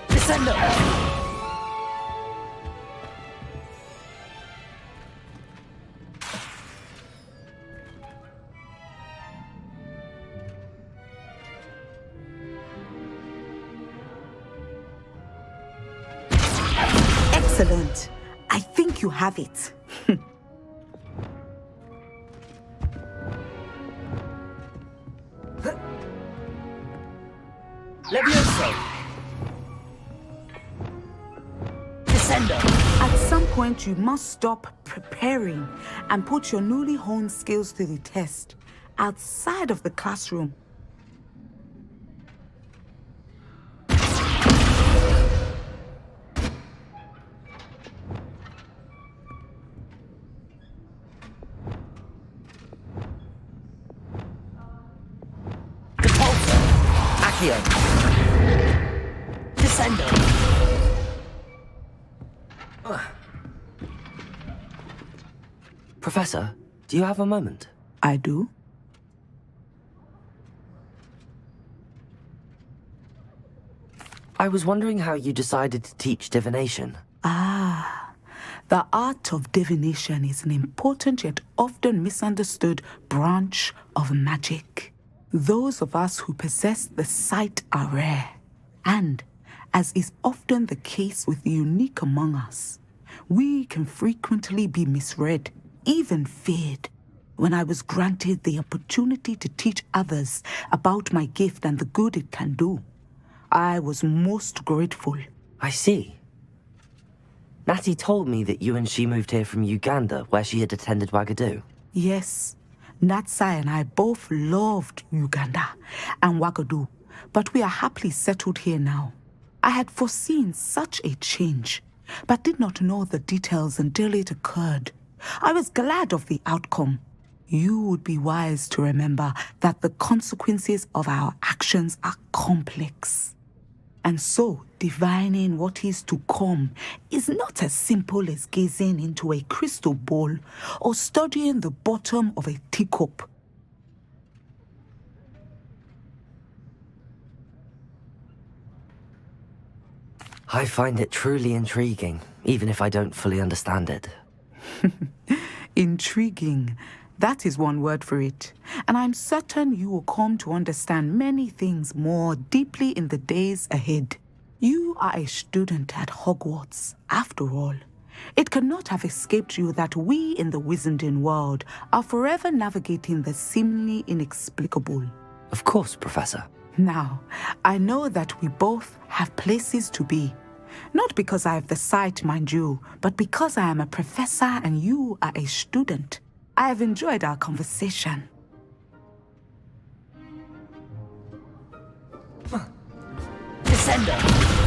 Descendo! Excellent. I think you have it. Levioso! Descendo! At some point, you must stop preparing and put your newly honed skills to the test outside of the classroom. Accio! Descendo! Professor, do you have a moment? I do. I was wondering how you decided to teach divination. The art of divination is an important yet often misunderstood branch of magic. Those of us who possess the sight are rare, and, as is often the case with the unique among us, we can frequently be misread, even feared. When I was granted the opportunity to teach others about my gift and the good it can do, I was most grateful. I see. Natty told me that you and she moved here from Uganda, where she had attended Wagadu. Yes, Natsai and I both loved Uganda and Wagadu, but we are happily settled here now. I had foreseen such a change, but did not know the details until it occurred. I was glad of the outcome. You would be wise to remember that the consequences of our actions are complex. And so, divining what is to come is not as simple as gazing into a crystal ball or studying the bottom of a teacup. I find it truly intriguing, even if I don't fully understand it. Intriguing. That is one word for it. And I'm certain you will come to understand many things more deeply in the days ahead. You are a student at Hogwarts, after all. It cannot have escaped you that we in the Wizarding world are forever navigating the seemingly inexplicable. Of course, Professor. Now, I know that we both have places to be. Not because I have the sight, mind you, but because I am a professor and you are a student. I have enjoyed our conversation. Descender!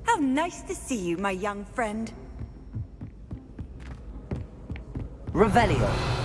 How nice to see you, my young friend. Revelio.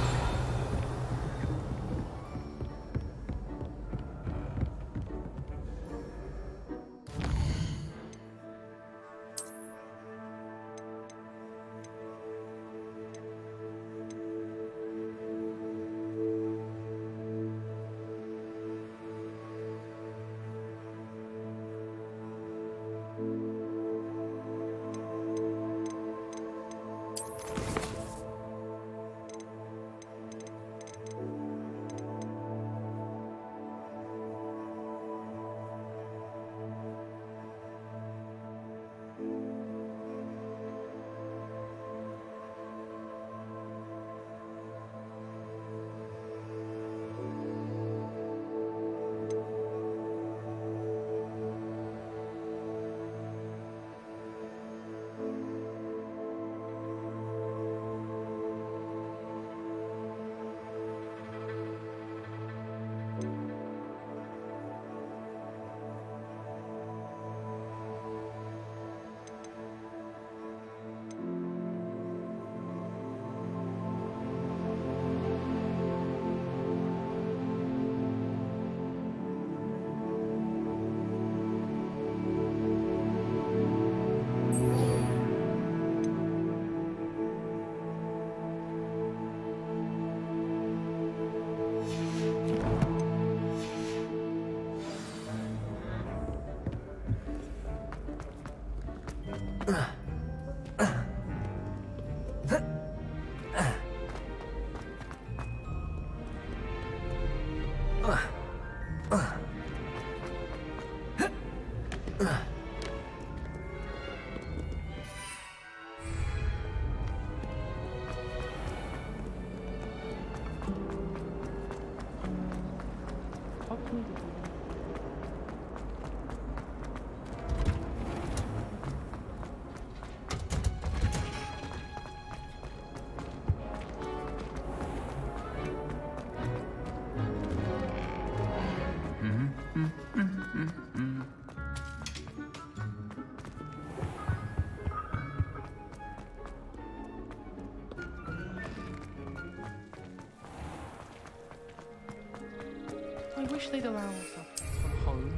I wish they'd allow us up from home.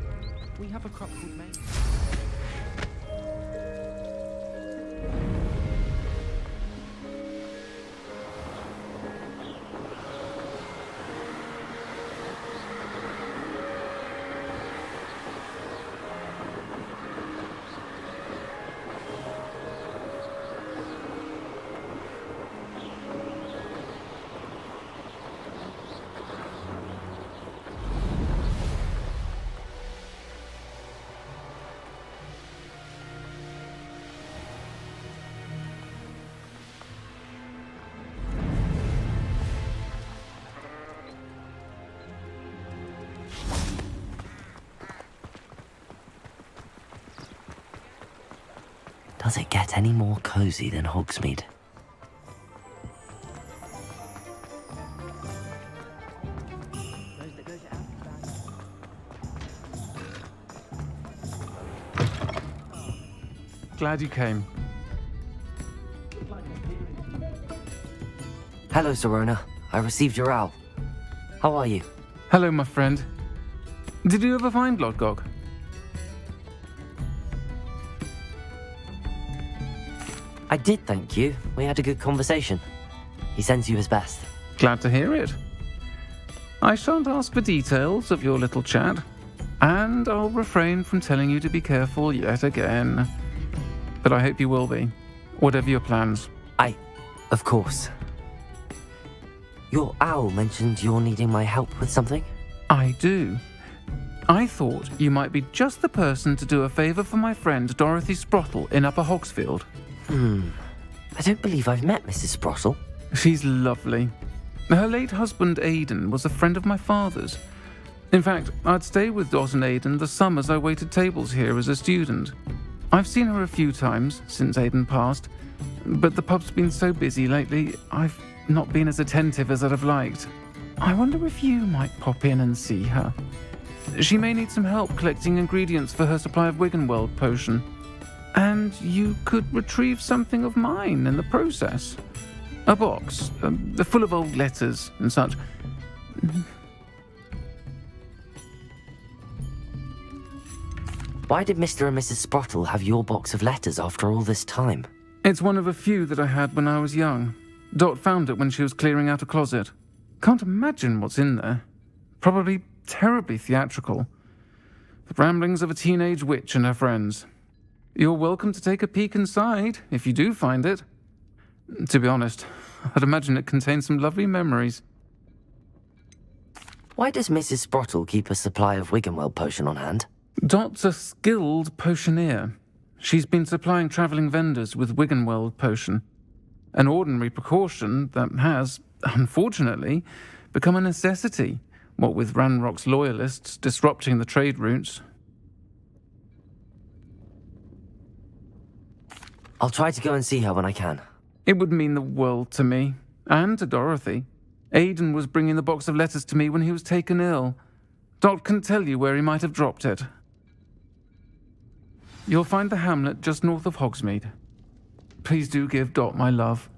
We have a crop called May. Does it get any more cozy than Hogsmeade? Glad you came. Hello, Serona. I received your owl. How are you? Hello, my friend. Did you ever find Lodgog? I did, thank you. We had a good conversation. He sends you his best. Glad to hear it. I shan't ask for details of your little chat, and I'll refrain from telling you to be careful yet again. But I hope you will be, whatever your plans. Of course. Your owl mentioned you're needing my help with something? I do. I thought you might be just the person to do a favour for my friend Dorothy Sprottle in Upper Hogsfield. I don't believe I've met Mrs. Sprottle. She's lovely. Her late husband Aidan was a friend of my father's. In fact, I'd stay with Dot and Aidan the summers I waited tables here as a student. I've seen her a few times since Aidan passed, but the pub's been so busy lately, I've not been as attentive as I'd have liked. I wonder if you might pop in and see her. She may need some help collecting ingredients for her supply of Wiggenweld potion. And you could retrieve something of mine in the process. A box, full of old letters and such. Why did Mr. and Mrs. Sprottle have your box of letters after all this time? It's one of a few that I had when I was young. Dot found it when she was clearing out a closet. Can't imagine what's in there. Probably terribly theatrical. The ramblings of a teenage witch and her friends. You're welcome to take a peek inside, if you do find it. To be honest, I'd imagine it contains some lovely memories. Why does Mrs. Sprottle keep a supply of Wiggenweld potion on hand? Dot's a skilled potioneer. She's been supplying travelling vendors with Wiggenweld potion. An ordinary precaution that has, unfortunately, become a necessity, what with Ranrock's loyalists disrupting the trade routes. I'll try to go and see her when I can. It would mean the world to me, and to Dorothy. Aidan was bringing the box of letters to me when he was taken ill. Dot can tell you where he might have dropped it. You'll find the hamlet just north of Hogsmeade. Please do give Dot my love.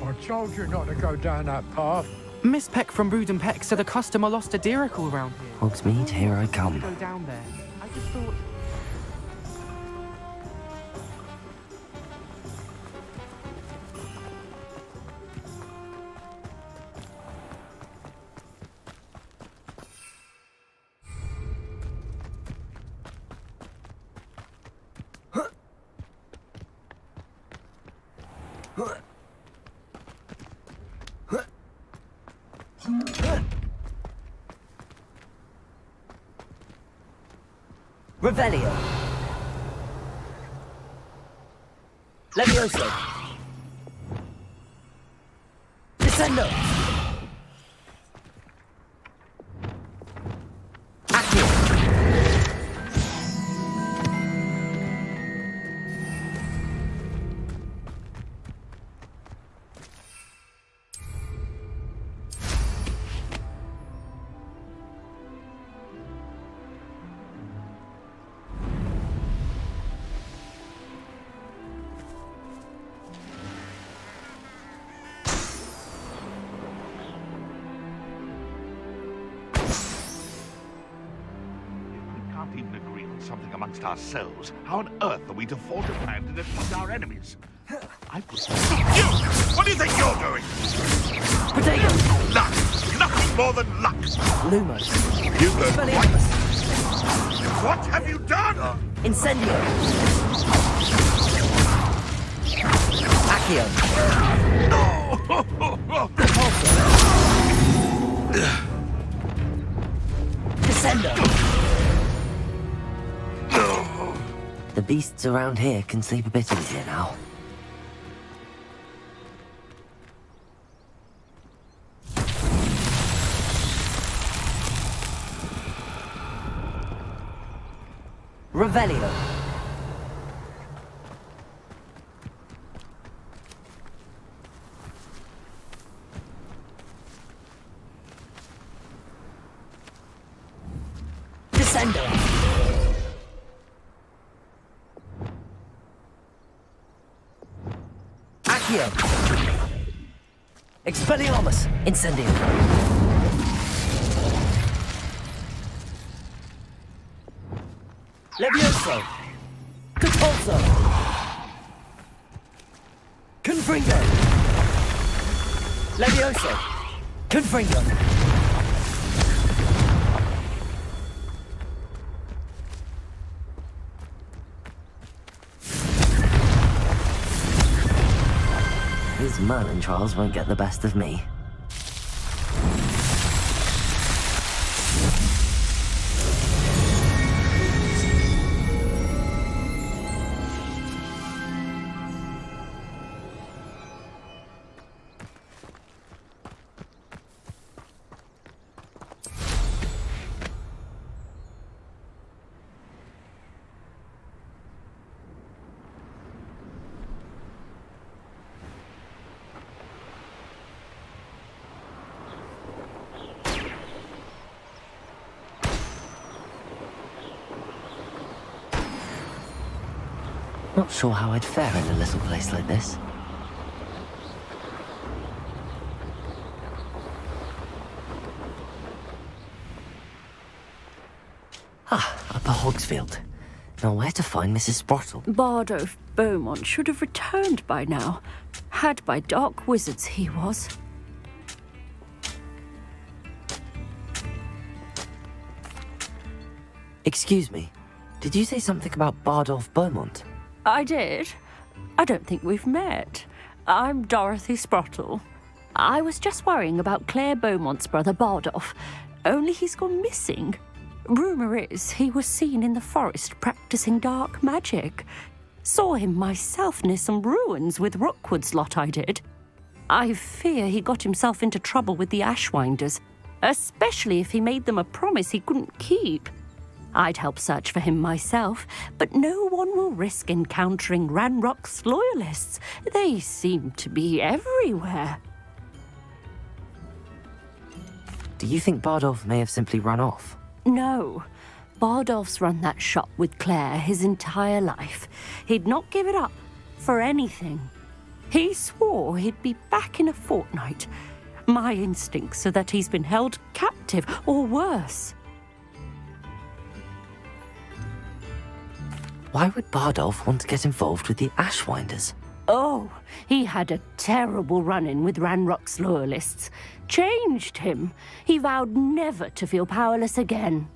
I told you not to go down that path. Miss Peck from Brood and Peck said a customer lost a deeracle around here. Hogsmeade, here I come. Go down there. I just thought... Revelio. Levioso. Descendo. Accio. Even agree on something amongst ourselves. How on earth are we to forge a plan to defeat our enemies? I could... You! What do you think you're doing? Potato! Luck! Nothing more than luck! Lumos. You what? What have you done? Incendio. Accio. Descendo. The beasts around here can sleep a bit easier now. Revelio. Descendo. Accio. Expelliarmus. Incendio. Levioso. Catapulso. Confringo. Levioso. Confringo. These Merlin trials won't get the best of me. Not sure how I'd fare in a little place like this. Upper Hogsfield. Now where to find Mrs. Sprottle? Bardolph Beaumont should have returned by now. Had by dark wizards he was. Excuse me, did you say something about Bardolph Beaumont? I did. I don't think we've met. I'm Dorothy Sprottle. I was just worrying about Claire Beaumont's brother Bardolph, only he's gone missing. Rumour is he was seen in the forest practicing dark magic. Saw him myself near some ruins with Rookwood's lot I did. I fear he got himself into trouble with the Ashwinders, especially if he made them a promise he couldn't keep. I'd help search for him myself, but no one will risk encountering Ranrock's loyalists. They seem to be everywhere. Do you think Bardolph may have simply run off? No. Bardolph's run that shop with Claire his entire life. He'd not give it up for anything. He swore he'd be back in a fortnight. My instincts are that he's been held captive, or worse. Why would Bardolph want to get involved with the Ashwinders? Oh, he had a terrible run-in with Ranrock's loyalists. Changed him. He vowed never to feel powerless again.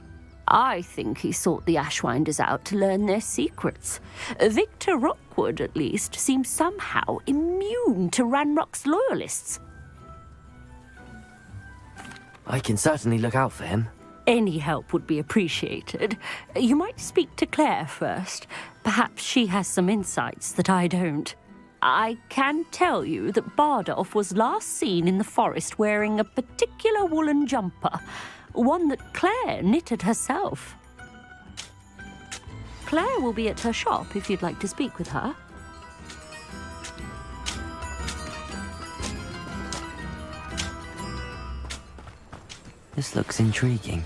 I think he sought the Ashwinders out to learn their secrets. Victor Rookwood, at least, seems somehow immune to Ranrock's loyalists. I can certainly look out for him. Any help would be appreciated. You might speak to Claire first. Perhaps she has some insights that I don't. I can tell you that Bardolph was last seen in the forest wearing a particular woolen jumper, one that Claire knitted herself. Claire will be at her shop if you'd like to speak with her. This looks intriguing.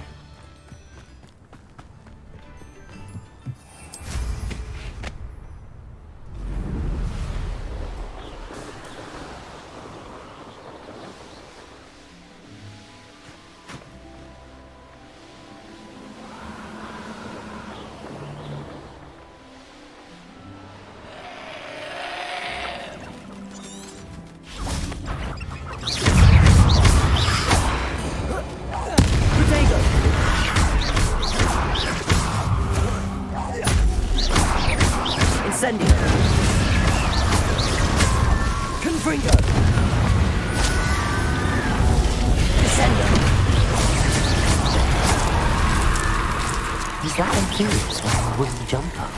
Incendio. Confringo. Descendo. Is that Imperius wearing a wooden jumper?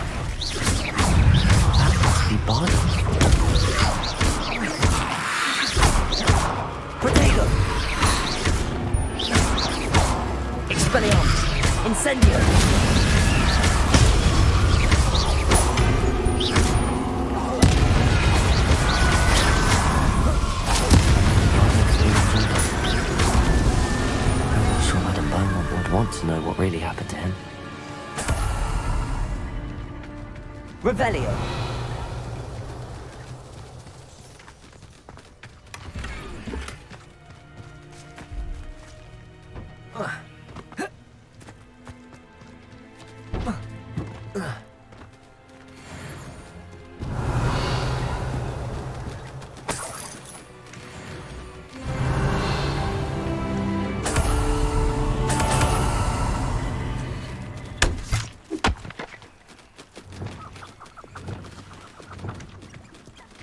That must be Bardolph. Protego. Expelliarmus. Incendio. Want to know what really happened to him. Revelio.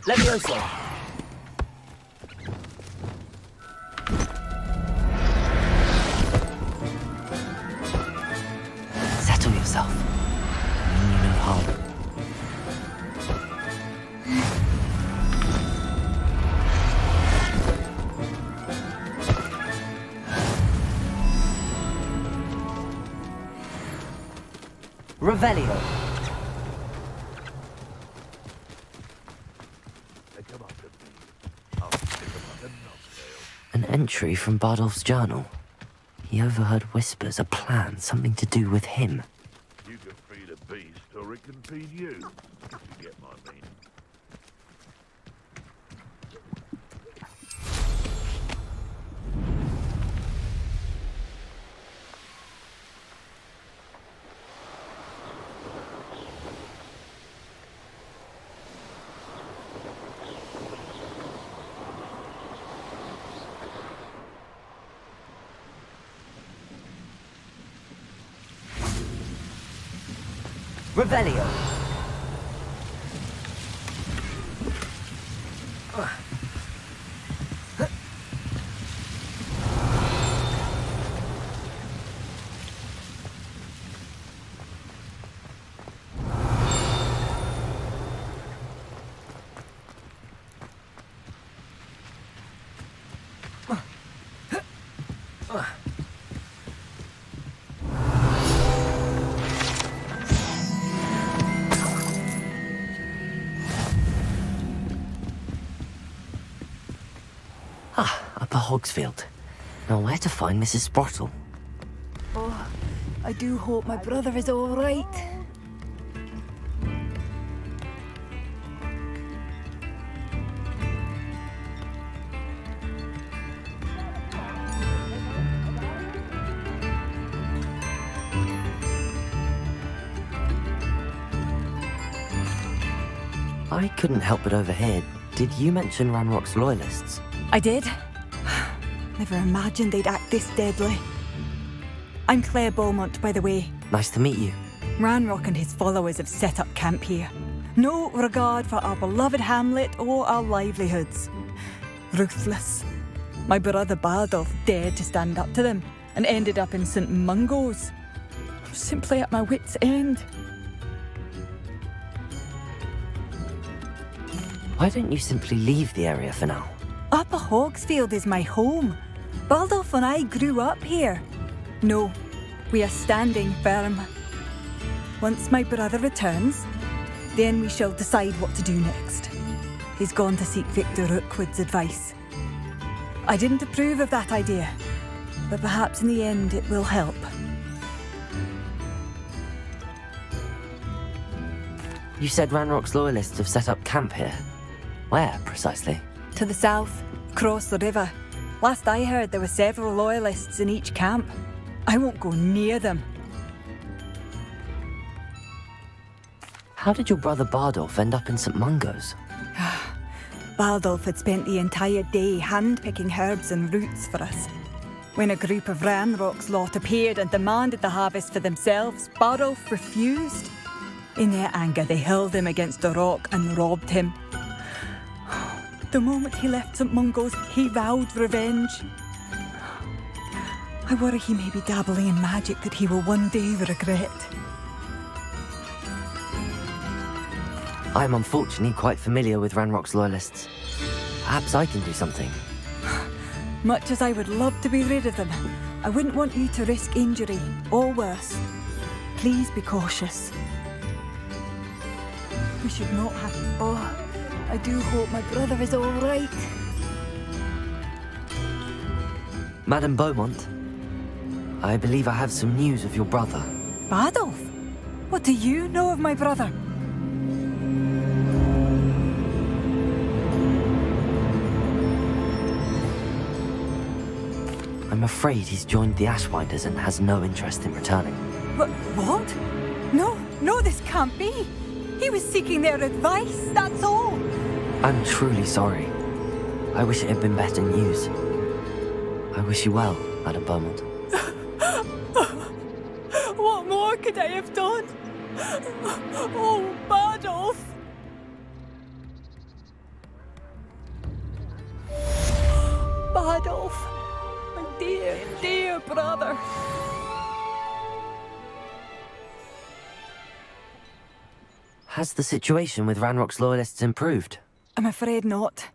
Levioso! Settle yourself. I mean you no harm. Revelio. An entry from Bardolph's journal. He overheard whispers, a plan, something to do with him. You can feed a beast, or it can feed you, if you get my meaning. Revelio. Upper Hogsfield. Now where to find Mrs. Sprottle? Oh, I do hope my brother is all right. I couldn't help but overhear. Did you mention Ranrock's loyalists? I did. Never imagined they'd act this deadly. I'm Claire Beaumont, by the way. Nice to meet you. Ranrock and his followers have set up camp here. No regard for our beloved hamlet or our livelihoods. Ruthless. My brother Bardolph dared to stand up to them and ended up in St. Mungo's. I'm simply at my wit's end. Why don't you simply leave the area for now? Upper Hogsfield is my home. Bardolph and I grew up here. No, we are standing firm. Once my brother returns, then we shall decide what to do next. He's gone to seek Victor Rookwood's advice. I didn't approve of that idea, but perhaps in the end it will help. You said Ranrock's loyalists have set up camp here. Where, precisely? To the south, across the river. Last I heard, there were several loyalists in each camp. I won't go near them. How did your brother Bardolph end up in St. Mungo's? Bardolph had spent the entire day hand-picking herbs and roots for us. When a group of Ranrock's lot appeared and demanded the harvest for themselves, Bardolph refused. In their anger, they hurled him against a rock and robbed him. The moment he left St. Mungo's, he vowed revenge. I worry he may be dabbling in magic that he will one day regret. I'm unfortunately quite familiar with Ranrock's loyalists. Perhaps I can do something. Much as I would love to be rid of them, I wouldn't want you to risk injury, or worse. Please be cautious. We should not have... Oh, I do hope my brother is all right. Madame Beaumont, I believe I have some news of your brother. Bardolph? What do you know of my brother? I'm I'm afraid he's joined the Ashwinders and has no interest in returning. What? No, this can't be. He was seeking their advice, that's all. I'm truly sorry. I wish it had been better news. I wish you well, Madame Beaumont. What more could I have done? Oh, Bardolph! Bardolph, my dear, dear brother. Has the situation with Ranrock's loyalists improved? I'm afraid not.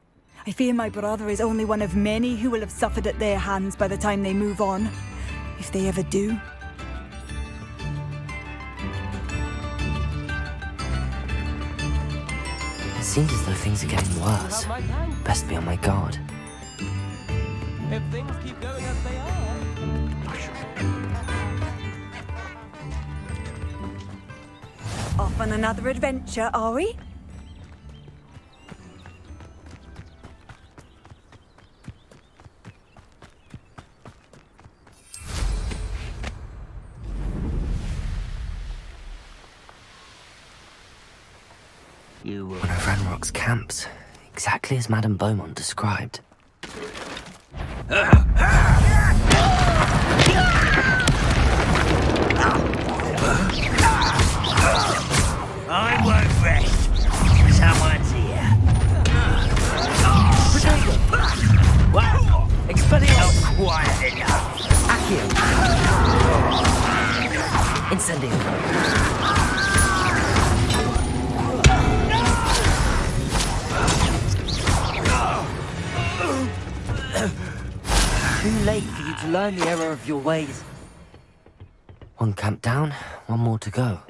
I fear my brother is only one of many who will have suffered at their hands by the time they move on. If they ever do. It seems as though things are getting worse. Best be on my guard. If things keep going as they are. Off on another adventure, are we? One of Ranrock's camps, exactly as Madame Beaumont described. I won't rest. Someone's here. Wow! Expelliarmus! Not quiet enough. Accio! Incendio! Too late for you to learn the error of your ways. One camp down, one more to go.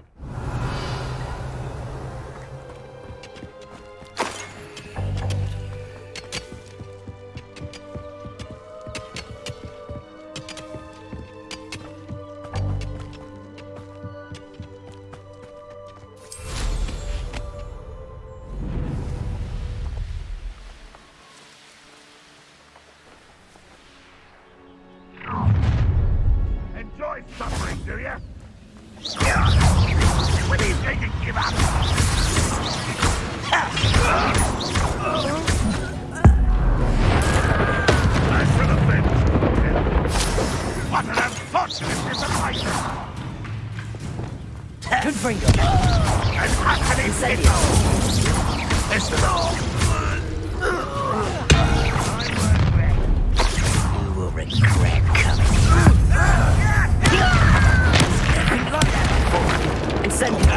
Enjoy suffering, do you? When are you going to give up? I should have been. What an unfortunate disappointment! Confringo! An happening signal! This is all. You will regret coming. Incendio!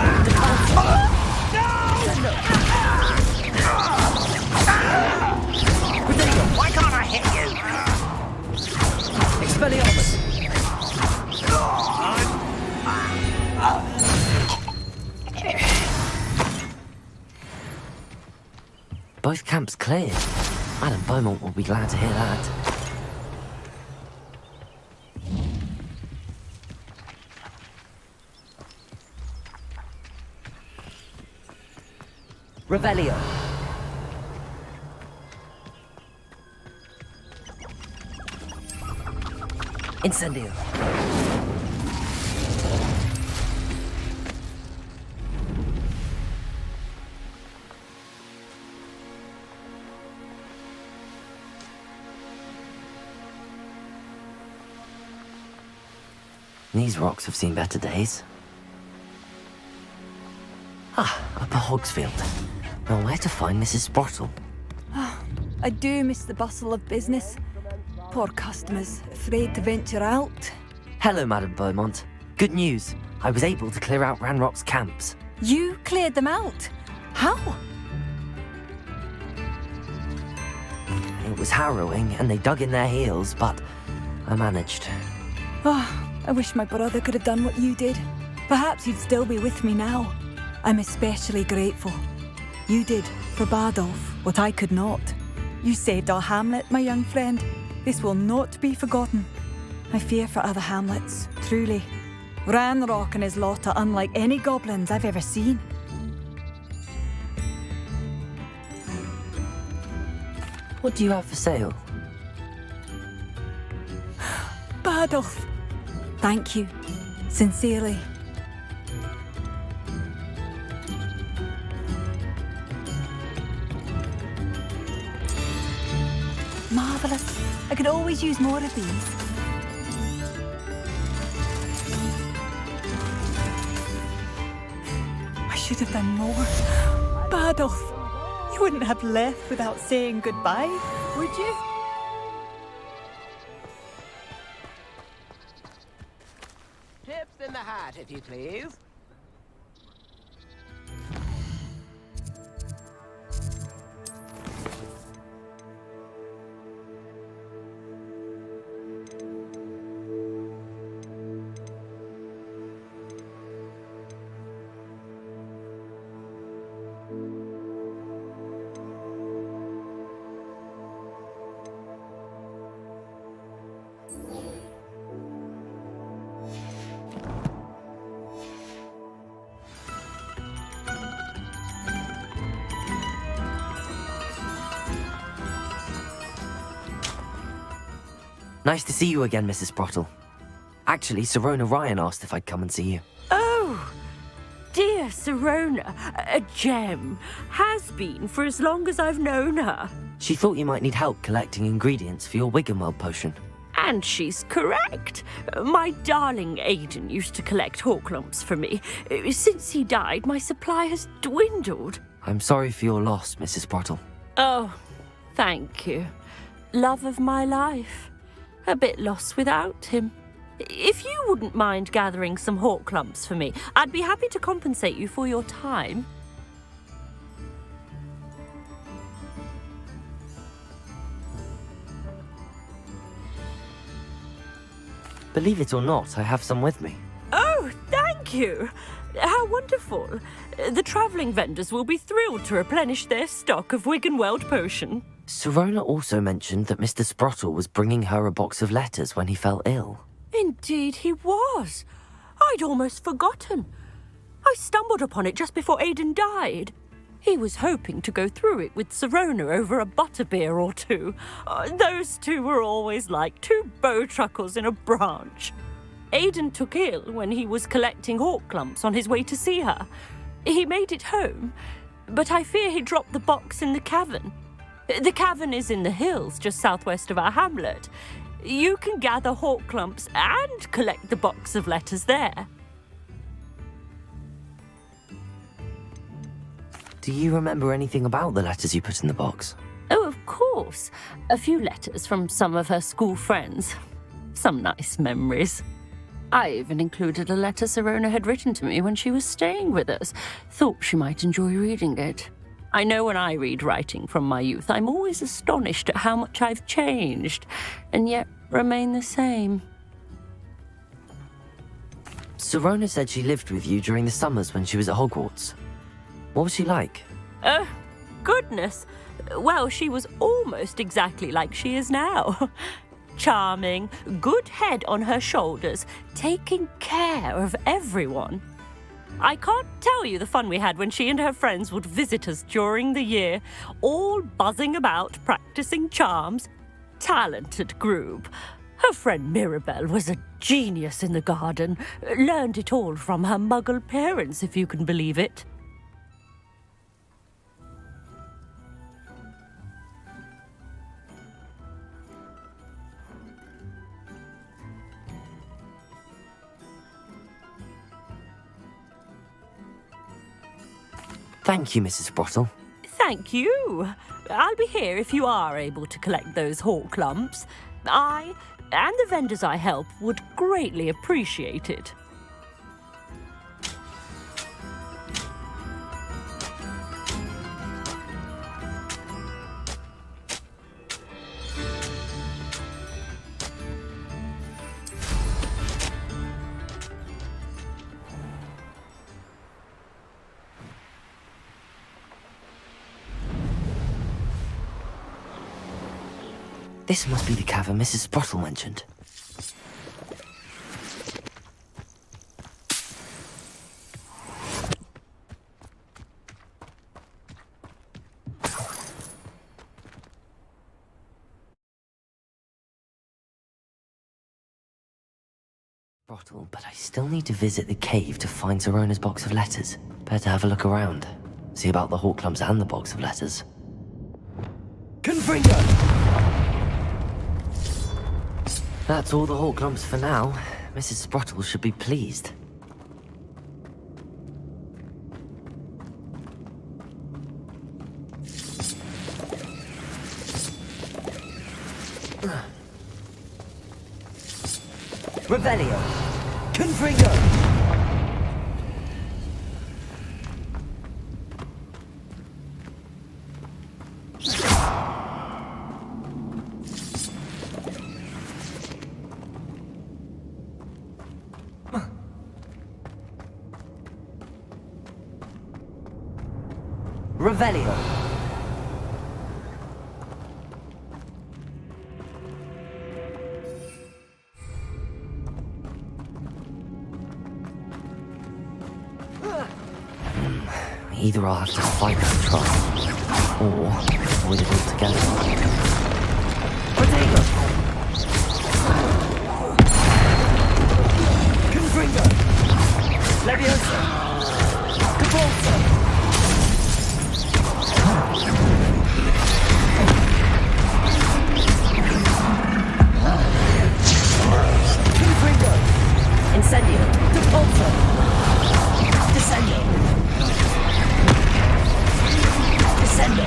Why can't I hit you? Expelliarmus! Both camps cleared. Madame Beaumont will be glad to hear that. Revelio. Incendio! These rocks have seen better days. Upper Hogsfield. Now where to find Mrs. Sprottle? I do miss the bustle of business. Poor customers, afraid to venture out. Hello, Madame Beaumont. Good news. I was able to clear out Ranrock's camps. You cleared them out? How? It was harrowing, and they dug in their heels, but I managed. Oh, I wish my brother could have done what you did. Perhaps he'd still be with me now. I'm especially grateful. You did, for Bardolph, what I could not. You saved our hamlet, my young friend. This will not be forgotten. I fear for other hamlets, truly. Ranrock and his lot are unlike any goblins I've ever seen. What do you have for sale? Adolf, thank you. Sincerely. Marvellous. I could always use more of these. I should have done more. Badolf, you wouldn't have left without saying goodbye, would you? Tips in the hat, if you please. Nice to see you again, Mrs. Sprottle. Actually, Sirona Ryan asked if I'd come and see you. Oh, dear Sirona, a gem. Has been for as long as I've known her. She thought you might need help collecting ingredients for your Wiggenweld potion. And she's correct. My darling Aiden used to collect hawk lumps for me. Since he died, my supply has dwindled. I'm sorry for your loss, Mrs. Sprottle. Oh, thank you. Love of my life. A bit lost without him. If you wouldn't mind gathering some hawk lumps for me, I'd be happy to compensate you for your time. Believe it or not, I have some with me. Oh, thank you. How wonderful. The travelling vendors will be thrilled to replenish their stock of Wiggenweld potion. Sirona also mentioned that Mr. Sprottle was bringing her a box of letters when he fell ill. Indeed he was. I'd almost forgotten. I stumbled upon it just before Aiden died. He was hoping to go through it with Sirona over a butterbeer or two. Those two were always like two bowtruckles in a branch. Aiden took ill when he was collecting hawk lumps on his way to see her. He made it home, but I fear he dropped the box in the cavern. The cavern is in the hills just southwest of our hamlet. You can gather hawk lumps and collect the box of letters there. Do you remember anything about the letters you put in the box? Oh, of course. A few letters from some of her school friends. Some nice memories. I even included a letter Sirona had written to me when she was staying with us. Thought she might enjoy reading it. I know when I read writing from my youth, I'm always astonished at how much I've changed, and yet remain the same. Sirona said she lived with you during the summers when she was at Hogwarts. What was she like? Goodness. Well, she was almost exactly like she is now. Charming, good head on her shoulders, taking care of everyone. I can't tell you the fun we had when she and her friends would visit us during the year, all buzzing about, practicing charms. Talented group. Her friend Mirabelle was a genius in the garden. Learned it all from her muggle parents, if you can believe it. Thank you, Mrs. Sprottle. Thank you. I'll be here if you are able to collect those hawk lumps. I and the vendors I help would greatly appreciate it. This must be the cavern Mrs. Sprottle mentioned. Bottle, but I still need to visit the cave to find Zerona's box of letters. Better have a look around. See about the hawk clumps and the box of letters. Confringo! That's all the hawk clumps for now. Mrs. Sprottle should be pleased. Revelio! Confringo! Revelio! Either I'll have to fight that trap, or avoid it altogether. Potato! Confringo! Leviosa! Cabolsa! Confringo! Incendio! Cabolsa! Descendo! Descendo!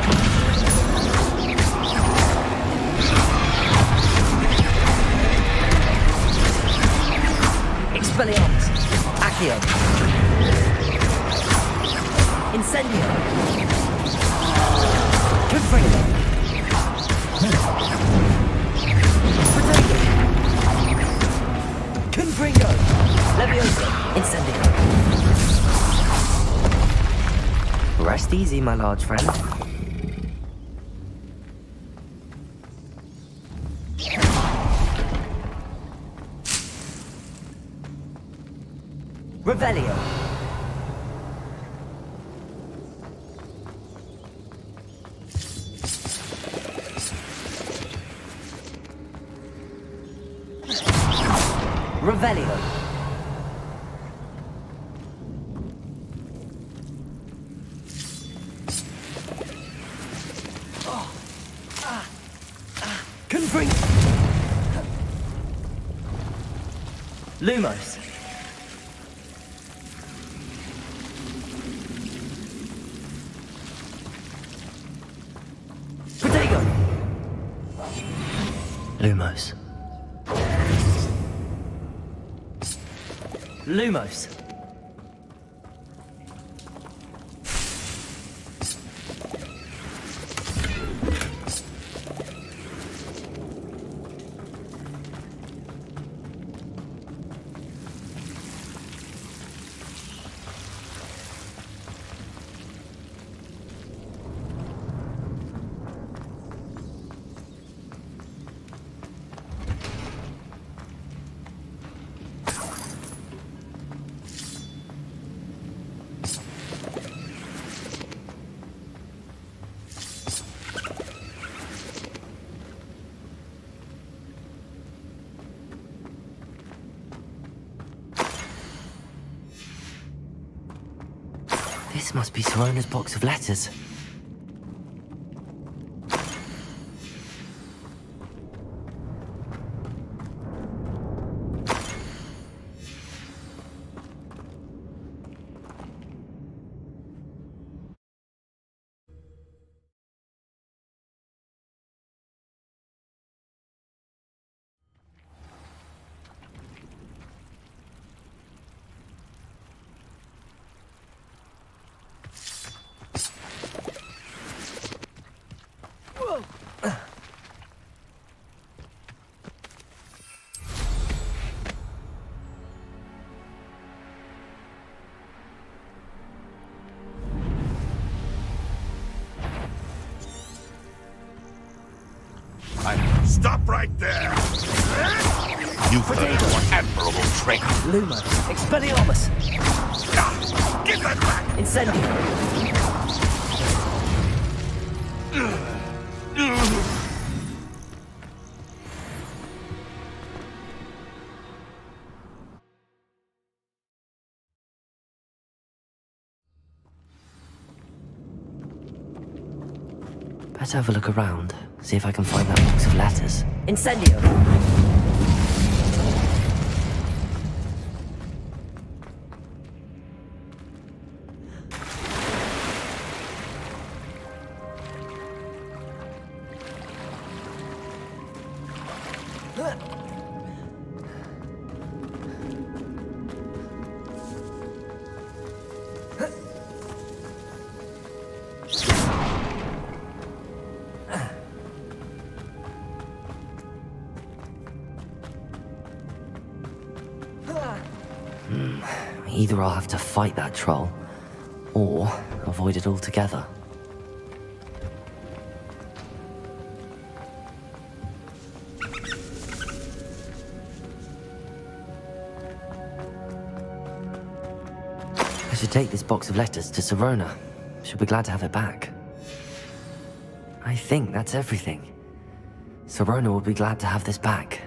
Expelliarmus! Accio! Incendio! Confringo! Potato! Confringo! Leviosa! Incendio! Rest easy, my large friend. Revelio! Revelio! Confring! Lumos! Protego! Lumos. Lumos! This must be Zerona's box of letters. Stop right there! You've heard one admirable trick. Lumos! Expelliarmus! Give that back! Incendio! Let's have a look around, see if I can find that box of letters. Incendio! Either I'll have to fight that troll, or avoid it altogether. I should take this box of letters to Sirona. She'll be glad to have it back. I think that's everything. Sirona will be glad to have this back.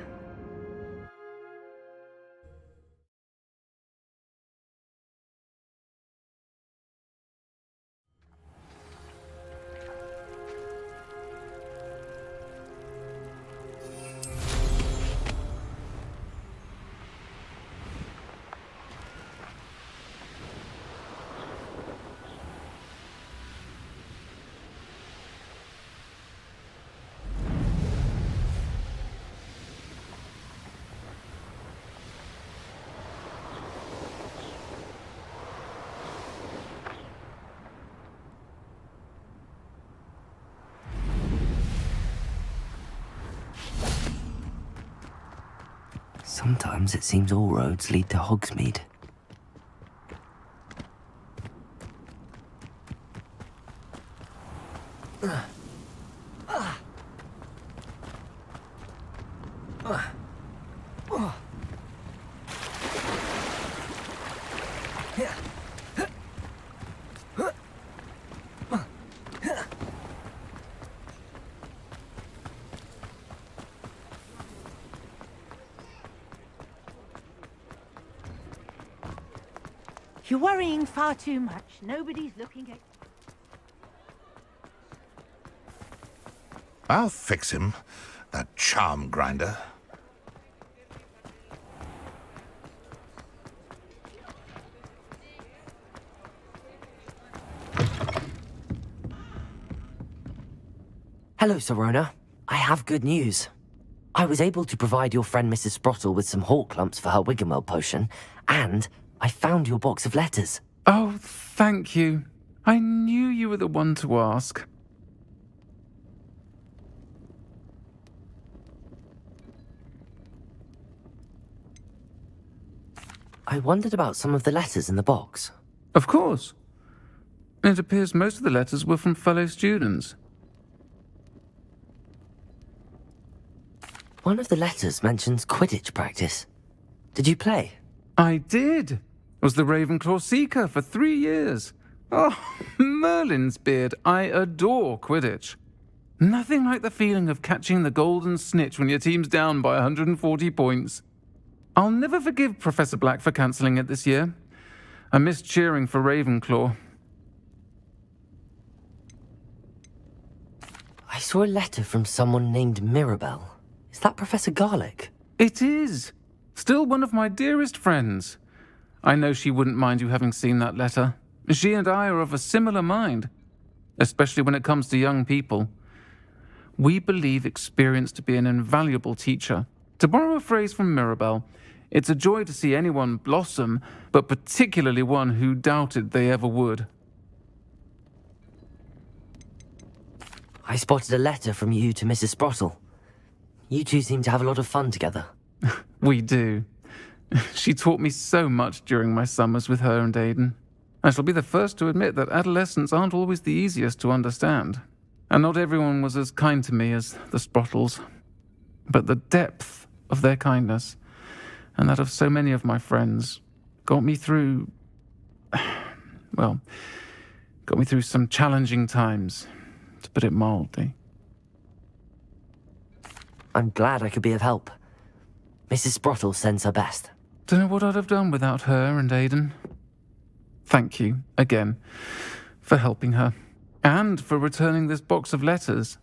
Sometimes it seems all roads lead to Hogsmeade. You're worrying far too much. Nobody's looking at... I'll fix him, that charm grinder. Hello, Sirona. I have good news. I was able to provide your friend Mrs. Sprottle with some hawk lumps for her Wiggenweld potion, and I found your box of letters. Oh, thank you. I knew you were the one to ask. I wondered about some of the letters in the box. Of course. It appears most of the letters were from fellow students. One of the letters mentions Quidditch practice. Did you play? I did. Was the Ravenclaw Seeker for 3 years. Oh, Merlin's beard. I adore Quidditch. Nothing like the feeling of catching the golden snitch when your team's down by 140 points. I'll never forgive Professor Black for cancelling it this year. I missed cheering for Ravenclaw. I saw a letter from someone named Mirabelle. Is that Professor Garlick? It is. Still one of my dearest friends. I know she wouldn't mind you having seen that letter. She and I are of a similar mind, especially when it comes to young people. We believe experience to be an invaluable teacher. To borrow a phrase from Mirabelle, it's a joy to see anyone blossom, but particularly one who doubted they ever would. I spotted a letter from you to Mrs. Sprottle. You two seem to have a lot of fun together. We do. She taught me so much during my summers with her and Aiden. I shall be the first to admit that adolescents aren't always the easiest to understand. And not everyone was as kind to me as the Sprottles. But the depth of their kindness, and that of so many of my friends, got me through... well, got me through some challenging times, to put it mildly. I'm glad I could be of help. Mrs. Sprottle sends her best. Don't know what I'd have done without her and Aiden. Thank you, again, for helping her. And for returning this box of letters.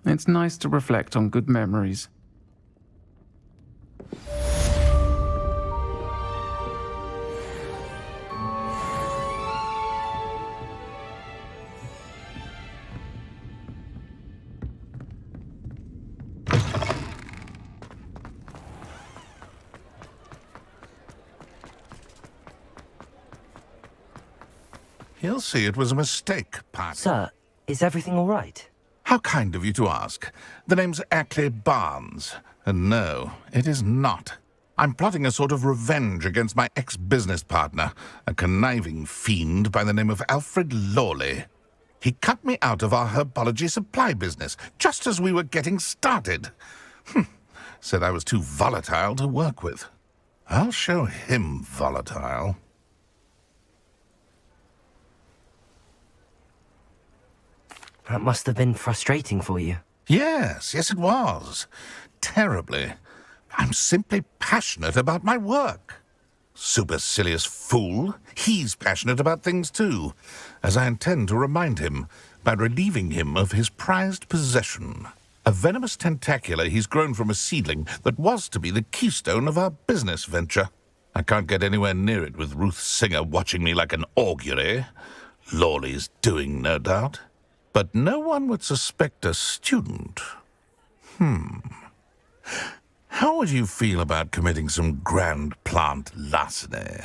It's nice to reflect on good memories. He'll see it was a mistake, partner. Sir, is everything all right? How kind of you to ask. The name's Ackley Barnes. And no, it is not. I'm plotting a sort of revenge against my ex-business partner, a conniving fiend by the name of Alfred Lawley. He cut me out of our herbology supply business, just as we were getting started. Said I was too volatile to work with. I'll show him volatile. That must have been frustrating for you. Yes, it was. Terribly. I'm simply passionate about my work. Supercilious fool. He's passionate about things too, as I intend to remind him by relieving him of his prized possession. A venomous tentacula he's grown from a seedling that was to be the keystone of our business venture. I can't get anywhere near it with Ruth Singer watching me like an augury. Lawley's doing, no doubt. But no one would suspect a student. How would you feel about committing some grand plant larceny?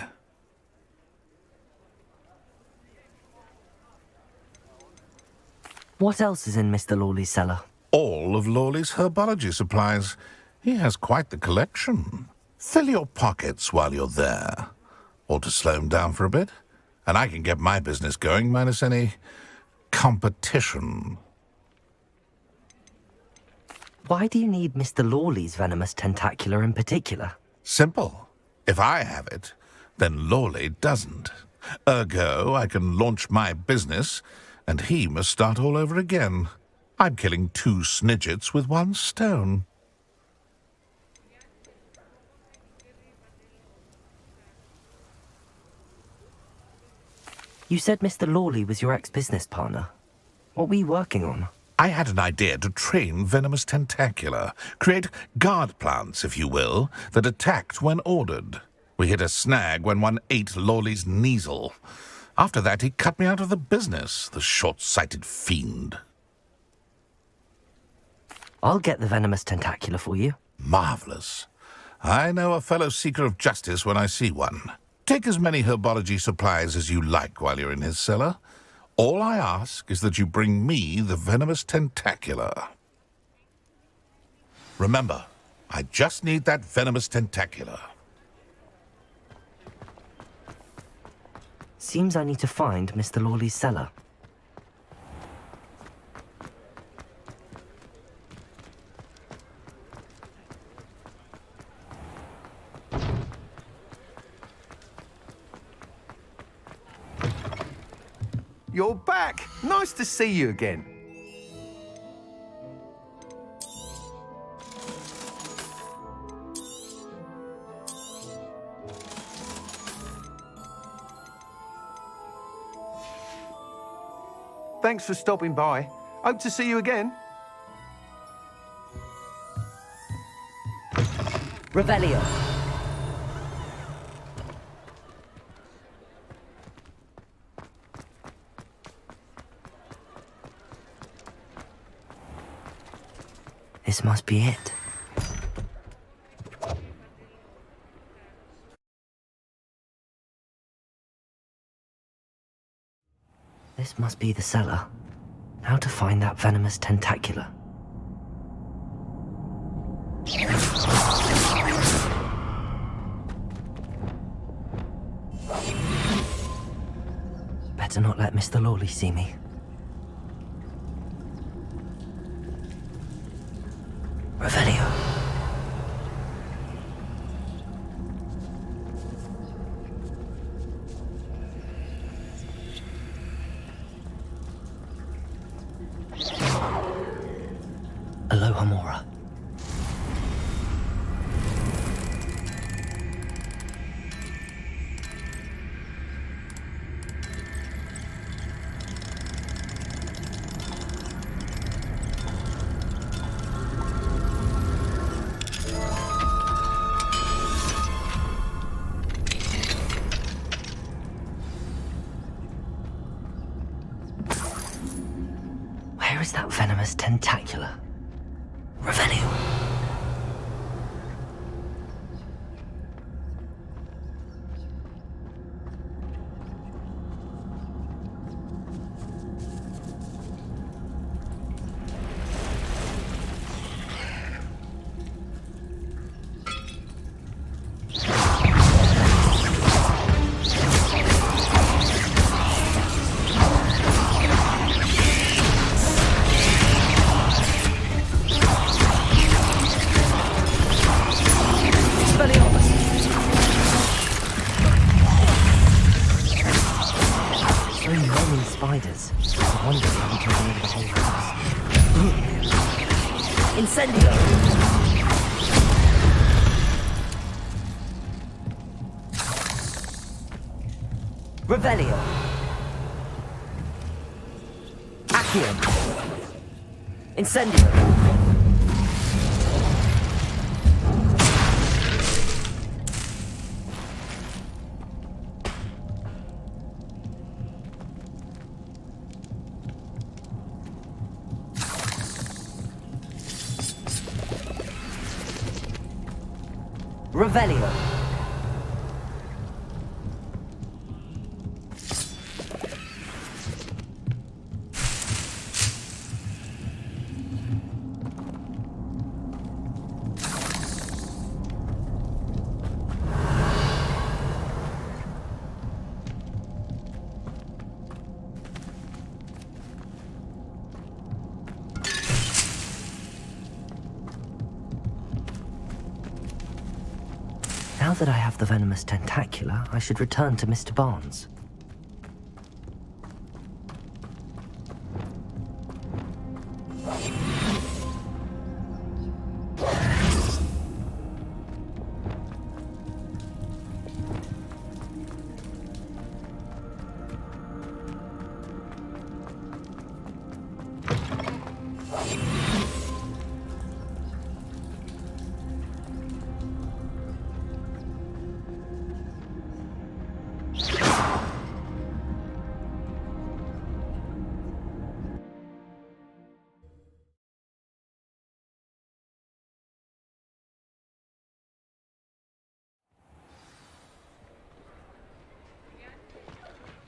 What else is in Mr. Lawley's cellar? All of Lawley's herbology supplies. He has quite the collection. Fill your pockets while you're there. Or to slow him down for a bit. And I can get my business going minus any competition. Why do you need Mr. Lawley's venomous tentacula in particular? Simple. If I have it, then Lawley doesn't. Ergo, I can launch my business, and he must start all over again. I'm killing 2 snidgets with 1 stone. You said Mr. Lawley was your ex-business partner. What were you working on? I had an idea to train venomous tentacula, create guard plants, if you will, that attacked when ordered. We hit a snag when one ate Lawley's Kneasel. After that, he cut me out of the business, the short-sighted fiend. I'll get the venomous tentacula for you. Marvelous. I know a fellow seeker of justice when I see one. Take as many herbology supplies as you like while you're in his cellar. All I ask is that you bring me the venomous tentacula. Remember, I just need that venomous tentacula. Seems I need to find Mr. Lawley's cellar. You're back. Nice to see you again. Thanks for stopping by. Hope to see you again. Revelio. This must be it. This must be the cellar. How to find that venomous tentacula? Better not let Mr. Lawley see me. Revelio. Aloha Mora. is that venomous tentacula? Revelio. So many spiders. I wonder if I'm taking over the whole house. Incendio! Revelio. Accio. Incendio. Revelio. Now that I have the venomous tentacula, I should return to Mr. Barnes.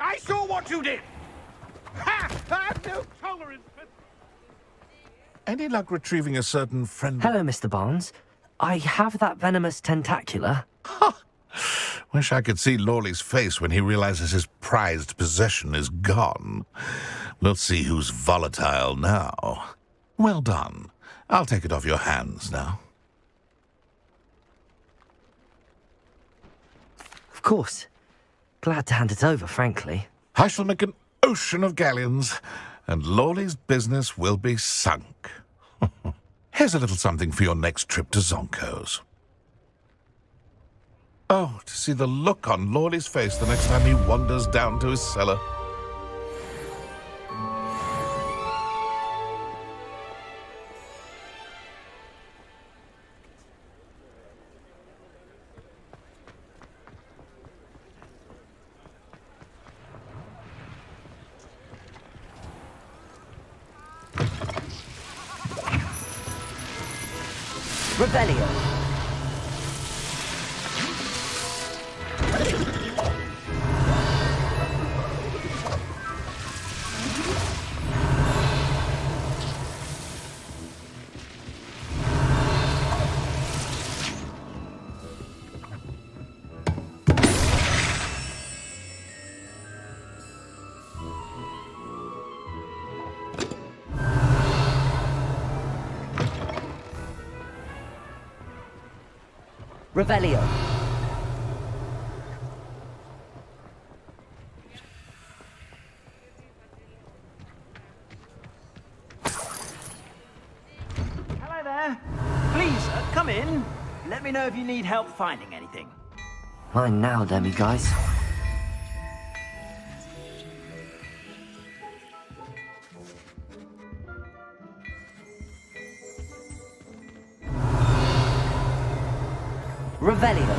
I saw what you did! Ha! I have no tolerance for... Any luck retrieving a certain friend? Hello, Mr. Barnes. I have that venomous tentacula. Wish I could see Lawley's face when he realizes his prized possession is gone. We'll see who's volatile now. Well done. I'll take it off your hands now. Of course. Glad to hand it over, frankly. I shall make an ocean of galleons, and Lawley's business will be sunk. Here's a little something for your next trip to Zonko's. Oh, to see the look on Lawley's face the next time he wanders down to his cellar. Revelio. Revelio. Hello there. Please, come in. Let me know if you need help finding anything. Mine now, Demi, guys. Revelio.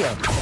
Accio!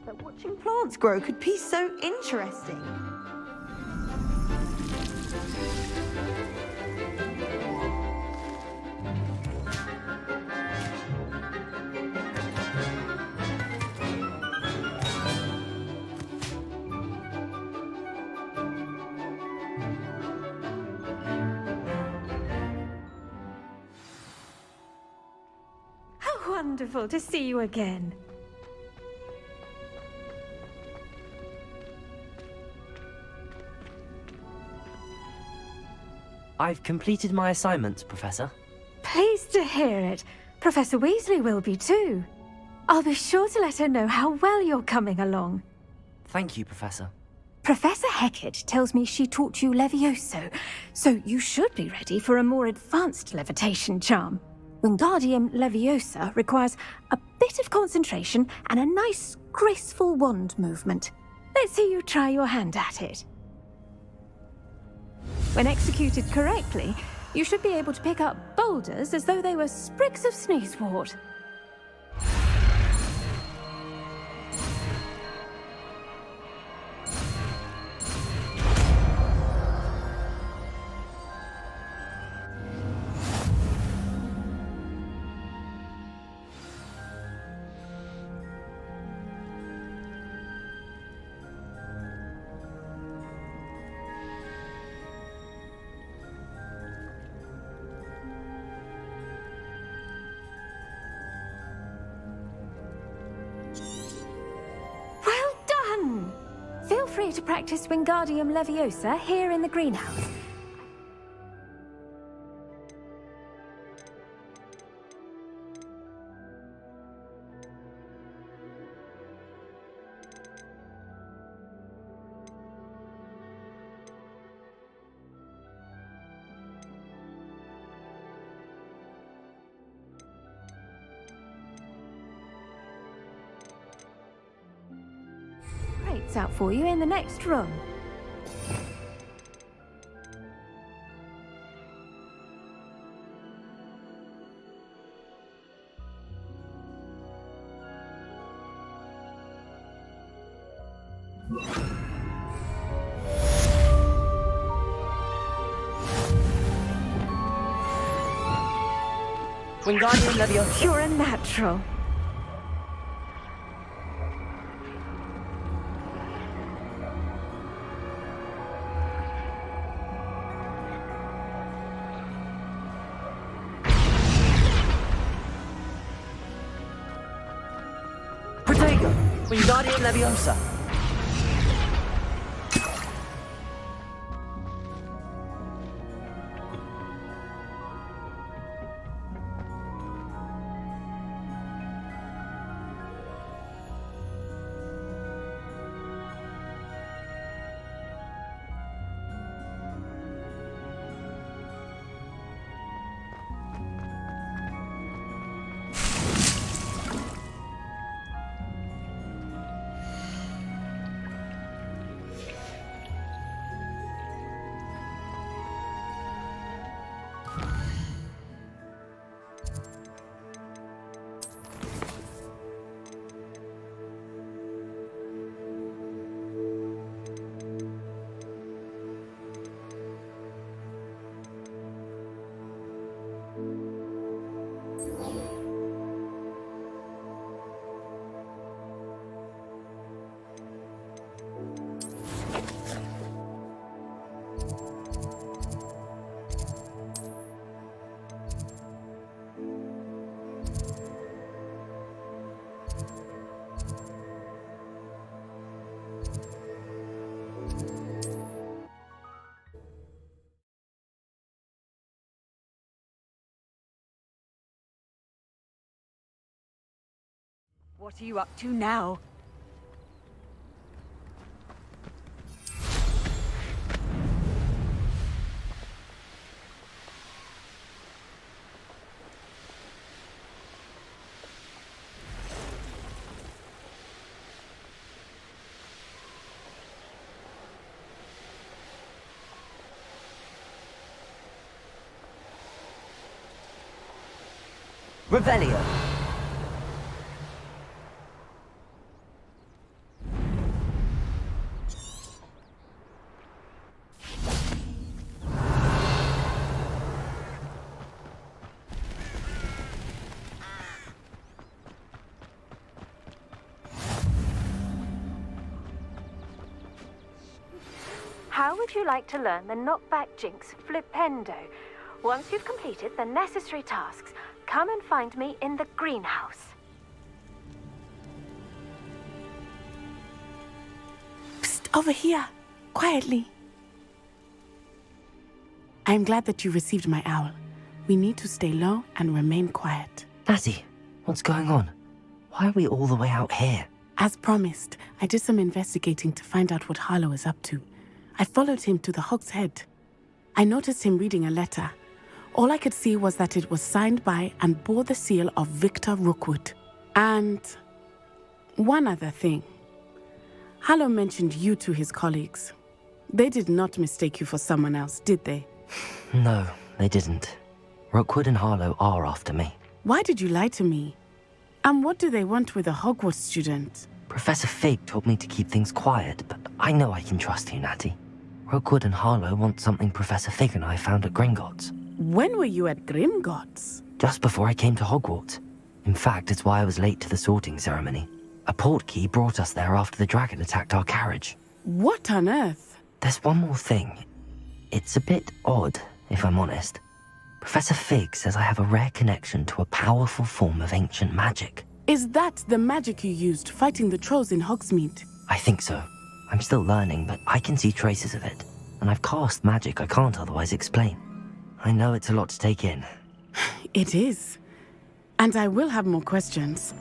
That watching plants grow could be so interesting. How wonderful to see you again. I've completed my assignments, Professor. Pleased to hear it. Professor Weasley will be too. I'll be sure to let her know how well you're coming along. Thank you, Professor. Professor Hecat tells me she taught you Levioso, so you should be ready for a more advanced levitation charm. Wingardium Leviosa requires a bit of concentration and a nice, graceful wand movement. Let's see you try your hand at it. When executed correctly, you should be able to pick up boulders as though they were sprigs of sneezewort. free to practice Wingardium Leviosa here in the greenhouse. Rates out for you in the next room. Wingardium Leviosa. You're a natural. Protego. Wingardium Leviosa. What are you up to now? Revelio. How would you like to learn the knockback jinx Flipendo? Once you've completed the necessary tasks, come and find me in the greenhouse. Psst, over here. Quietly. I'm glad that you received my owl. We need to stay low and remain quiet. Natty, what's going on? Why are we all the way out here? As promised, I did some investigating to find out what Harlow is up to. I followed him to the Hog's Head. I noticed him reading a letter. All I could see was that it was signed by and bore the seal of Victor Rookwood. And one other thing. Harlow mentioned you to his colleagues. They did not mistake you for someone else, did they? No, they didn't. Rookwood and Harlow are after me. Why did you lie to me? And what do they want with a Hogwarts student? Professor Fig told me to keep things quiet, but I know I can trust you, Natty. Rookwood and Harlow want something Professor Fig and I found at Gringotts. When were you at Gringotts? Just before I came to Hogwarts. In fact, it's why I was late to the sorting ceremony. A portkey brought us there after the dragon attacked our carriage. What on earth? There's one more thing. It's a bit odd, if I'm honest. Professor Fig says I have a rare connection to a powerful form of ancient magic. Is that the magic you used fighting the trolls in Hogsmeade? I think so. I'm still learning, but I can see traces of it. And I've cast magic I can't otherwise explain. I know it's a lot to take in. It is. And I will have more questions.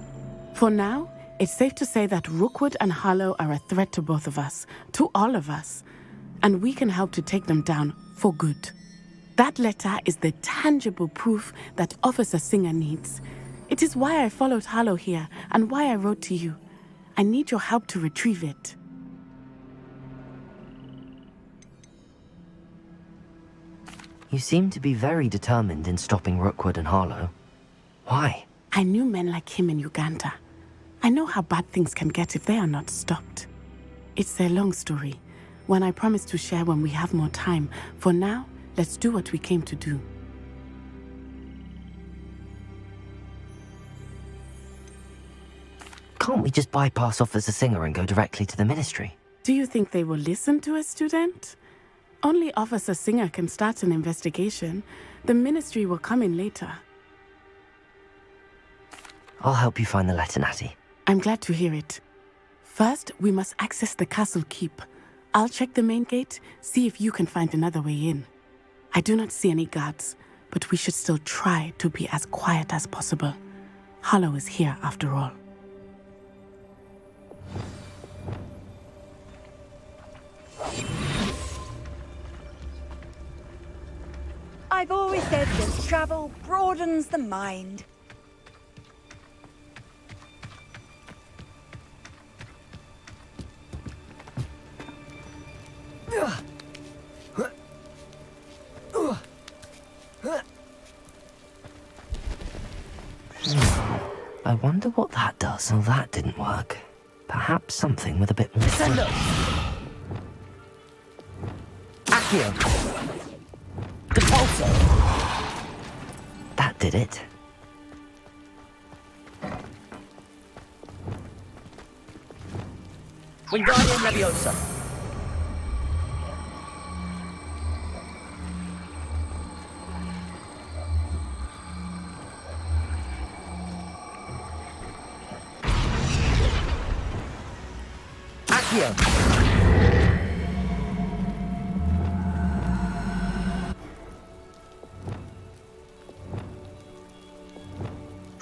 For now, it's safe to say that Rookwood and Harlow are a threat to both of us, to all of us. And we can help to take them down for good. That letter is the tangible proof that Officer Singer needs. It is why I followed Harlow here and why I wrote to you. I need your help to retrieve it. You seem to be very determined in stopping Rookwood and Harlow. Why? I knew men like him in Uganda. I know how bad things can get if they are not stopped. It's a long story, one I promise to share when we have more time. For now, let's do what we came to do. Can't we just bypass Officer Singer and go directly to the Ministry? Do you think they will listen to a student? Only Officer Singer can start an investigation. The Ministry will come in later. I'll help you find the letter, Natty. I'm glad to hear it. First, we must access the castle keep. I'll check the main gate, see if you can find another way in. I do not see any guards, but we should still try to be as quiet as possible. Harlow is here after all. I've always said that travel broadens the mind. I wonder what that does. Oh, that didn't work. Perhaps something with a bit more... Sendo! Accio! Depulso! That did it. Wingardium Leviosa! Accio!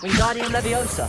Wingardium Leviosa!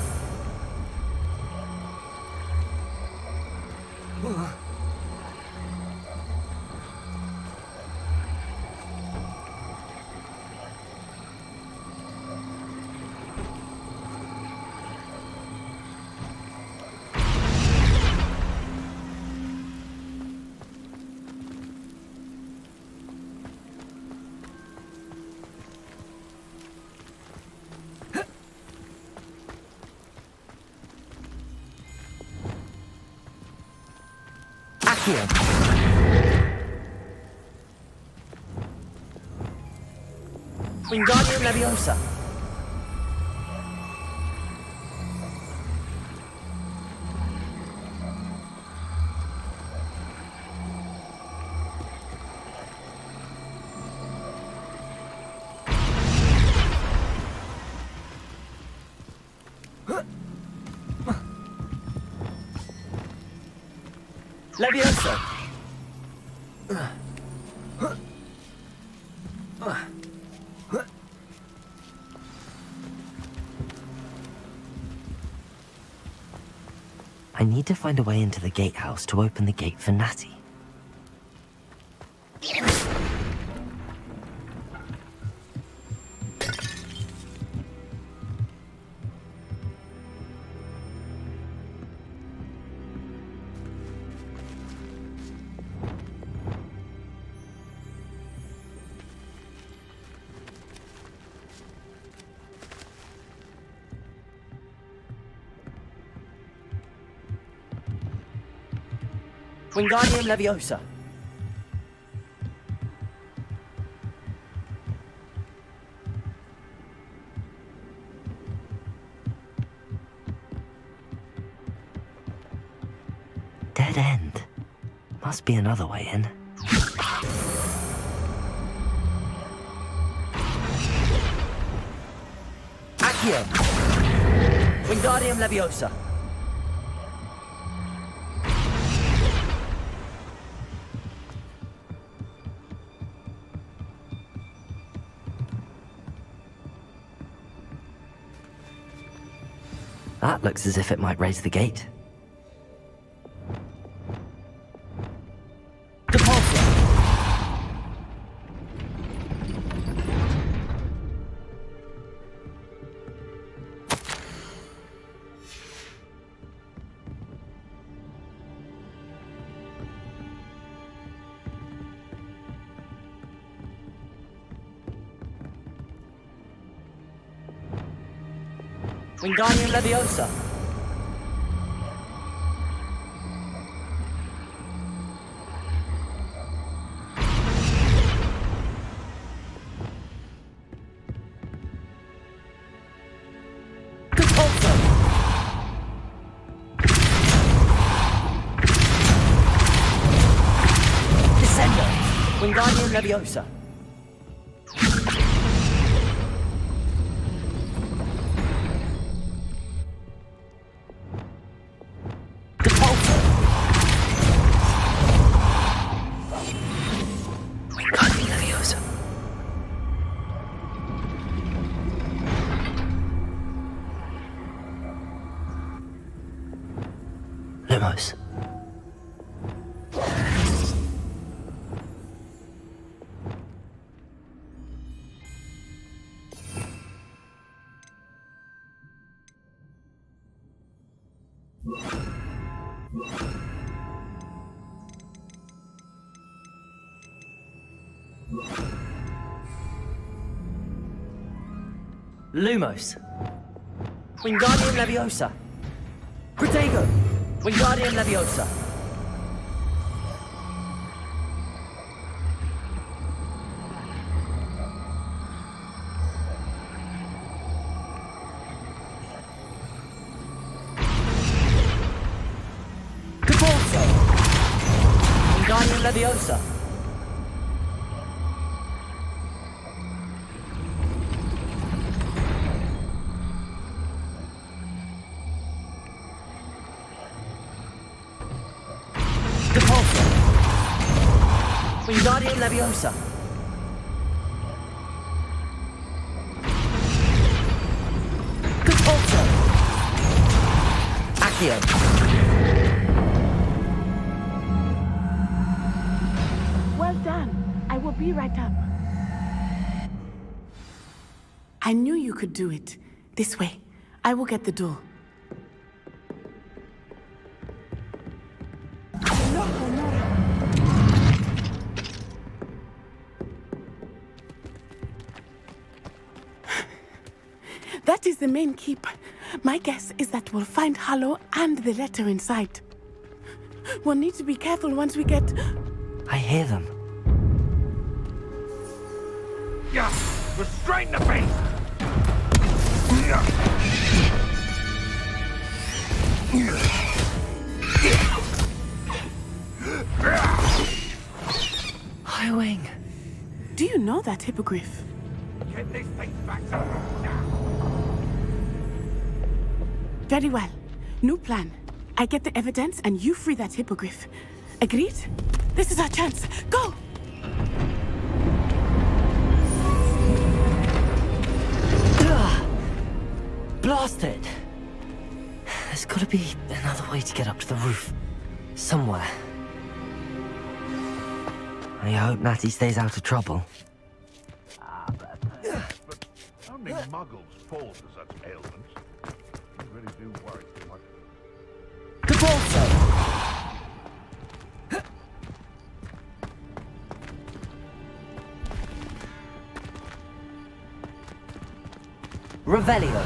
Accio! Wingardium Leviosa! Leviosa! I need to find a way into the gatehouse to open the gate for Natty. Wingardium Leviosa! Dead end. Must be another way in. Accio! Wingardium Leviosa! That looks as if it might raise the gate. Wingardium Leviosa. Descendo. Wingardium Leviosa. Lumos. Lumos. Wingardium Leviosa. Protego. Wingardium Leviosa. Caporso. Wingardium Leviosa. Wingardium Leviosa. Caporso. Accio. Well done. I will be right up. I knew you could do it. This way. I will get the door. That is the main keep. My guess is that we'll find Hallow and the letter inside. We'll need to be careful once we get... I hear them. Yeah, restrain the beast! Highwing. Do you know that hippogriff? Get this thing back to now. Very well. New plan. I get the evidence and you free that hippogriff. Agreed? This is our chance. Go! Blasted! There's gotta be another way to get up to the roof. Somewhere. I hope Natty stays out of trouble. But only muggles fall to such ailments. You really do worry too much. Caporso. Revelio.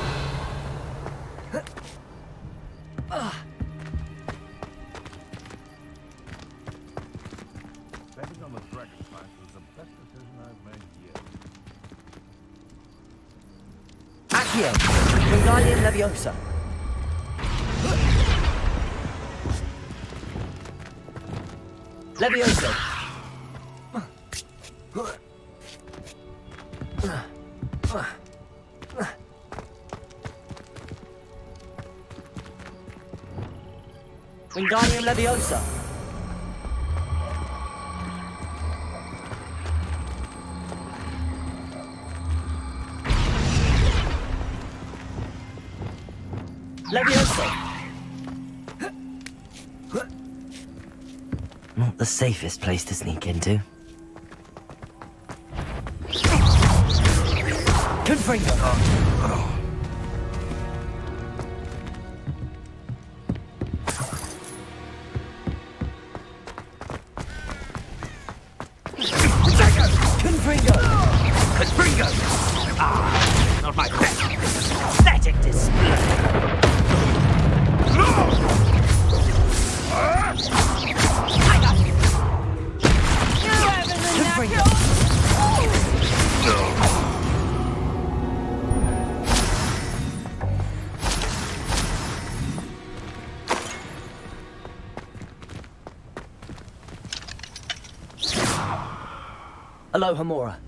Betting on the dragon fight was the best decision I've made yet. Accio. Wingardium Leviosa. Leviosa. Wingardium Leviosa. Levioso! Not the safest place to sneak into. Confringo! Confringo! Ah, not my best. Pathetic display. Aloha Mora.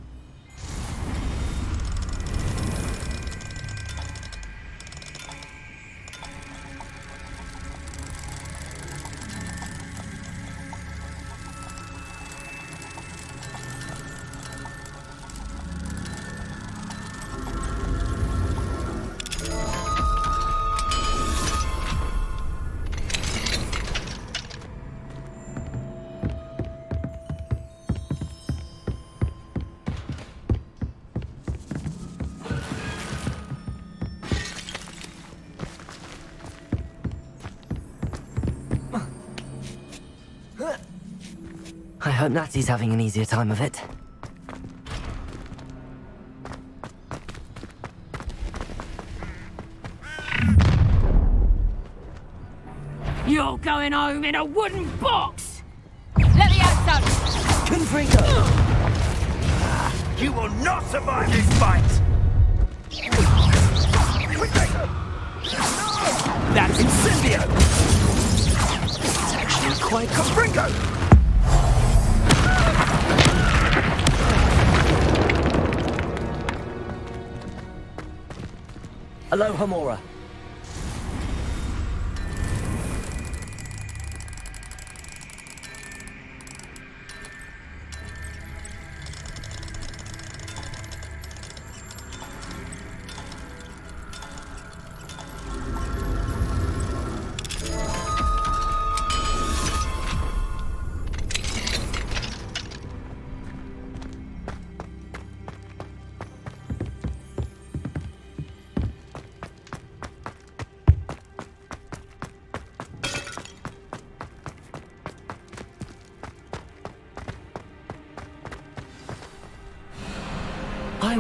I hope Natty's having an easier time of it. You're going home in a wooden box! Levioso! Confringo! You will not survive this fight! That's Incendio! It's actually quite Confringo! Aloha Mora.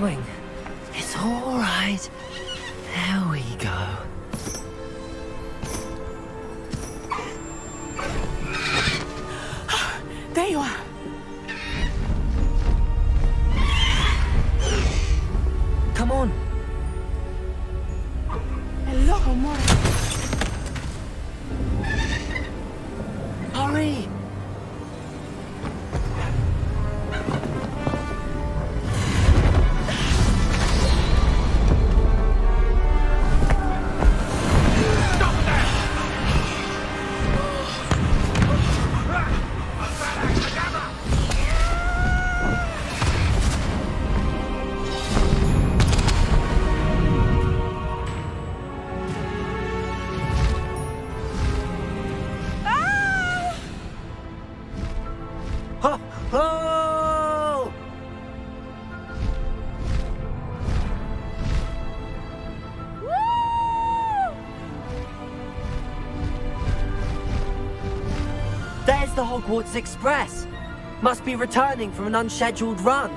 Wing. It's all right. There we go. There you are. Come on. Hello, Mora. Hurry. Oh! There's the Hogwarts Express. Must be returning from an unscheduled run.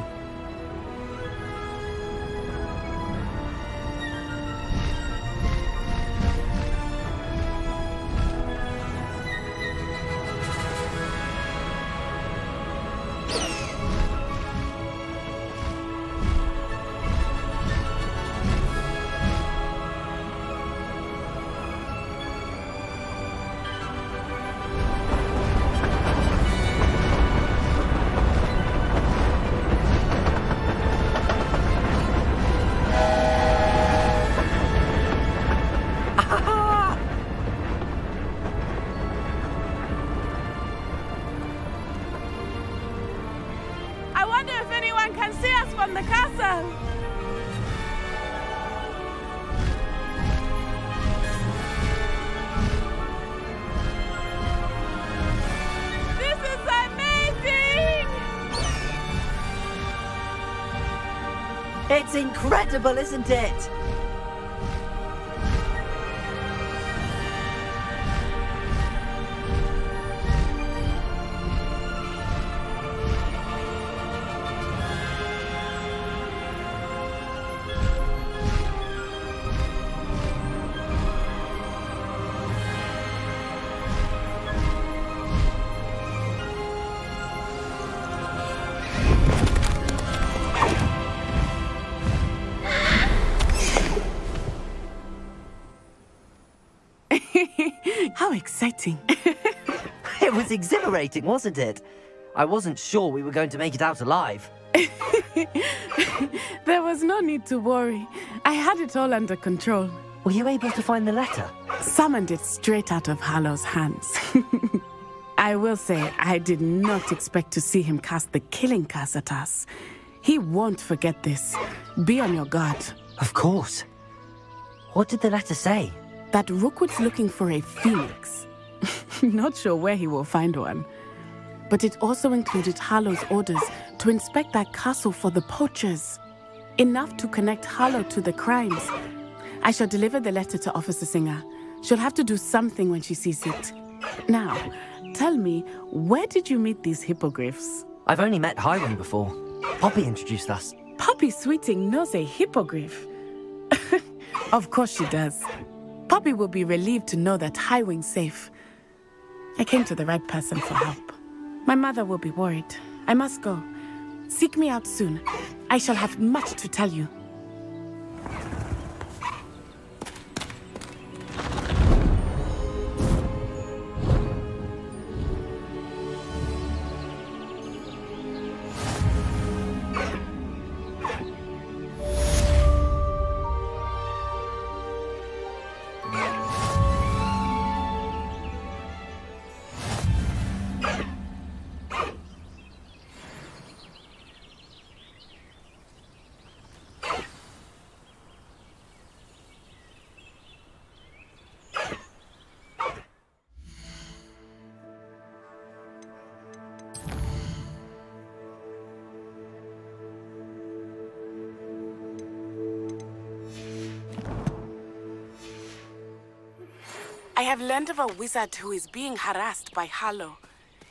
That's incredible, isn't it? How exciting. It was exhilarating, wasn't it? I wasn't sure we were going to make it out alive. There was no need to worry. I had it all under control. Were you able to find the letter? Summoned it straight out of Hallow's hands. I will say, I did not expect to see him cast the killing curse at us. He won't forget this. Be on your guard. Of course. What did the letter say? That Rookwood's looking for a phoenix. Not sure where he will find one. But it also included Hallow's orders to inspect that castle for the poachers. Enough to connect Hallow to the crimes. I shall deliver the letter to Officer Singer. She'll have to do something when she sees it. Now, tell me, where did you meet these hippogriffs? I've only met Highwing before. Poppy introduced us. Poppy Sweeting knows a hippogriff. Of course she does. Poppy will be relieved to know that Highwing's safe. I came to the right person for help. My mother will be worried. I must go. Seek me out soon. I shall have much to tell you. I have learned of a wizard who is being harassed by Hallow.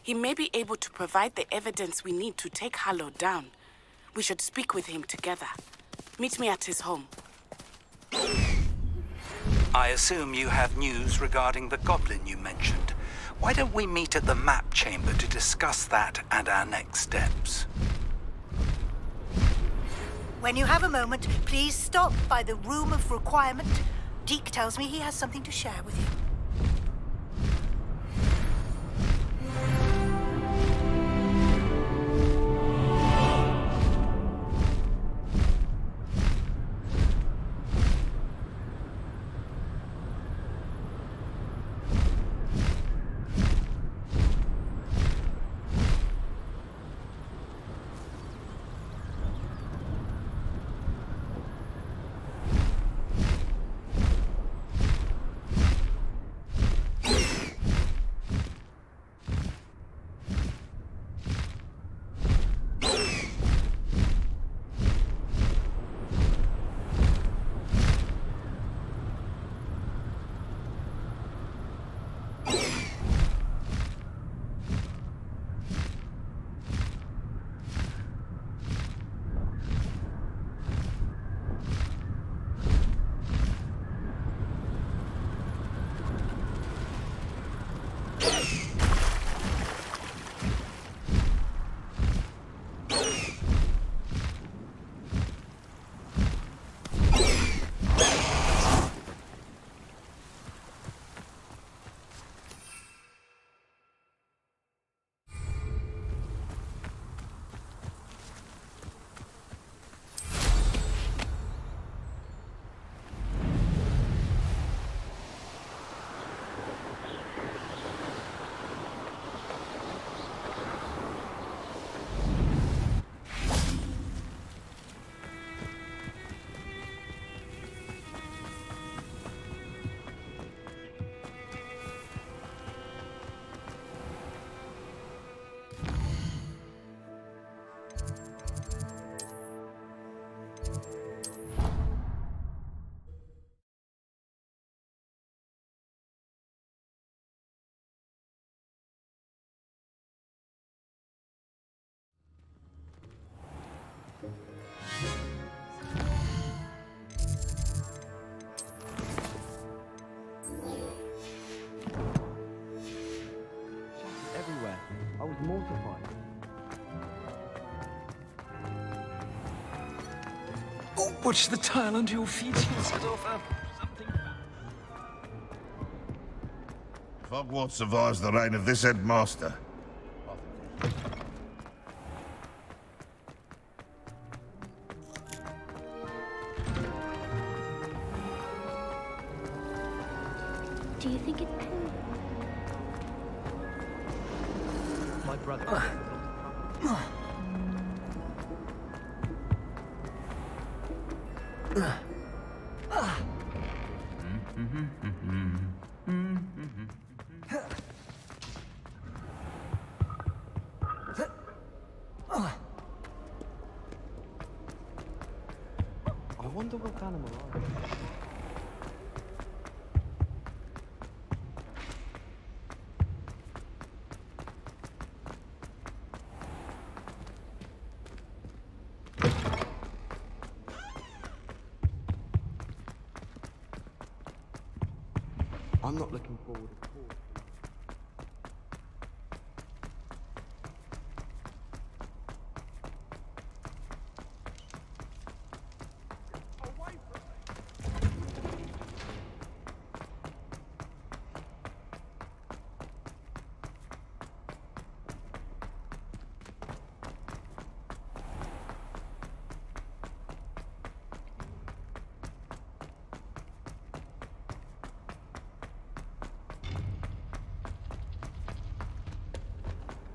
He may be able to provide the evidence we need to take Hallow down. We should speak with him together. Meet me at his home. I assume you have news regarding the goblin you mentioned. Why don't we meet at the map chamber to discuss that and our next steps? When you have a moment, please stop by the Room of Requirement. Deke tells me he has something to share with you. Watch the tile under your feet. You'll set off something. If Hogwarts survives the reign of this headmaster, Do you think it... My brother. I wonder what animal are. I'm not looking forward at all.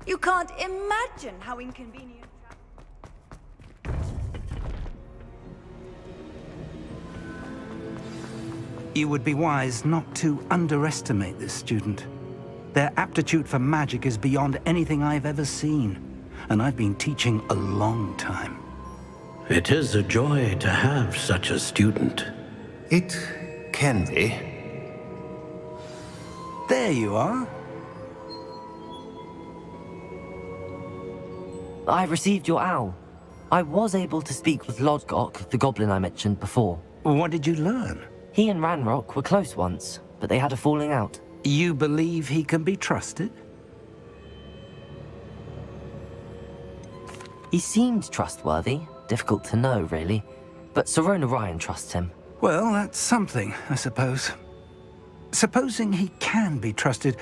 You can't imagine how inconvenient. You would be wise not to underestimate this student. Their aptitude for magic is beyond anything I've ever seen, and I've been teaching a long time. It is a joy to have such a student. It can be. There you are. I received your owl. I was able to speak with Lodgok, the goblin I mentioned before. What did you learn? He and Ranrock were close once, but they had a falling out. You believe he can be trusted? He seemed trustworthy. Difficult to know, really. But Sirona Ryan trusts him. Well, that's something, I suppose. Supposing he can be trusted,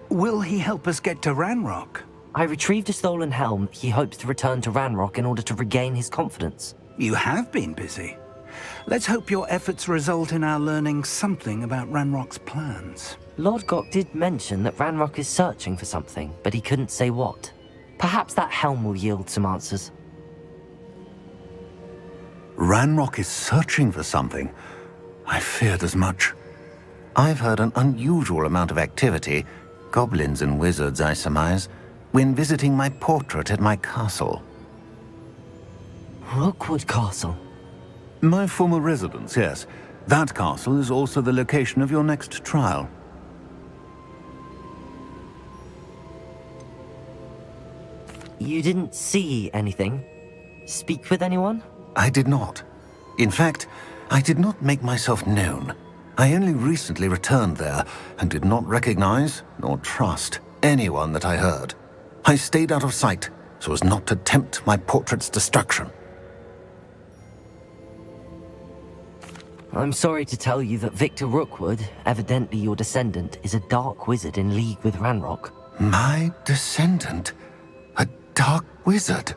will he help us get to Ranrock? I retrieved a stolen helm he hopes to return to Ranrock in order to regain his confidence. You have been busy. Let's hope your efforts result in our learning something about Ranrock's plans. Lodgok did mention that Ranrock is searching for something, but he couldn't say what. Perhaps that helm will yield some answers. Ranrock is searching for something. I feared as much. I've heard an unusual amount of activity, goblins and wizards, I surmise, when visiting my portrait at my castle. Rookwood Castle? My former residence, yes. That castle is also the location of your next trial. You didn't see anything? Speak with anyone? I did not. In fact, I did not make myself known. I only recently returned there and did not recognize nor trust anyone that I heard. I stayed out of sight so as not to tempt my portrait's destruction. I'm sorry to tell you that Victor Rookwood, evidently your descendant, is a dark wizard in league with Ranrock. My descendant? A dark wizard?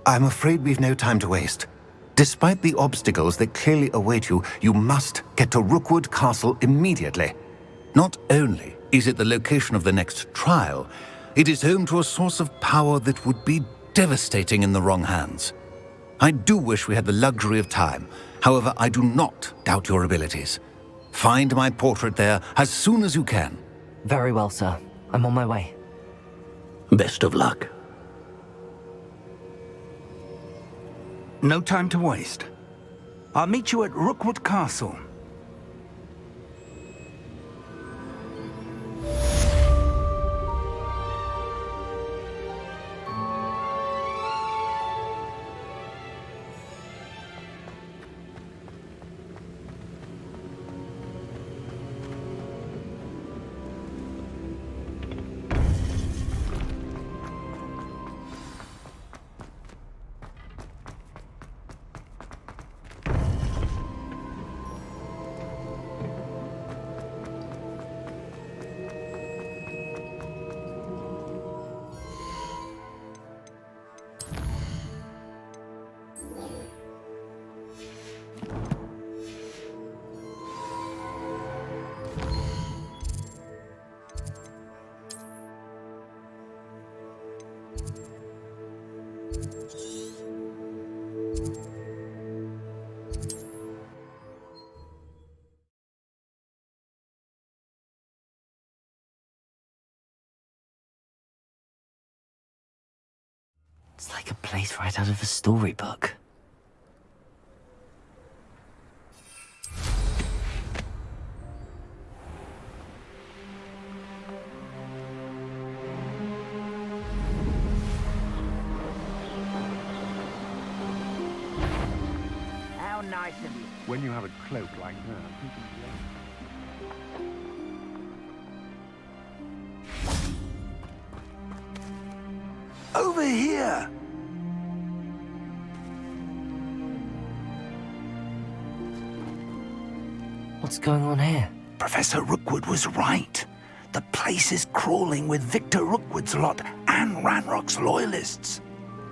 I'm afraid we've no time to waste. Despite the obstacles that clearly await you, you must get to Rookwood Castle immediately. Not only is it the location of the next trial, it is home to a source of power that would be devastating in the wrong hands. I do wish we had the luxury of time. However, I do not doubt your abilities. Find my portrait there as soon as you can. Very well, sir. I'm on my way. Best of luck. No time to waste. I'll meet you at Rookwood Castle. It's like a place right out of a storybook. How nice of you. When you have a cloak like that, you can Over here! What's going on here? Professor Rookwood was right. The place is crawling with Victor Rookwood's lot and Ranrock's loyalists.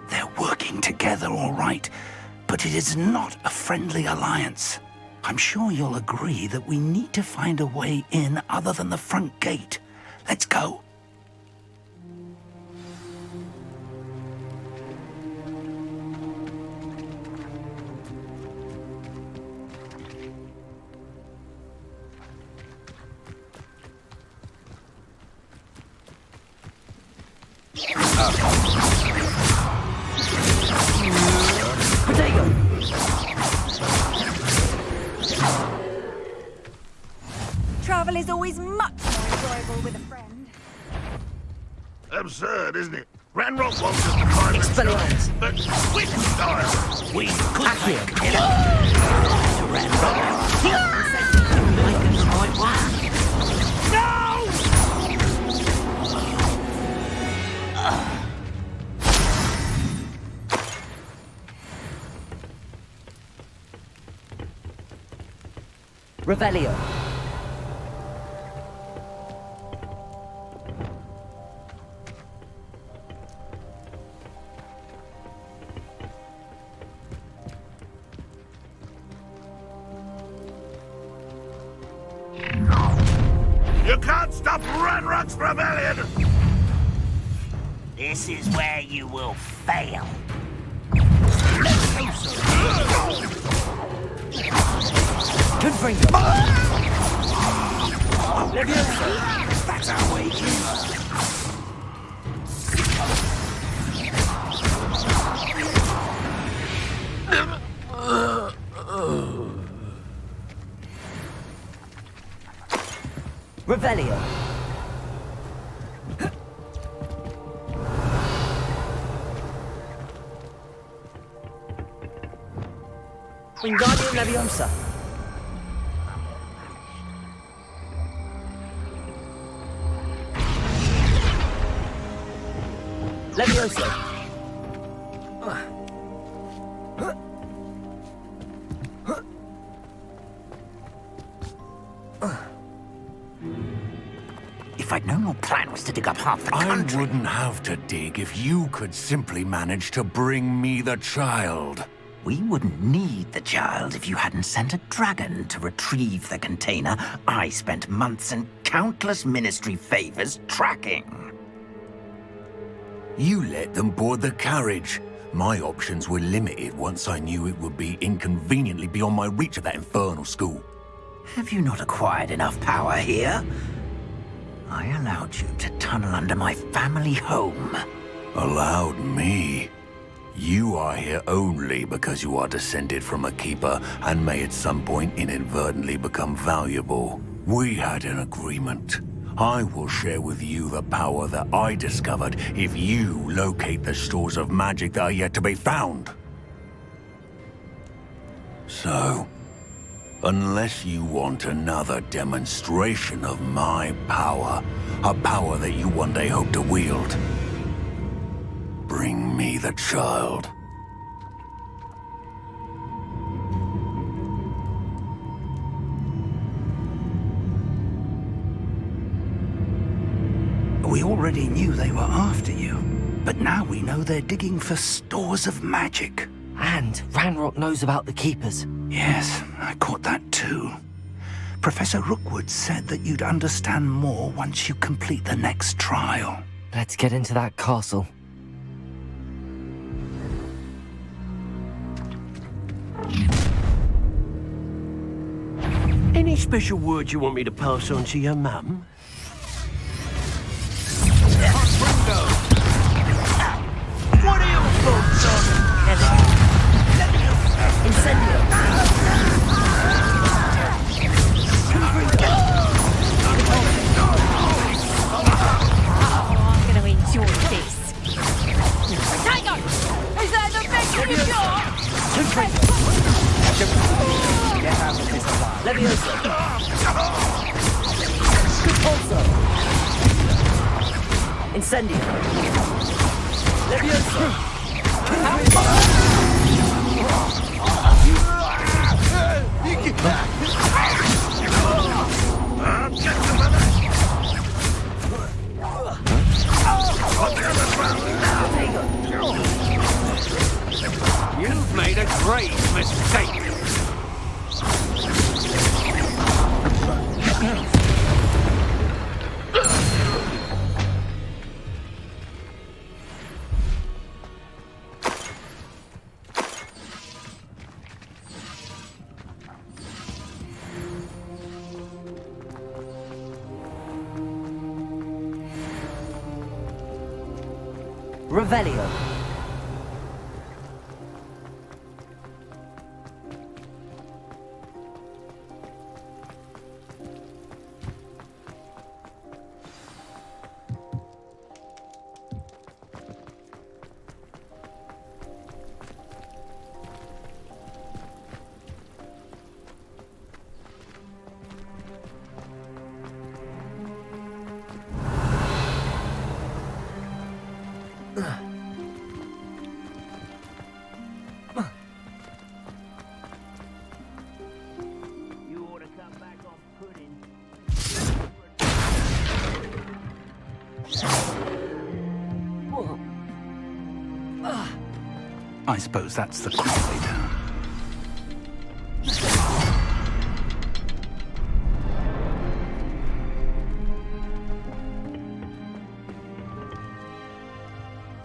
They're working together, all right, but it is not a friendly alliance. I'm sure you'll agree that we need to find a way in other than the front gate. Let's go. Travel is always much more enjoyable with a friend. Absurd, isn't it? Ranrock wants us to find the child, but which style? We could kill it. Revelio. You can't stop Ranrock's rebellion! This is where you will fail. Confringo. That's our way. Revelio. Wingardium Leviosa. Leviosa. If I'd known your plan was to dig up half the country... I wouldn't have to dig if you could simply manage to bring me the child. We wouldn't need the child if you hadn't sent a dragon to retrieve the container I spent months and countless ministry favors tracking. You let them board the carriage. My options were limited once I knew it would be inconveniently beyond my reach of that infernal school. Have you not acquired enough power here? I allowed you to tunnel under my family home. Allowed me? You are here only because you are descended from a keeper and may at some point inadvertently become valuable. We had an agreement. I will share with you the power that I discovered if you locate the stores of magic that are yet to be found. So, unless you want another demonstration of my power, a power that you one day hope to wield, bring me the child. We already knew they were after you, but now we know they're digging for stores of magic. And Ranrock knows about the Keepers. Yes, I caught that too. Professor Rookwood said that you'd understand more once you complete the next trial. Let's get into that castle. Any special words you want me to pass on to your mum? What are you Leviosa! Repulsor! Incendio! Leviosa! You've made a grave mistake. Revelio. I suppose that's the quick way down.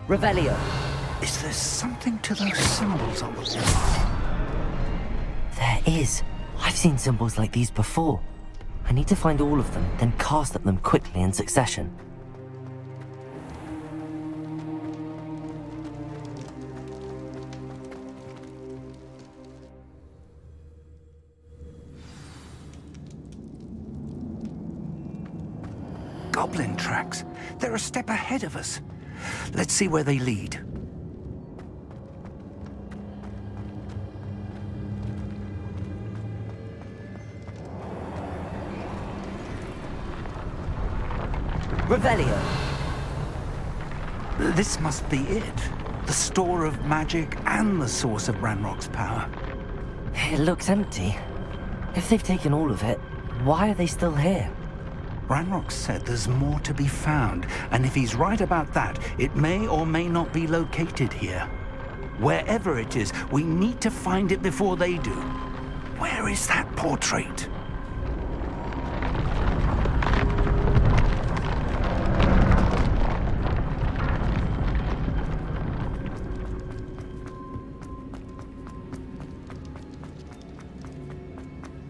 Revelio. Is there something to those symbols on the wall? There is. I've seen symbols like these before. I need to find all of them, then cast at them quickly in succession. Goblin tracks. They're a step ahead of us. Let's see where they lead. Revelio. This must be it. The store of magic and the source of Ranrock's power. It looks empty. If they've taken all of it, why are they still here? Ranrock said there's more to be found, and if he's right about that, it may or may not be located here. Wherever it is, we need to find it before they do. Where is that portrait?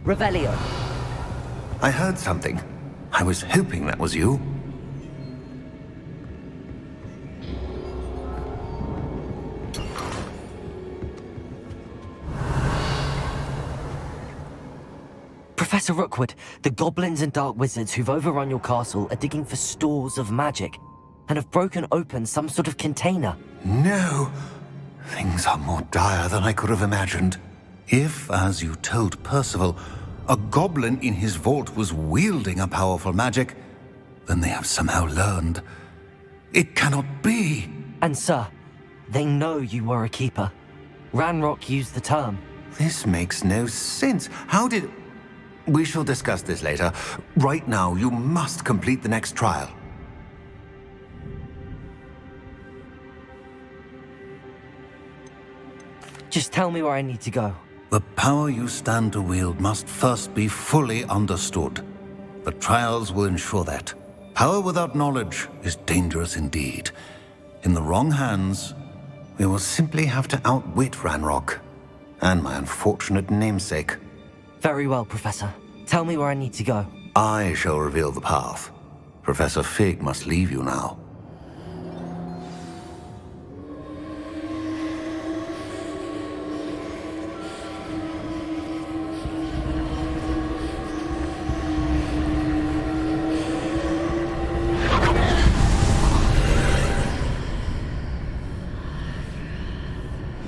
Revelio. I heard something. I was hoping that was you. Professor Rookwood, the goblins and dark wizards who've overrun your castle are digging for stores of magic and have broken open some sort of container. No! Things are more dire than I could have imagined. If, as you told Percival, a goblin in his vault was wielding a powerful magic, then they have somehow learned. It cannot be! And sir, they know you were a keeper. Ranrock used the term. This makes no sense. How did... We shall discuss this later. Right now, you must complete the next trial. Just tell me where I need to go. The power you stand to wield must first be fully understood. The trials will ensure that. Power without knowledge is dangerous indeed. In the wrong hands, we will simply have to outwit Ranrock and my unfortunate namesake. Very well, Professor. Tell me where I need to go. I shall reveal the path. Professor Fig must leave you now.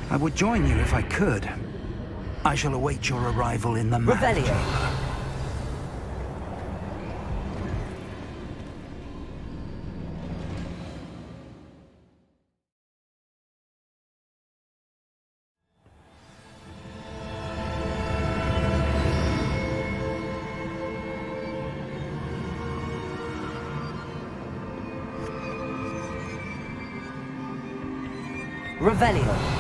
I would join you if I could. I shall await your arrival in the map. Revelio. Revelio.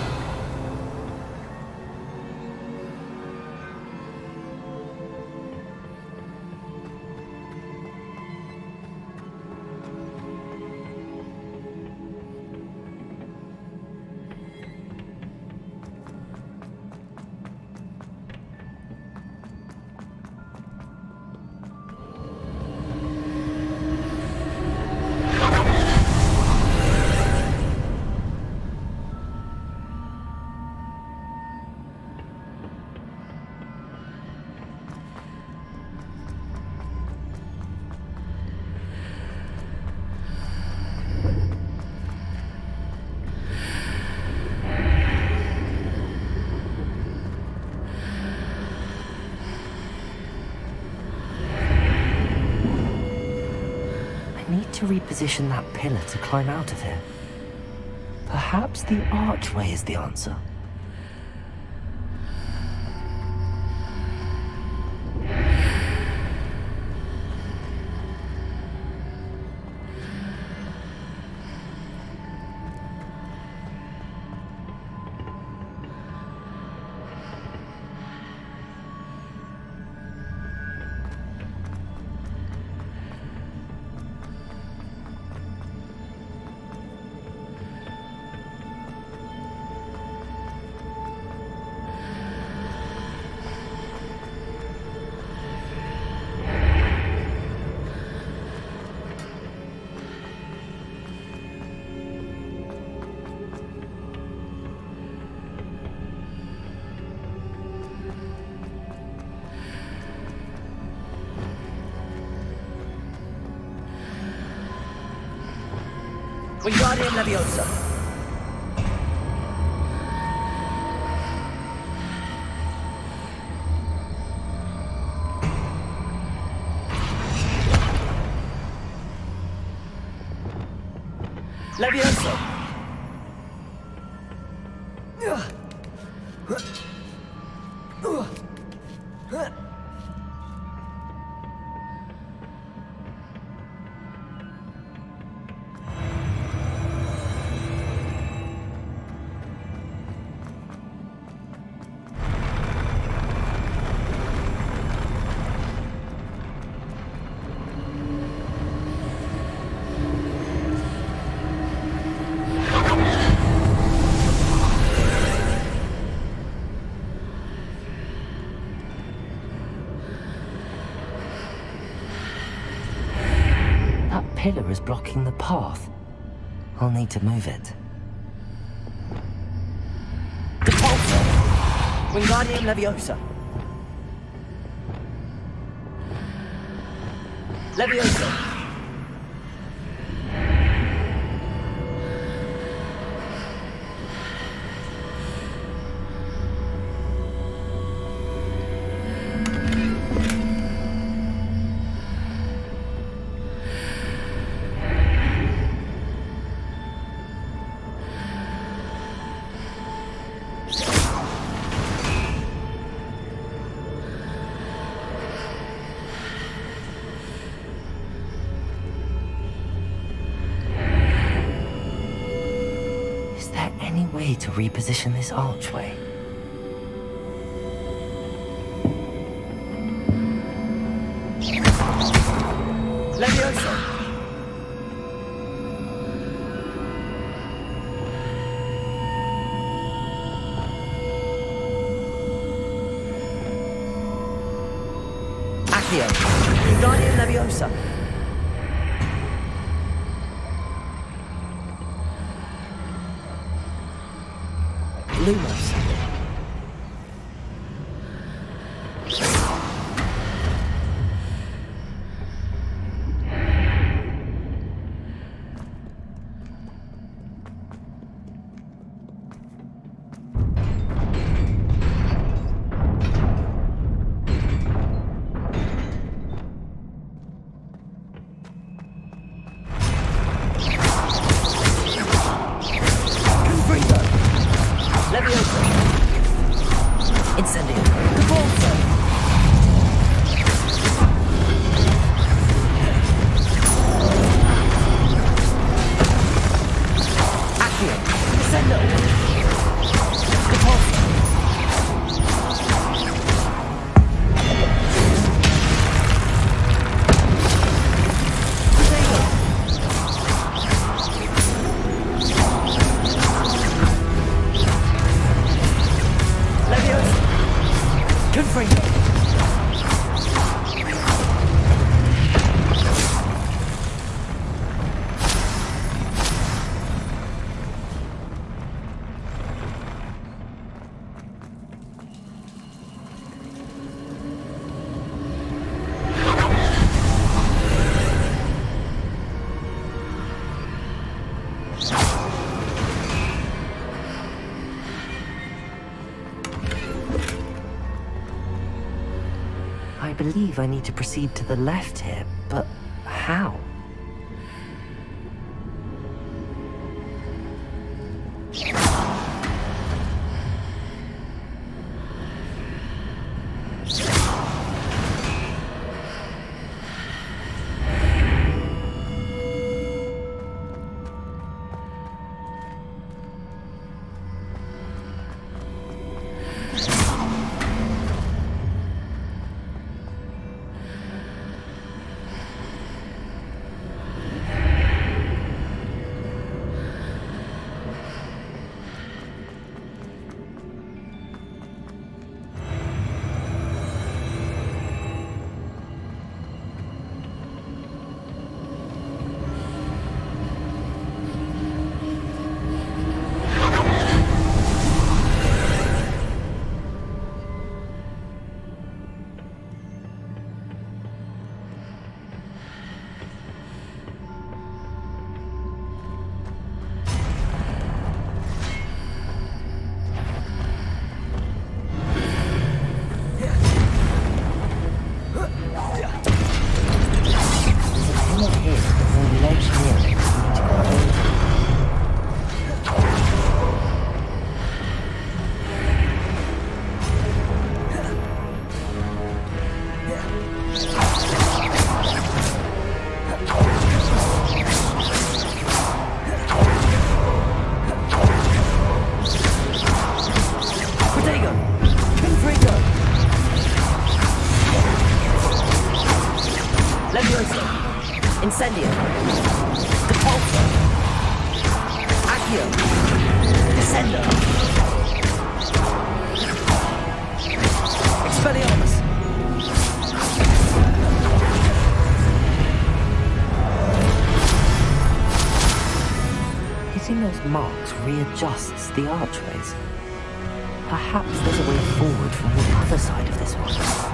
To reposition that pillar to climb out of here. Perhaps the archway is the answer. Wingardium Leviosa. Leviosa. Pillar is blocking the path. I'll need to move it. Depulso! Wingardium Leviosa. Leviosa. Way to reposition this archway. Leviosa. Accio. Wingardium Leviosa. Lumos. I believe I need to proceed to the left here, but how? Incendio. Depulso. Accio. Descendo. Expelliarmus. Hitting those marks readjusts the archways. Perhaps there's a way forward from the other side of this one.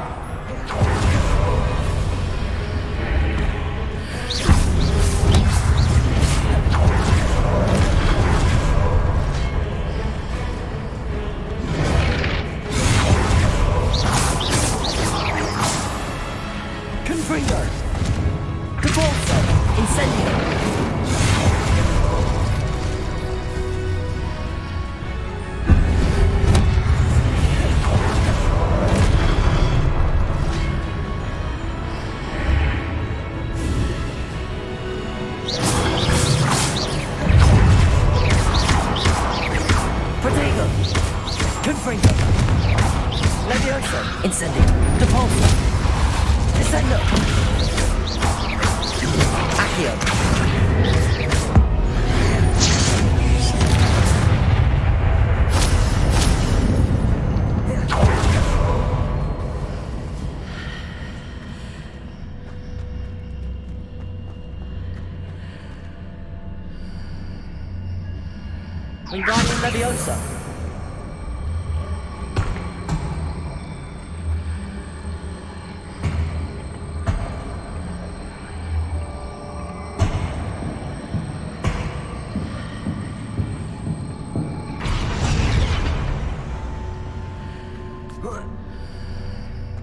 Wingardium Leviosa.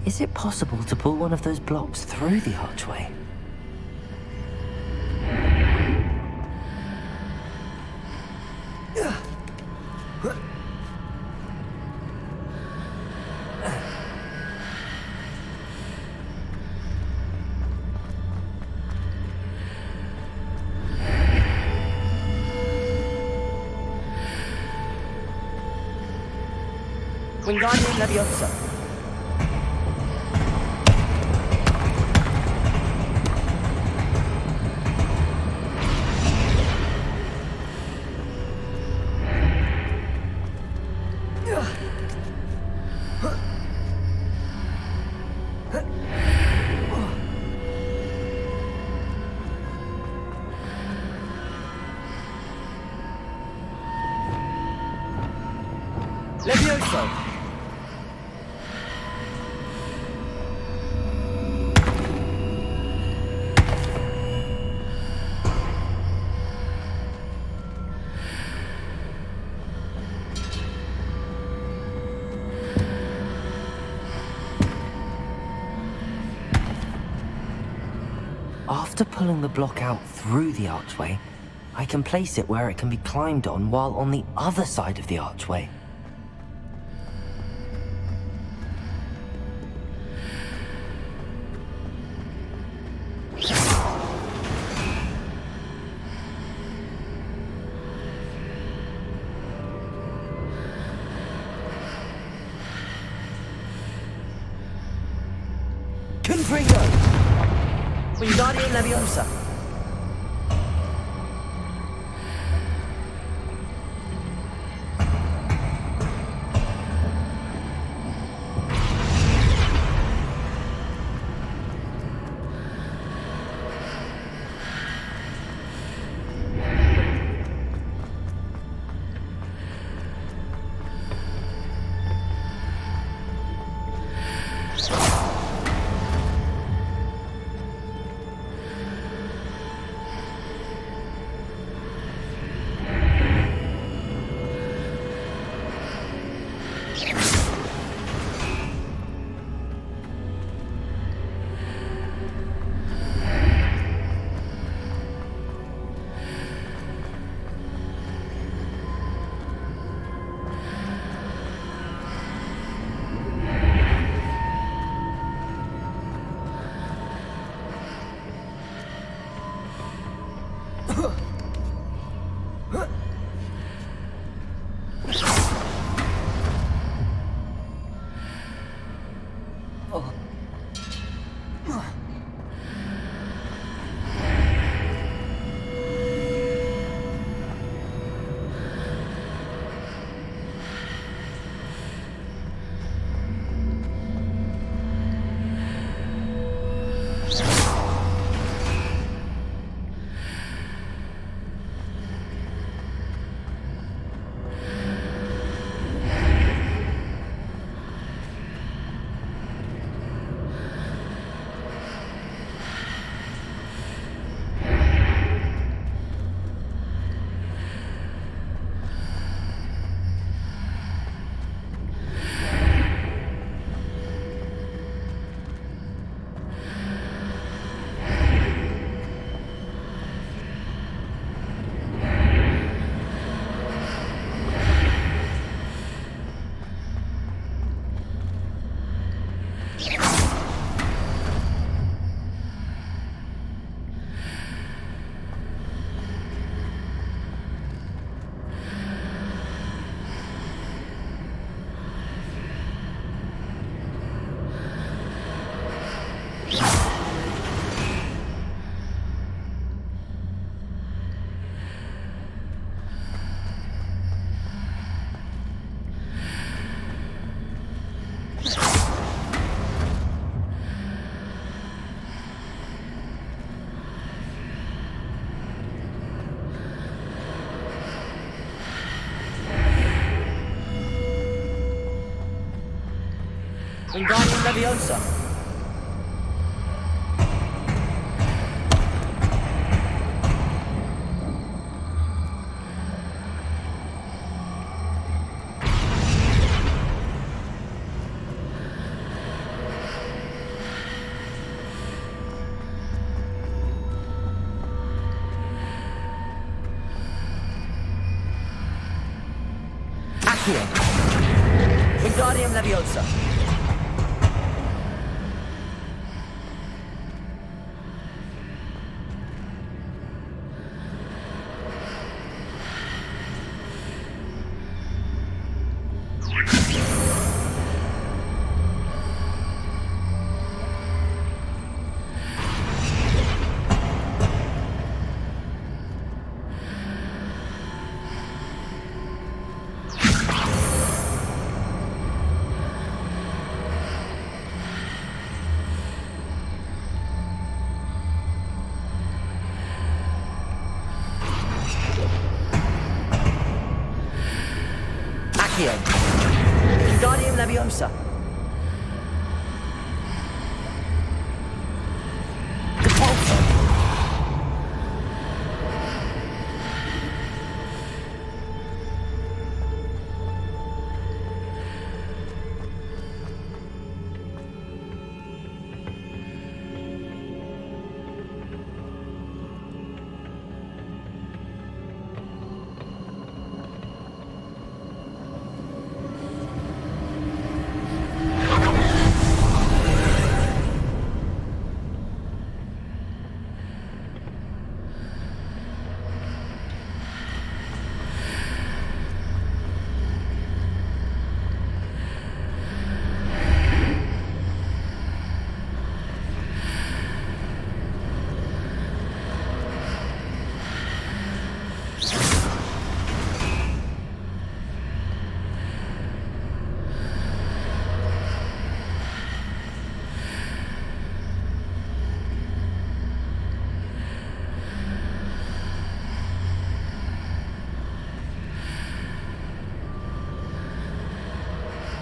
Is it possible to pull one of those blocks through the archway? Wingardium Leviosa. Leviosa. After pulling the block out through the archway, I can place it where it can be climbed on while on the other side of the archway. Confringo! Wingardium Leviosa! Wingardium Leviosa! Accio! Wingardium Leviosa! Wingardium Leviosa.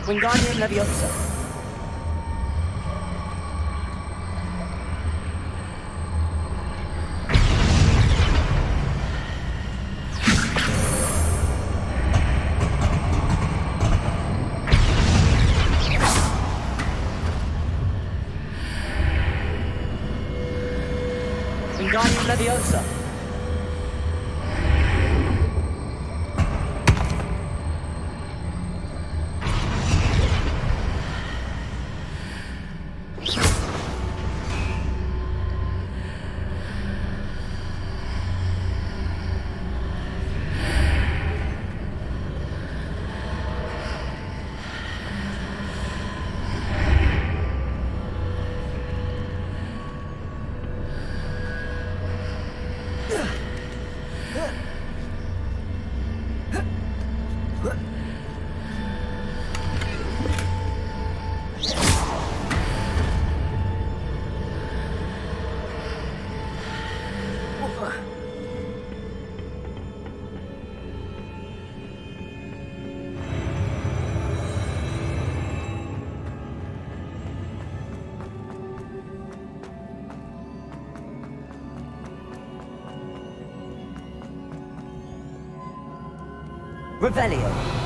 Wingardium Leviosa. Wingardium Leviosa. Revelio.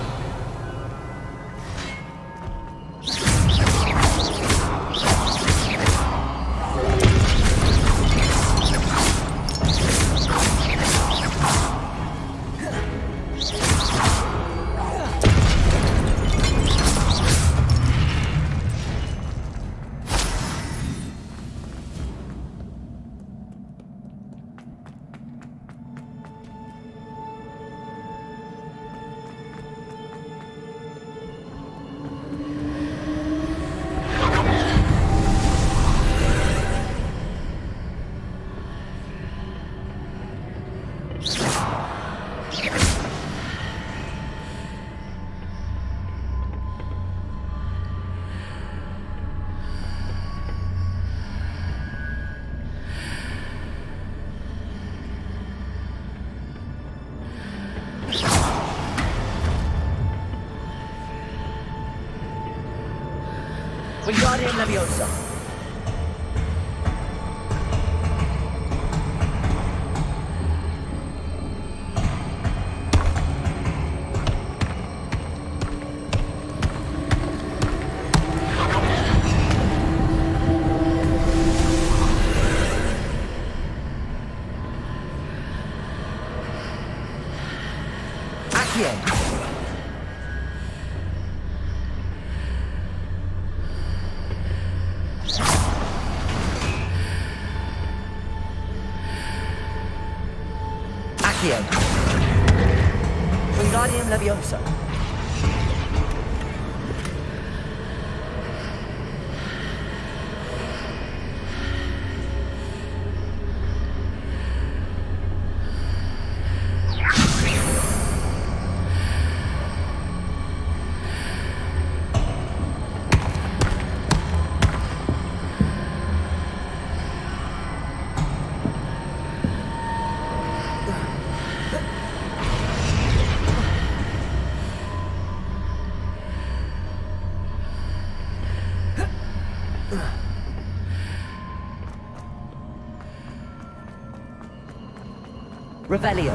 Wingardium Leviosa. Accio. Accio. Wingardium Leviosa. Revelio.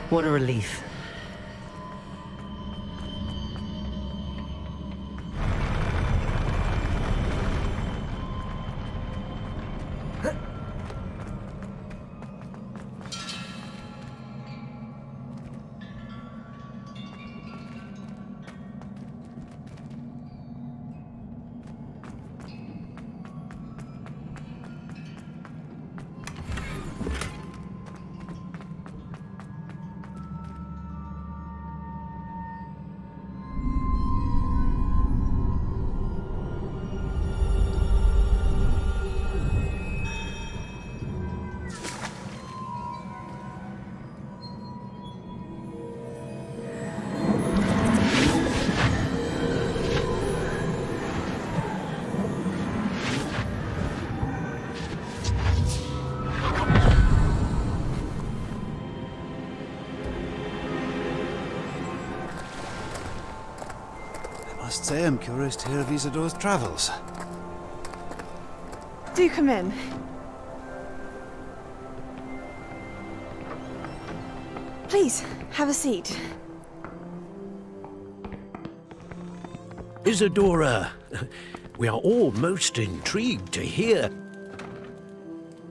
What a relief. I must say I'm curious to hear of Isidore's travels. Do come in. Please, have a seat. Isadora, we are all most intrigued to hear.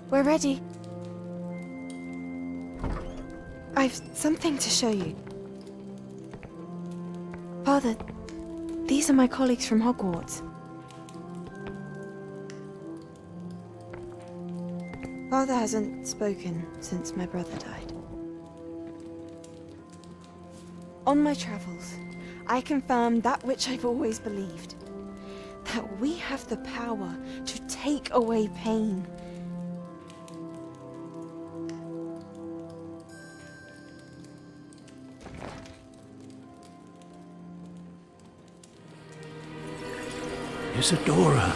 We're ready. I've something to show you. Father, these are my colleagues from Hogwarts. Father hasn't spoken since my brother died. On my travels, I confirmed that which I've always believed. That we have the power to take away pain. Isadora.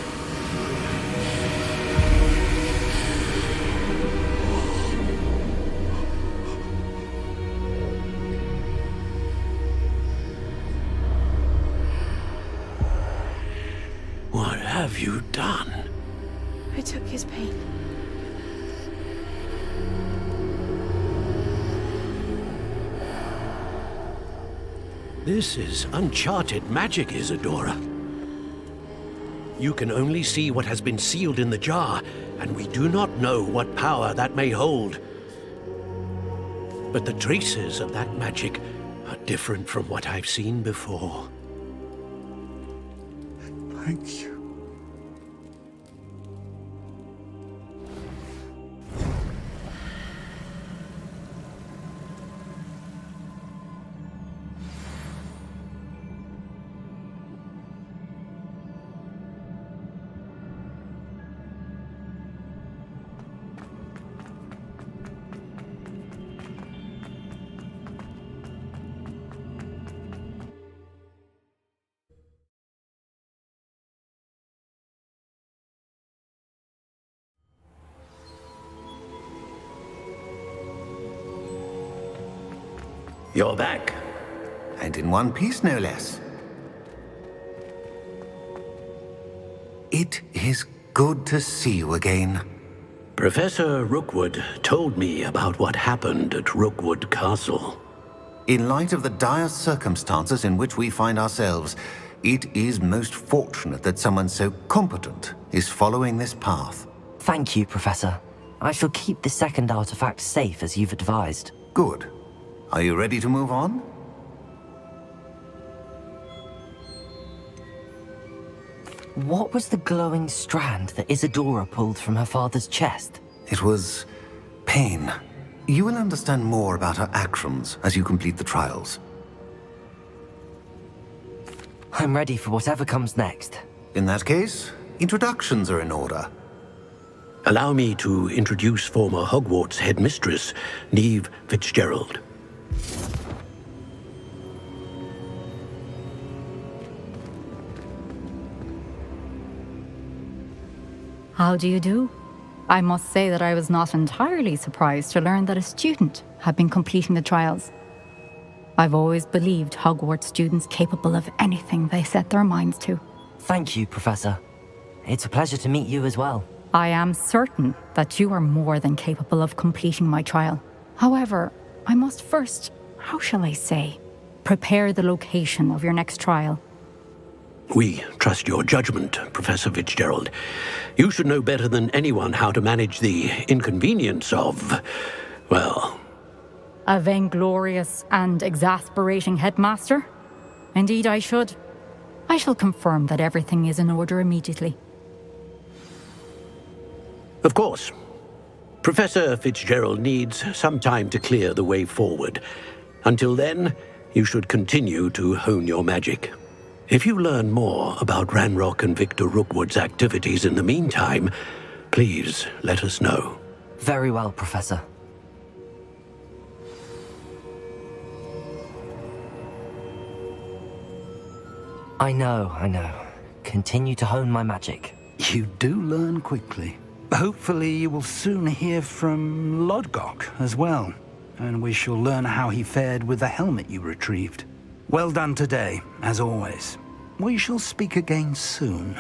What have you done? I took his pain. This is uncharted magic, Isadora. You can only see what has been sealed in the jar, and we do not know what power that may hold. But the traces of that magic are different from what I've seen before. Thank you. You're back. And in one piece, no less. It is good to see you again. Professor Rookwood told me about what happened at Rookwood Castle. In light of the dire circumstances in which we find ourselves, it is most fortunate that someone so competent is following this path. Thank you, Professor. I shall keep the second artifact safe as you've advised. Good. Are you ready to move on? What was the glowing strand that Isadora pulled from her father's chest? It was pain. You will understand more about her actions as you complete the trials. I'm ready for whatever comes next. In that case, introductions are in order. Allow me to introduce former Hogwarts headmistress, Neve Fitzgerald. How do you do? I must say that I was not entirely surprised to learn that a student had been completing the trials. I've always believed Hogwarts students capable of anything they set their minds to. Thank you, Professor. It's a pleasure to meet you as well. I am certain that you are more than capable of completing my trial. However, I must first, how shall I say, prepare the location of your next trial. We trust your judgment, Professor Fitzgerald. You should know better than anyone how to manage the inconvenience of, well... A vainglorious and exasperating headmaster? Indeed I should. I shall confirm that everything is in order immediately. Of course. Professor Fitzgerald needs some time to clear the way forward. Until then, you should continue to hone your magic. If you learn more about Ranrock and Victor Rookwood's activities in the meantime, please let us know. Very well, Professor. I know. Continue to hone my magic. You do learn quickly. Hopefully you will soon hear from Lodgok as well, and we shall learn how he fared with the helmet you retrieved. Well done today, as always. We shall speak again soon.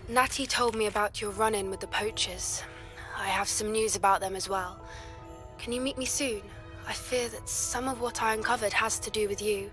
Natty told me about your run-in with the poachers. I have some news about them as well. Can you meet me soon? I fear that some of what I uncovered has to do with you.